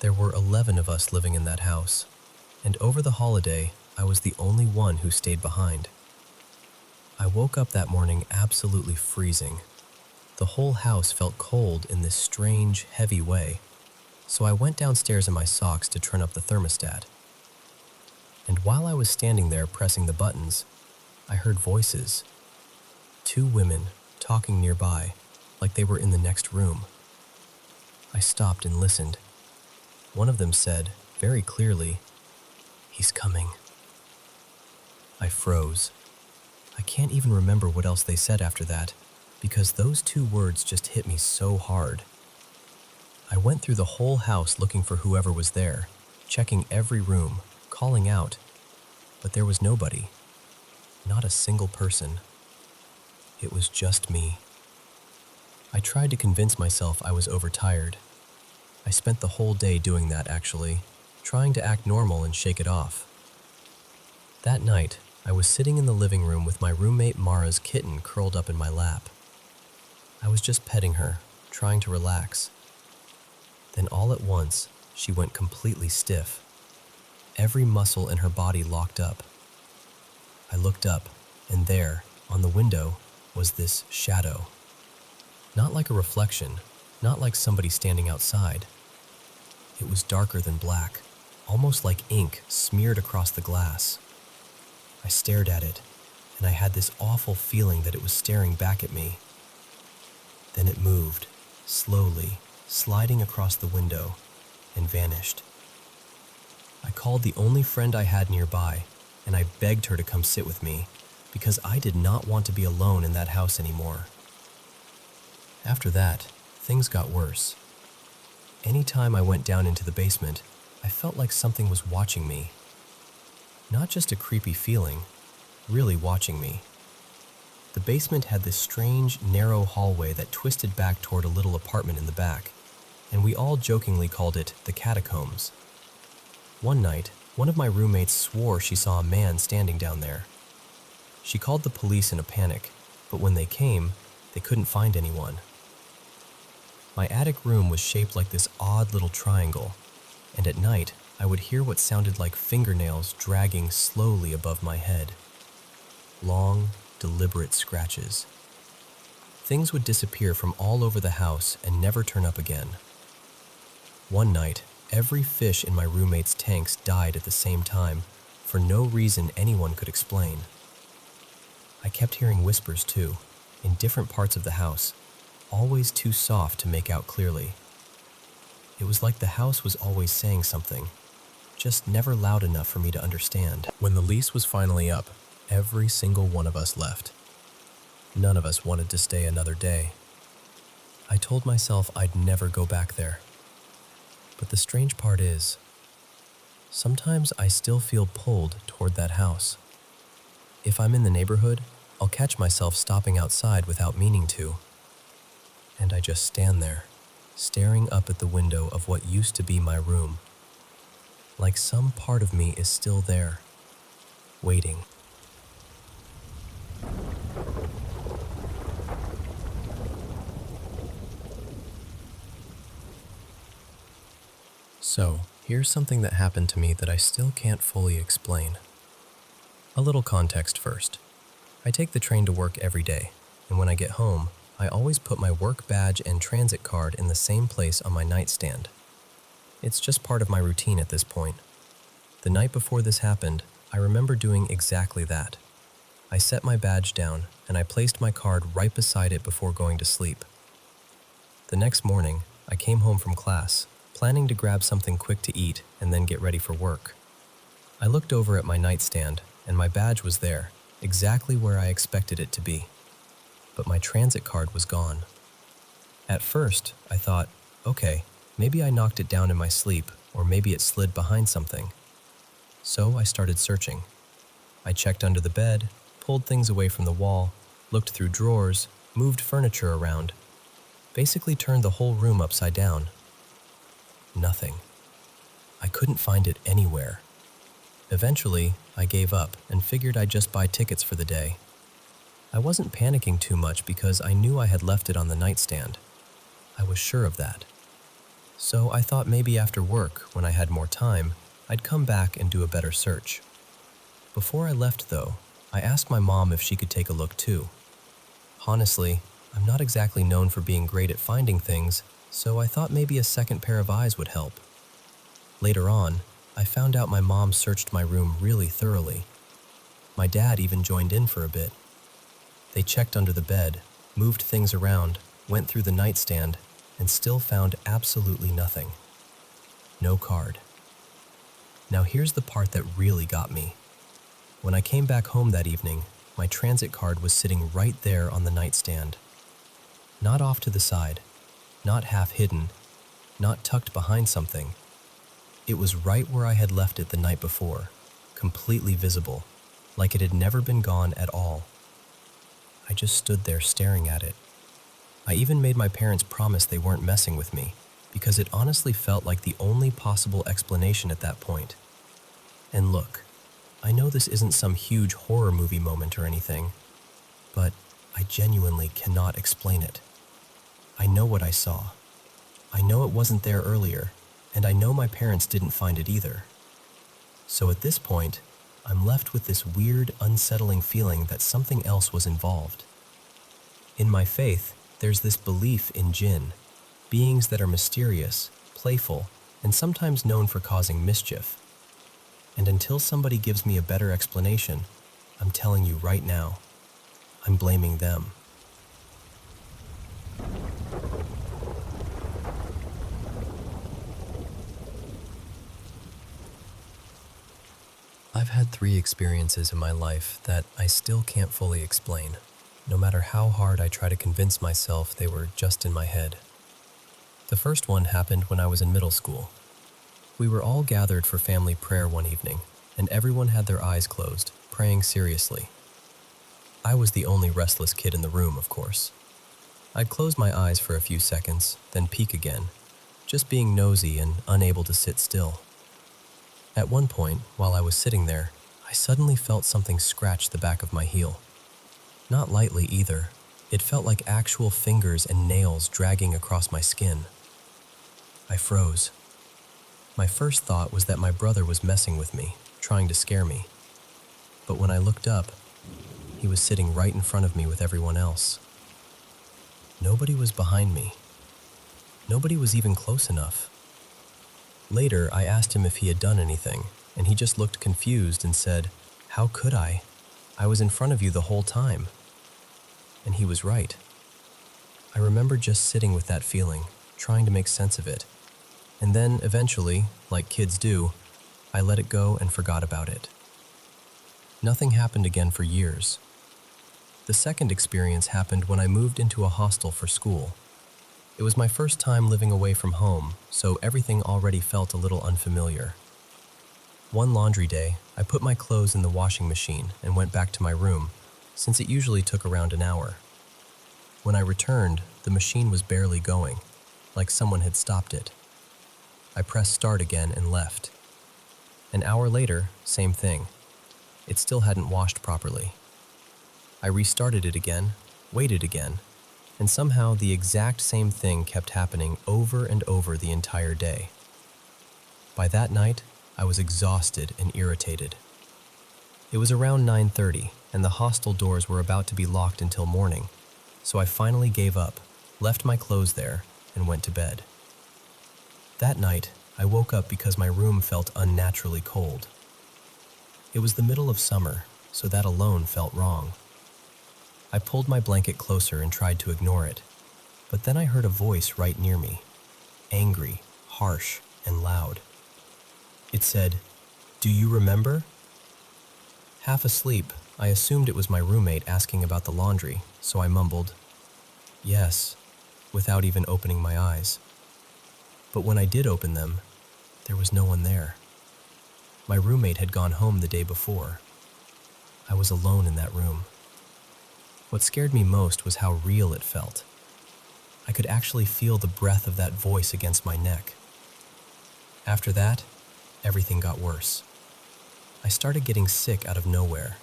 There were 11 of us living in that house, and over the holiday, I was the only one who stayed behind. I woke up that morning absolutely freezing. The whole house felt cold in this strange, heavy way, so I went downstairs in my socks to turn up the thermostat. And while I was standing there pressing the buttons, I heard voices. 2 women talking nearby, like they were in the next room. I stopped and listened. One of them said, very clearly, "He's coming." I froze. I can't even remember what else they said after that, because those 2 words just hit me so hard. I went through the whole house looking for whoever was there, checking every room, calling out, but there was nobody. Not a single person. It was just me. I tried to convince myself I was overtired. I spent the whole day doing that, actually, trying to act normal and shake it off. That night, I was sitting in the living room with my roommate Mara's kitten curled up in my lap. I was just petting her, trying to relax. Then all at once, she went completely stiff. Every muscle in her body locked up. I looked up, and there, on the window, was this shadow. Not like a reflection, not like somebody standing outside. It was darker than black, almost like ink smeared across the glass. I stared at it, and I had this awful feeling that it was staring back at me. Then it moved, slowly, sliding across the window, and vanished. I called the only friend I had nearby, and I begged her to come sit with me, because I did not want to be alone in that house anymore. After that, things got worse. Anytime I went down into the basement, I felt like something was watching me. Not just a creepy feeling, really watching me. The basement had this strange, narrow hallway that twisted back toward a little apartment in the back, and we all jokingly called it the catacombs. One night, one of my roommates swore she saw a man standing down there. She called the police in a panic, but when they came, they couldn't find anyone. My attic room was shaped like this odd little triangle, and at night, I would hear what sounded like fingernails dragging slowly above my head. Long, deliberate scratches. Things would disappear from all over the house and never turn up again. One night, every fish in my roommate's tanks died at the same time, for no reason anyone could explain. I kept hearing whispers too, in different parts of the house, always too soft to make out clearly. It was like the house was always saying something, just never loud enough for me to understand. When the lease was finally up, every single one of us left. None of us wanted to stay another day. I told myself I'd never go back there. But the strange part is, sometimes I still feel pulled toward that house. If I'm in the neighborhood, I'll catch myself stopping outside without meaning to. And I just stand there, staring up at the window of what used to be my room. Like some part of me is still there, waiting. So, here's something that happened to me that I still can't fully explain. A little context first. I take the train to work every day, and when I get home, I always put my work badge and transit card in the same place on my nightstand. It's just part of my routine at this point. The night before this happened, I remember doing exactly that. I set my badge down, and I placed my card right beside it before going to sleep. The next morning, I came home from class, planning to grab something quick to eat and then get ready for work. I looked over at my nightstand, and my badge was there, exactly where I expected it to be. But my transit card was gone. At first, I thought, okay, maybe I knocked it down in my sleep, or maybe it slid behind something. So I started searching. I checked under the bed, pulled things away from the wall, looked through drawers, moved furniture around, basically turned the whole room upside down. Nothing. I couldn't find it anywhere. Eventually, I gave up and figured I'd just buy tickets for the day. I wasn't panicking too much because I knew I had left it on the nightstand. I was sure of that. So I thought maybe after work, when I had more time, I'd come back and do a better search. Before I left, though, I asked my mom if she could take a look too. Honestly, I'm not exactly known for being great at finding things, so I thought maybe a second pair of eyes would help. Later on, I found out my mom searched my room really thoroughly. My dad even joined in for a bit. They checked under the bed, moved things around, went through the nightstand, and still found absolutely nothing. No card. Now here's the part that really got me. When I came back home that evening, my transit card was sitting right there on the nightstand. Not off to the side, not half hidden, not tucked behind something. It was right where I had left it the night before, completely visible, like it had never been gone at all. I just stood there staring at it. I even made my parents promise they weren't messing with me, because it honestly felt like the only possible explanation at that point. And look, I know this isn't some huge horror movie moment or anything, but I genuinely cannot explain it. I know what I saw. I know it wasn't there earlier, and I know my parents didn't find it either. So at this point, I'm left with this weird, unsettling feeling that something else was involved. In my faith, there's this belief in jinn, beings that are mysterious, playful, and sometimes known for causing mischief. And until somebody gives me a better explanation, I'm telling you right now, I'm blaming them. I've had 3 experiences in my life that I still can't fully explain, no matter how hard I try to convince myself they were just in my head. The first one happened when I was in middle school. We were all gathered for family prayer one evening, and everyone had their eyes closed, praying seriously. I was the only restless kid in the room, of course. I'd close my eyes for a few seconds, then peek again, just being nosy and unable to sit still. At one point, while I was sitting there, I suddenly felt something scratch the back of my heel. Not lightly either. It felt like actual fingers and nails dragging across my skin. I froze. My first thought was that my brother was messing with me, trying to scare me. But when I looked up, he was sitting right in front of me with everyone else. Nobody was behind me. Nobody was even close enough. Later, I asked him if he had done anything, and he just looked confused and said, "How could I? I was in front of you the whole time." And he was right. I remember just sitting with that feeling, trying to make sense of it. And then, eventually, like kids do, I let it go and forgot about it. Nothing happened again for years. The second experience happened when I moved into a hostel for school. It was my first time living away from home, so everything already felt a little unfamiliar. One laundry day, I put my clothes in the washing machine and went back to my room, since it usually took around an hour. When I returned, the machine was barely going, like someone had stopped it. I pressed start again and left. An hour later, same thing. It still hadn't washed properly. I restarted it again, waited again, and somehow the exact same thing kept happening over and over the entire day. By that night, I was exhausted and irritated. It was around 9:30, and the hostel doors were about to be locked until morning, so I finally gave up, left my clothes there, and went to bed. That night, I woke up because my room felt unnaturally cold. It was the middle of summer, so that alone felt wrong. I pulled my blanket closer and tried to ignore it, but then I heard a voice right near me, angry, harsh, and loud. It said, "Do you remember?" Half asleep, I assumed it was my roommate asking about the laundry, so I mumbled, "Yes," without even opening my eyes. But when I did open them, there was no one there. My roommate had gone home the day before. I was alone in that room. What scared me most was how real it felt. I could actually feel the breath of that voice against my neck. After that, everything got worse. I started getting sick out of nowhere.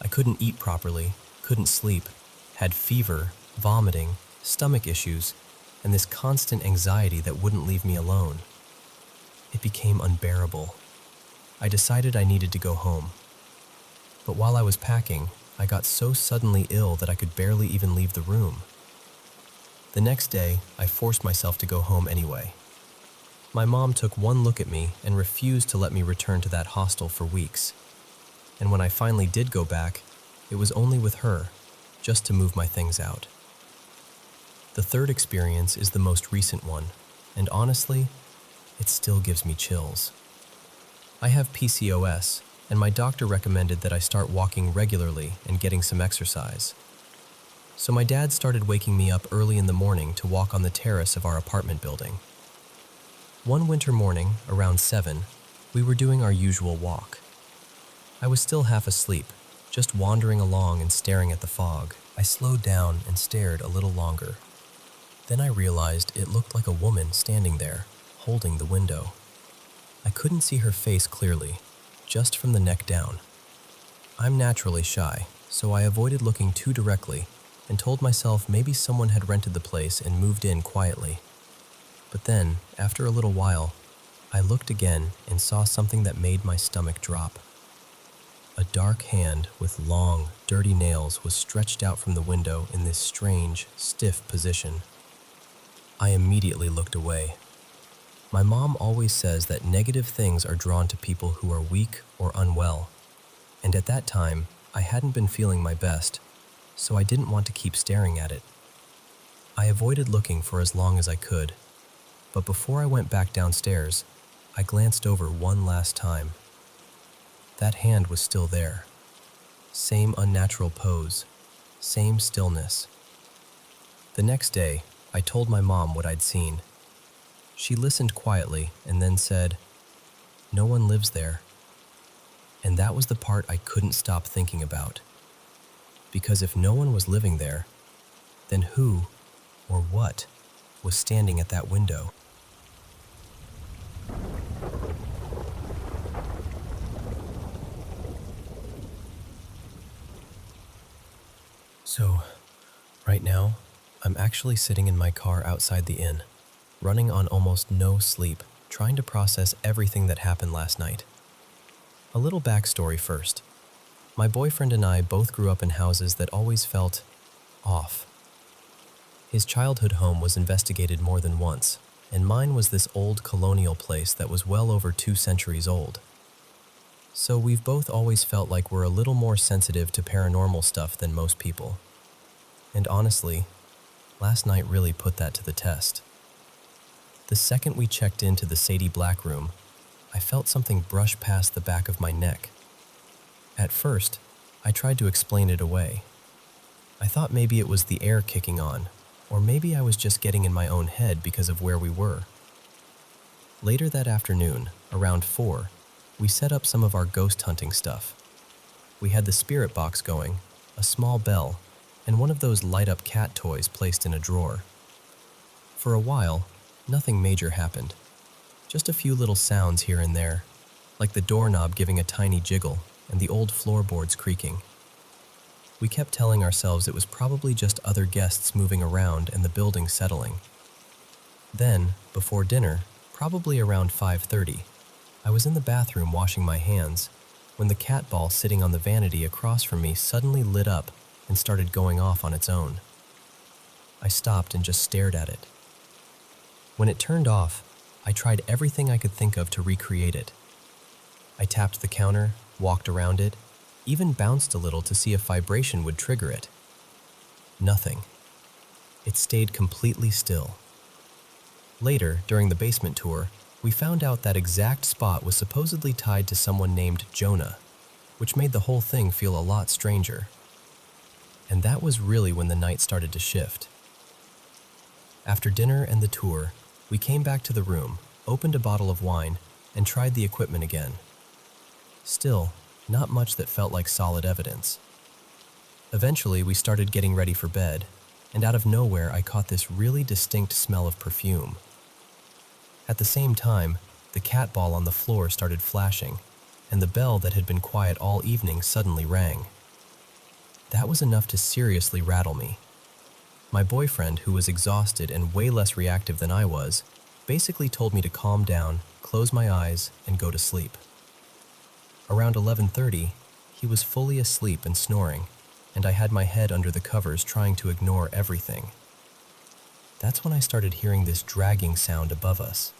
I couldn't eat properly, couldn't sleep, had fever, vomiting, stomach issues, and this constant anxiety that wouldn't leave me alone. It became unbearable. I decided I needed to go home. But while I was packing, I got so suddenly ill that I could barely even leave the room. The next day, I forced myself to go home anyway. My mom took one look at me and refused to let me return to that hostel for weeks. And when I finally did go back, it was only with her, just to move my things out. The third experience is the most recent one, and honestly, it still gives me chills. I have PCOS, and my doctor recommended that I start walking regularly and getting some exercise. So my dad started waking me up early in the morning to walk on the terrace of our apartment building. One winter morning, around 7, we were doing our usual walk. I was still half asleep, just wandering along and staring at the fog. I slowed down and stared a little longer. Then I realized it looked like a woman standing there, holding the window. I couldn't see her face clearly, just from the neck down. I'm naturally shy, so I avoided looking too directly and told myself maybe someone had rented the place and moved in quietly. But then, after a little while, I looked again and saw something that made my stomach drop. A dark hand with long, dirty nails was stretched out from the window in this strange, stiff position. I immediately looked away. My mom always says that negative things are drawn to people who are weak or unwell, and at that time, I hadn't been feeling my best, so I didn't want to keep staring at it. I avoided looking for as long as I could, but before I went back downstairs, I glanced over one last time. That hand was still there. Same unnatural pose, same stillness. The next day, I told my mom what I'd seen. She listened quietly and then said, "No one lives there." And that was the part I couldn't stop thinking about. Because if no one was living there, then who or what was standing at that window? So, right now, I'm actually sitting in my car outside the inn, running on almost no sleep, trying to process everything that happened last night. A little backstory first. My boyfriend and I both grew up in houses that always felt off. His childhood home was investigated more than once, and mine was this old colonial place that was well over 2 centuries old. So we've both always felt like we're a little more sensitive to paranormal stuff than most people. And honestly, last night really put that to the test. The second we checked into the Sadie Black room, I felt something brush past the back of my neck. At first, I tried to explain it away. I thought maybe it was the air kicking on, or maybe I was just getting in my own head because of where we were. Later that afternoon, around 4, we set up some of our ghost hunting stuff. We had the spirit box going, a small bell, and one of those light-up cat toys placed in a drawer. For a while, nothing major happened. Just a few little sounds here and there, like the doorknob giving a tiny jiggle and the old floorboards creaking. We kept telling ourselves it was probably just other guests moving around and the building settling. Then, before dinner, probably around 5:30, I was in the bathroom washing my hands when the cat ball sitting on the vanity across from me suddenly lit up and started going off on its own. I stopped and just stared at it. When it turned off, I tried everything I could think of to recreate it. I tapped the counter, walked around it, even bounced a little to see if vibration would trigger it. Nothing. It stayed completely still. Later, during the basement tour, we found out that exact spot was supposedly tied to someone named Jonah, which made the whole thing feel a lot stranger. And that was really when the night started to shift. After dinner and the tour, we came back to the room, opened a bottle of wine, and tried the equipment again. Still, not much that felt like solid evidence. Eventually, we started getting ready for bed, and out of nowhere I caught this really distinct smell of perfume. At the same time, the cat ball on the floor started flashing, and the bell that had been quiet all evening suddenly rang. That was enough to seriously rattle me. My boyfriend, who was exhausted and way less reactive than I was, basically told me to calm down, close my eyes, and go to sleep. Around 11:30, he was fully asleep and snoring, and I had my head under the covers trying to ignore everything. That's when I started hearing this dragging sound above us,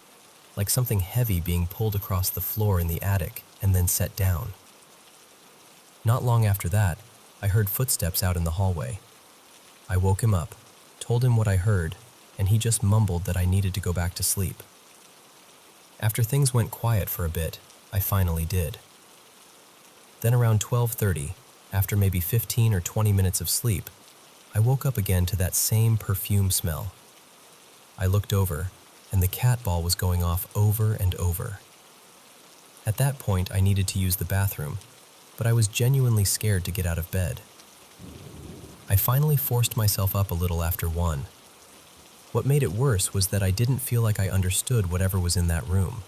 like something heavy being pulled across the floor in the attic and then set down. Not long after that, I heard footsteps out in the hallway. I woke him up, told him what I heard, and he just mumbled that I needed to go back to sleep. After things went quiet for a bit, I finally did. Then around 12:30, after maybe 15 or 20 minutes of sleep, I woke up again to that same perfume smell. I looked over, and the cat ball was going off over and over. At that point, I needed to use the bathroom, but I was genuinely scared to get out of bed. I finally forced myself up a little after 1. What made it worse was that I didn't feel like I understood whatever was in that room.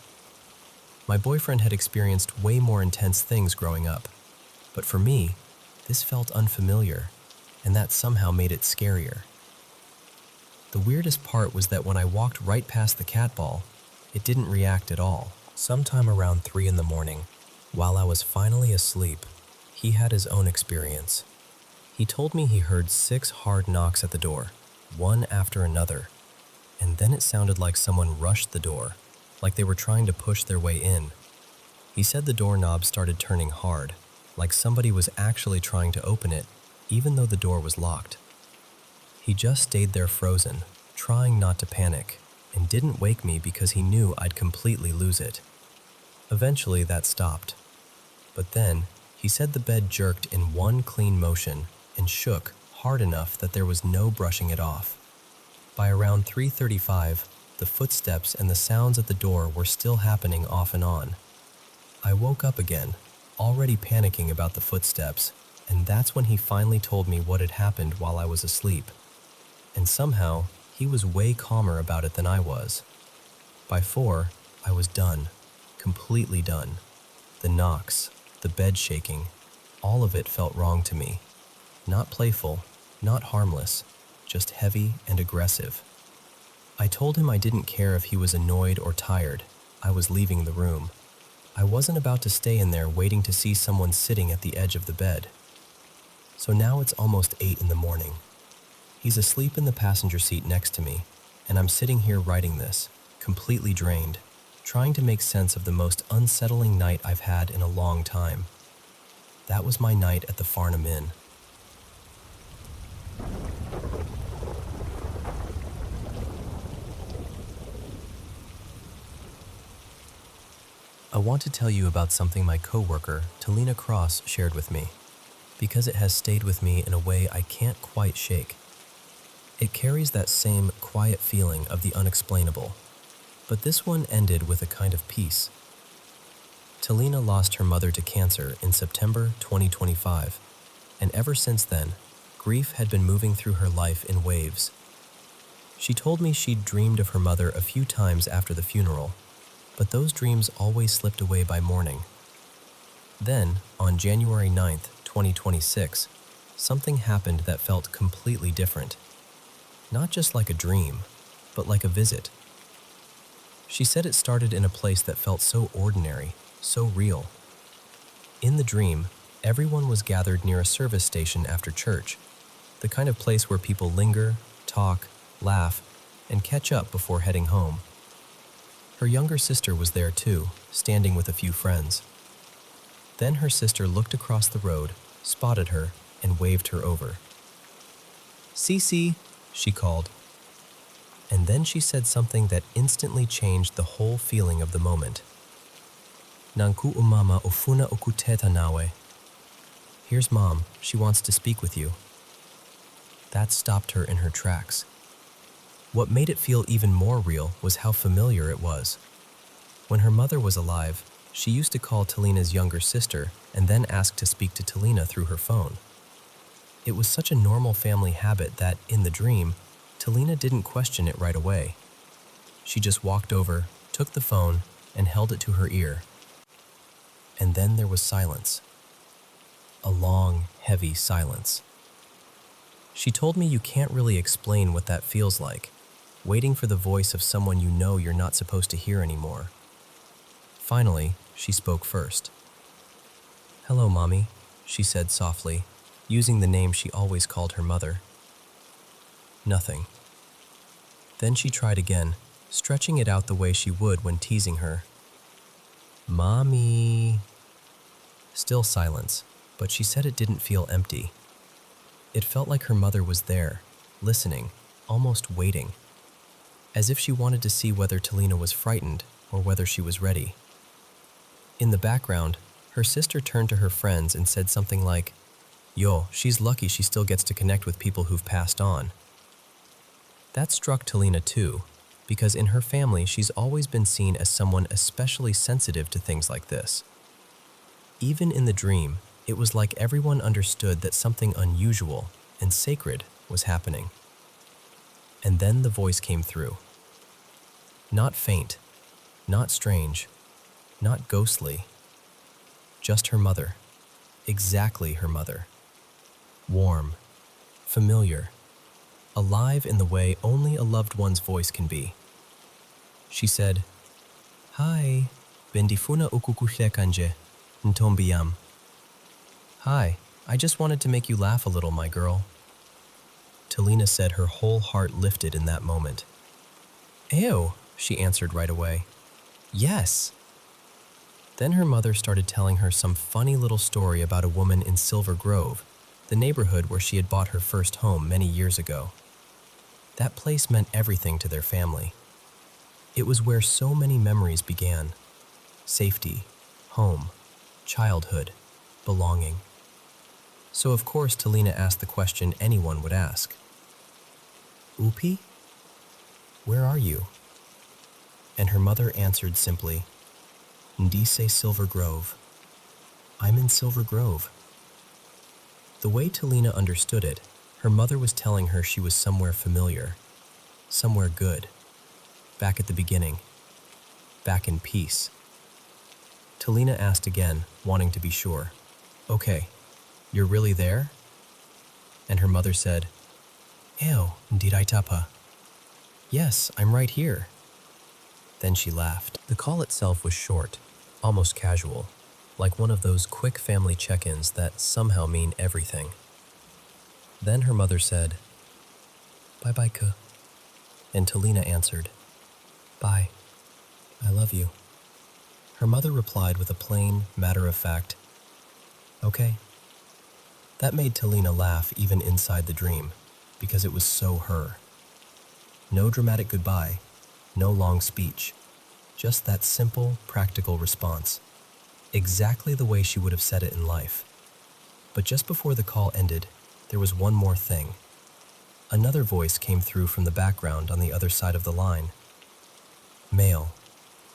My boyfriend had experienced way more intense things growing up, but for me, this felt unfamiliar, and that somehow made it scarier. The weirdest part was that when I walked right past the cat ball, it didn't react at all. Sometime around 3 in the morning, while I was finally asleep, he had his own experience. He told me he heard 6 hard knocks at the door, one after another, and then it sounded like someone rushed the door, like they were trying to push their way in. He said the doorknob started turning hard, like somebody was actually trying to open it, even though the door was locked. He just stayed there frozen, trying not to panic, and didn't wake me because he knew I'd completely lose it. Eventually that stopped, but then he said the bed jerked in one clean motion and shook hard enough that there was no brushing it off. By around 3:35, the footsteps and the sounds at the door were still happening off and on. I woke up again, already panicking about the footsteps, and that's when he finally told me what had happened while I was asleep. And somehow, he was way calmer about it than I was. By 4, I was done, completely done. The knocks, the bed shaking, all of it felt wrong to me. Not playful, not harmless, just heavy and aggressive. I told him I didn't care if he was annoyed or tired. I was leaving the room. I wasn't about to stay in there waiting to see someone sitting at the edge of the bed. So now it's almost 8 in the morning. He's asleep in the passenger seat next to me, and I'm sitting here writing this, completely drained, trying to make sense of the most unsettling night I've had in a long time. That was my night at the Paranormal M. I want to tell you about something my coworker, Talina Cross, shared with me, because it has stayed with me in a way I can't quite shake. It carries that same quiet feeling of the unexplainable, but this one ended with a kind of peace. Talina lost her mother to cancer in September 2025, and ever since then, grief had been moving through her life in waves. She told me she'd dreamed of her mother a few times after the funeral, but those dreams always slipped away by morning. Then, on January 9th, 2026, something happened that felt completely different. Not just like a dream, but like a visit. She said it started in a place that felt so ordinary, so real. In the dream, everyone was gathered near a service station after church, the kind of place where people linger, talk, laugh, and catch up before heading home. Her younger sister was there too, standing with a few friends. Then her sister looked across the road, spotted her, and waved her over. "Cece," she called. And then she said something that instantly changed the whole feeling of the moment. "Nanku umama ofuna okuteta nawe." "Here's Mom, she wants to speak with you." That stopped her in her tracks. What made it feel even more real was how familiar it was. When her mother was alive, she used to call Talina's younger sister and then ask to speak to Talina through her phone. It was such a normal family habit that, in the dream, Talina didn't question it right away. She just walked over, took the phone, and held it to her ear. And then there was silence. A long, heavy silence. She told me you can't really explain what that feels like, waiting for the voice of someone you know you're not supposed to hear anymore. Finally, she spoke first. "Hello, Mommy," she said softly, using the name she always called her mother. Nothing. Then she tried again, stretching it out the way she would when teasing her. "Mommy." Still silence, but she said it didn't feel empty. It felt like her mother was there, listening, almost waiting, as if she wanted to see whether Talina was frightened or whether she was ready. In the background, Her sister turned to her friends and said something like, "Yo, she's lucky she still gets to connect with people who've passed on." That struck Talina too, because in her family she's always been seen as someone especially sensitive to things like this. Even in the dream, it was like everyone understood that something unusual and sacred was happening. And then the voice came through. Not faint, not strange, not ghostly. Just her mother. Exactly her mother. Warm, familiar, alive in the way only a loved one's voice can be. She said, "Hi, bendifuna ukukushe kanje, ntombiyam." "Hi, I just wanted to make you laugh a little, my girl." Talina said her whole heart lifted in that moment. "Ew," she answered right away. "Yes." Then her mother started telling her some funny little story about a woman in Silver Grove, the neighborhood where she had bought her first home many years ago. That place meant everything to their family. It was where so many memories began. Safety, home, childhood, belonging. So of course Talina asked the question anyone would ask. "Upi? Where are you?" And her mother answered simply, "Ndise Silver Grove. I'm in Silver Grove." The way Talina understood it, her mother was telling her she was somewhere familiar, somewhere good, back at the beginning, back in peace. Talina asked again, wanting to be sure, "Okay, you're really there?" And her mother said, "Ew, ndirai tapa. Yes, I'm right here." Then she laughed. The call itself was short, almost casual, like one of those quick family check-ins that somehow mean everything. Then her mother said, "Bye-bye, Ka." And Talina answered, "Bye. I love you." Her mother replied with a plain, matter-of-fact, "Okay." That made Talina laugh even inside the dream, because it was so her. No dramatic goodbye, no long speech, just that simple, practical response. Exactly the way she would have said it in life. But just before the call ended, there was one more thing. Another voice came through from the background on the other side of the line. Male,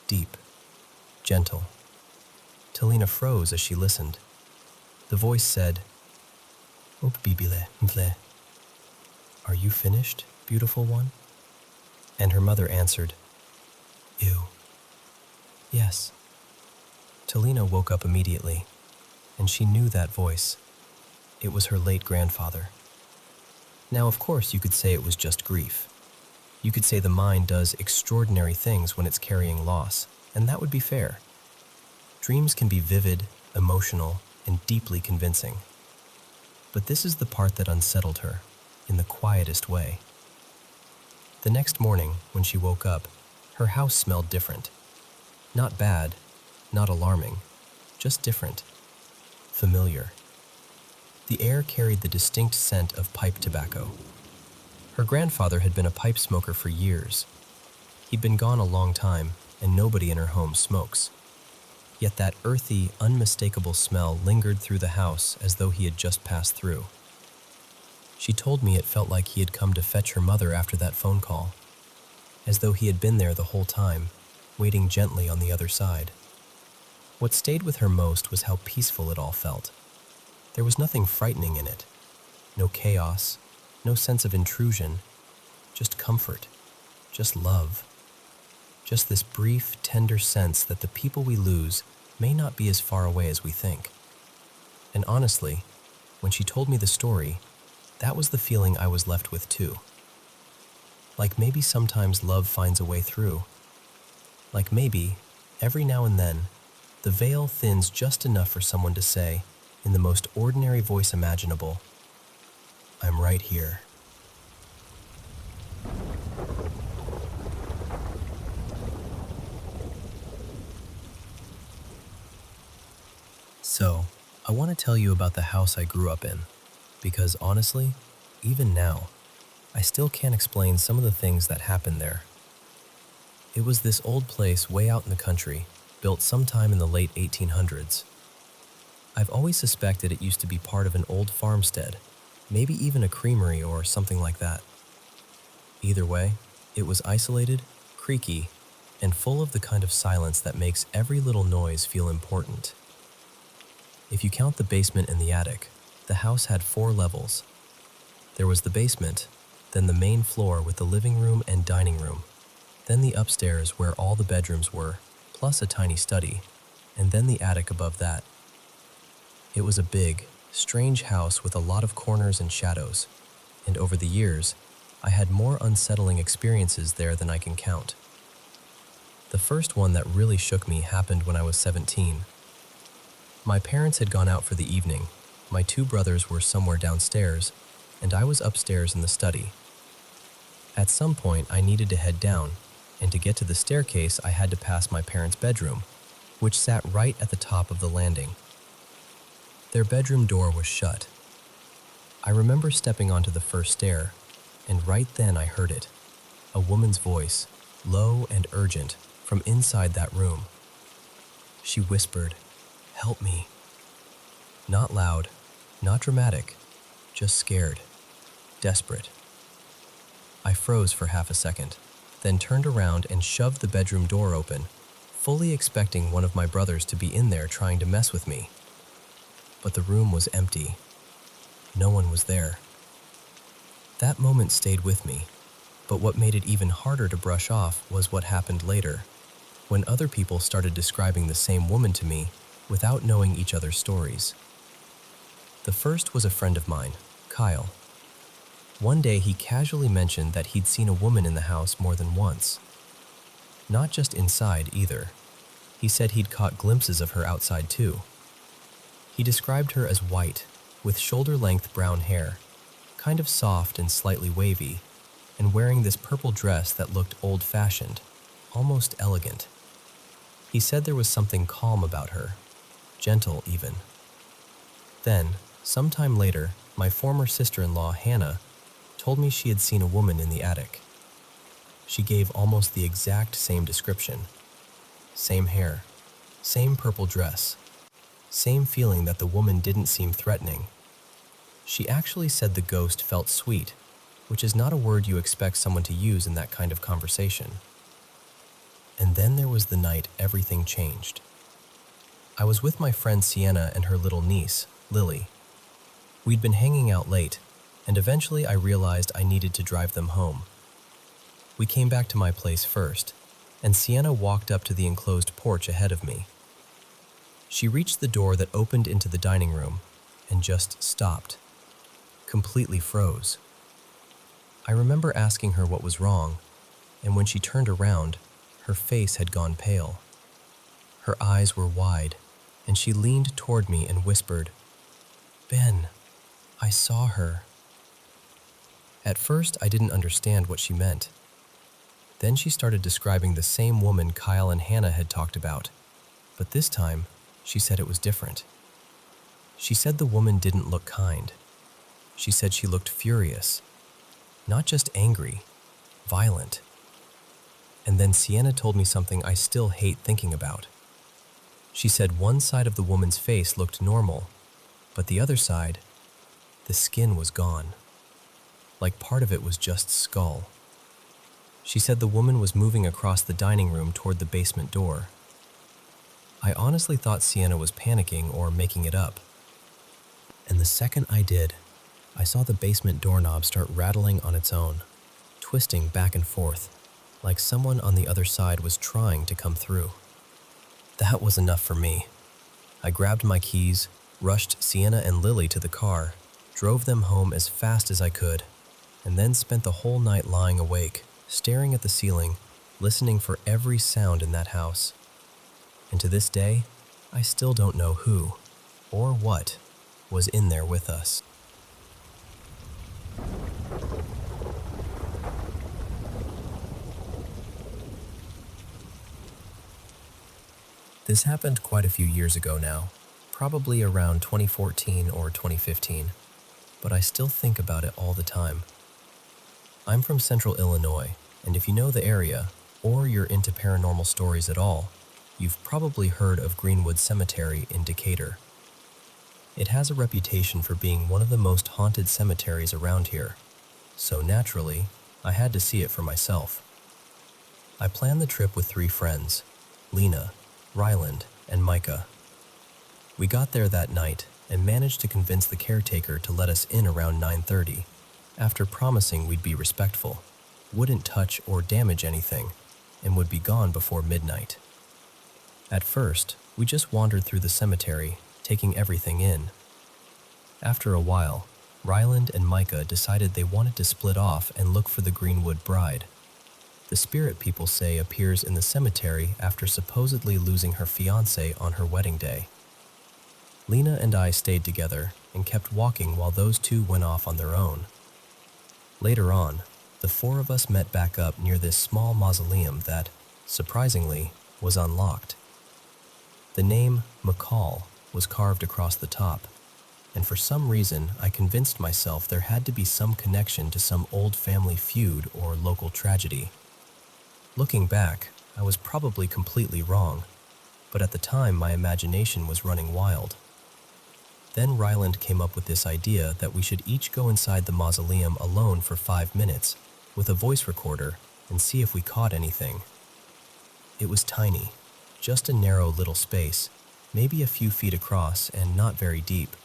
deep, gentle. Talina froze as she listened. The voice said, "Opbibile mvle. Are you finished, beautiful one?" And her mother answered, "Ew. Yes." Talina woke up immediately, and she knew that voice. It was her late grandfather. Now, of course, you could say it was just grief. You could say the mind does extraordinary things when it's carrying loss, and that would be fair. Dreams can be vivid, emotional, and deeply convincing. But this is the part that unsettled her, in the quietest way. The next morning, when she woke up, her house smelled different. Not bad, not alarming, just different. Familiar. The air carried the distinct scent of pipe tobacco. Her grandfather had been a pipe smoker for years. He'd been gone a long time, and nobody in her home smokes. Yet that earthy, unmistakable smell lingered through the house as though he had just passed through. She told me it felt like he had come to fetch her mother after that phone call, as though he had been there the whole time, waiting gently on the other side. What stayed with her most was how peaceful it all felt. There was nothing frightening in it. No chaos, no sense of intrusion, just comfort, just love. Just this brief, tender sense that the people we lose may not be as far away as we think. And honestly, when she told me the story, that was the feeling I was left with too. Like maybe sometimes love finds a way through. Like maybe, every now and then, the veil thins just enough for someone to say, in the most ordinary voice imaginable, "I'm right here." So, I want to tell you about the house I grew up in, because honestly, even now, I still can't explain some of the things that happened there. It was this old place way out in the country, built sometime in the late 1800s. I've always suspected it used to be part of an old farmstead, maybe even a creamery or something like that. Either way, it was isolated, creaky, and full of the kind of silence that makes every little noise feel important. If you count the basement and the attic, the house had 4 levels. There was the basement, then the main floor with the living room and dining room, then the upstairs where all the bedrooms were, plus a tiny study, and then the attic above that. It was a big, strange house with a lot of corners and shadows, and over the years, I had more unsettling experiences there than I can count. The first one that really shook me happened when I was 17. My parents had gone out for the evening, my 2 brothers were somewhere downstairs, and I was upstairs in the study. At some point, I needed to head down, and to get to the staircase, I had to pass my parents' bedroom, which sat right at the top of the landing. Their bedroom door was shut. I remember stepping onto the first stair, and right then I heard it, a woman's voice, low and urgent, from inside that room. She whispered, "Help me." Not loud, not dramatic, just scared, desperate. I froze for half a second, then turned around and shoved the bedroom door open, fully expecting one of my brothers to be in there trying to mess with me. But the room was empty. No one was there. That moment stayed with me, but what made it even harder to brush off was what happened later, when other people started describing the same woman to me without knowing each other's stories. The first was a friend of mine, Kyle. One day he casually mentioned that he'd seen a woman in the house more than once. Not just inside either. He said he'd caught glimpses of her outside too. He described her as white, with shoulder-length brown hair, kind of soft and slightly wavy, and wearing this purple dress that looked old-fashioned, almost elegant. He said there was something calm about her, gentle even. Then, sometime later, my former sister-in-law, Hannah, told me she had seen a woman in the attic. She gave almost the exact same description. Same hair, same purple dress, same feeling that the woman didn't seem threatening. She actually said the ghost felt sweet, which is not a word you expect someone to use in that kind of conversation. And then there was the night everything changed. I was with my friend Sienna and her little niece, Lily. We'd been hanging out late, and eventually I realized I needed to drive them home. We came back to my place first, and Sienna walked up to the enclosed porch ahead of me. She reached the door that opened into the dining room and just stopped, completely froze. I remember asking her what was wrong, and when she turned around, her face had gone pale. Her eyes were wide, and she leaned toward me and whispered, "Ben, I saw her." At first, I didn't understand what she meant. Then she started describing the same woman Kyle and Hannah had talked about, but this time, she said it was different. She said the woman didn't look kind. She said she looked furious, not just angry, violent. And then Sienna told me something I still hate thinking about. She said one side of the woman's face looked normal, but the other side, the skin was gone. Like part of it was just skull. She said the woman was moving across the dining room toward the basement door. I honestly thought Sienna was panicking or making it up. And the second I did, I saw the basement doorknob start rattling on its own, twisting back and forth, like someone on the other side was trying to come through. That was enough for me. I grabbed my keys, rushed Sienna and Lily to the car, drove them home as fast as I could, and then spent the whole night lying awake, staring at the ceiling, listening for every sound in that house. And to this day, I still don't know who or what was in there with us. This happened quite a few years ago now, probably around 2014 or 2015, but I still think about it all the time. I'm from Central Illinois, and if you know the area, or you're into paranormal stories at all, you've probably heard of Greenwood Cemetery in Decatur. It has a reputation for being one of the most haunted cemeteries around here, so naturally, I had to see it for myself. I planned the trip with 3 friends, Lena, Ryland, and Micah. We got there that night and managed to convince the caretaker to let us in around 9:30, after promising we'd be respectful, wouldn't touch or damage anything, and would be gone before midnight. At first, we just wandered through the cemetery, taking everything in. After a while, Ryland and Micah decided they wanted to split off and look for the Greenwood bride. The spirit people say appears in the cemetery after supposedly losing her fiancé on her wedding day. Lena and I stayed together and kept walking while those 2 went off on their own. Later on, the 4 of us met back up near this small mausoleum that, surprisingly, was unlocked. The name McCall was carved across the top, and for some reason I convinced myself there had to be some connection to some old family feud or local tragedy. Looking back, I was probably completely wrong, but at the time my imagination was running wild. Then Ryland came up with this idea that we should each go inside the mausoleum alone for 5 minutes with a voice recorder and see if we caught anything. It was tiny, just a narrow little space, maybe a few feet across and not very deep,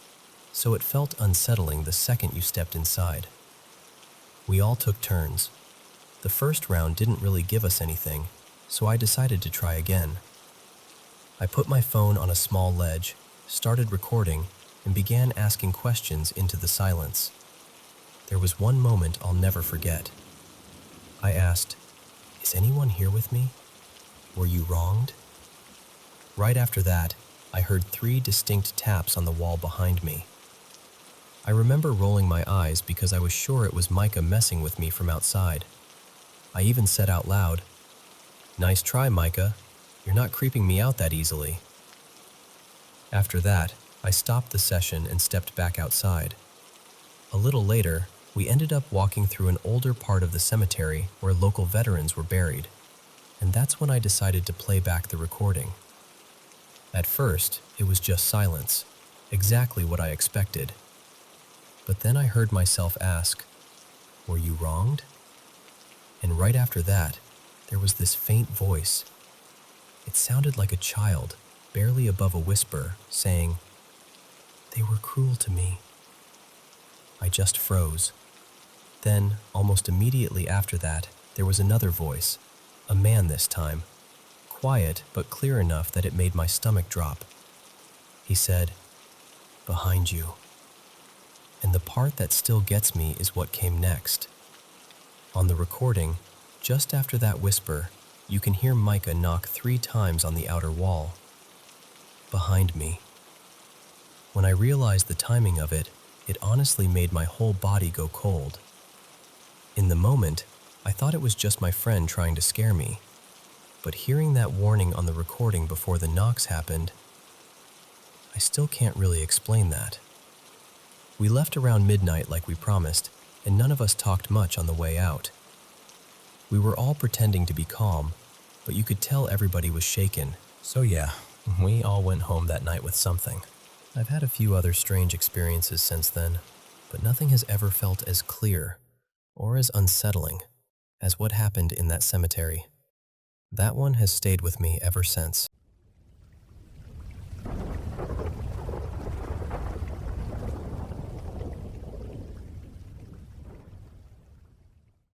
so it felt unsettling the second you stepped inside. We all took turns. The first round didn't really give us anything, so I decided to try again. I put my phone on a small ledge, started recording, and began asking questions into the silence. There was one moment I'll never forget. I asked, "Is anyone here with me? Were you wronged?" Right after that, I heard 3 distinct taps on the wall behind me. I remember rolling my eyes because I was sure it was Micah messing with me from outside. I even said out loud, "Nice try, Micah. You're not creeping me out that easily." After that, I stopped the session and stepped back outside. A little later, we ended up walking through an older part of the cemetery where local veterans were buried, and that's when I decided to play back the recording. At first, it was just silence, exactly what I expected. But then I heard myself ask, "Were you wronged?" And right after that, there was this faint voice. It sounded like a child, barely above a whisper, saying, "They were cruel to me." I just froze. Then, almost immediately after that, there was another voice, a man this time, quiet but clear enough that it made my stomach drop. He said, "Behind you." And the part that still gets me is what came next. On the recording, just after that whisper, you can hear Micah knock 3 times on the outer wall. Behind me. When I realized the timing of it, it honestly made my whole body go cold. In the moment, I thought it was just my friend trying to scare me, but hearing that warning on the recording before the knocks happened, I still can't really explain that. We left around midnight like we promised, and none of us talked much on the way out. We were all pretending to be calm, but you could tell everybody was shaken. So yeah, we all went home that night with something. I've had a few other strange experiences since then, but nothing has ever felt as clear or as unsettling as what happened in that cemetery. That one has stayed with me ever since.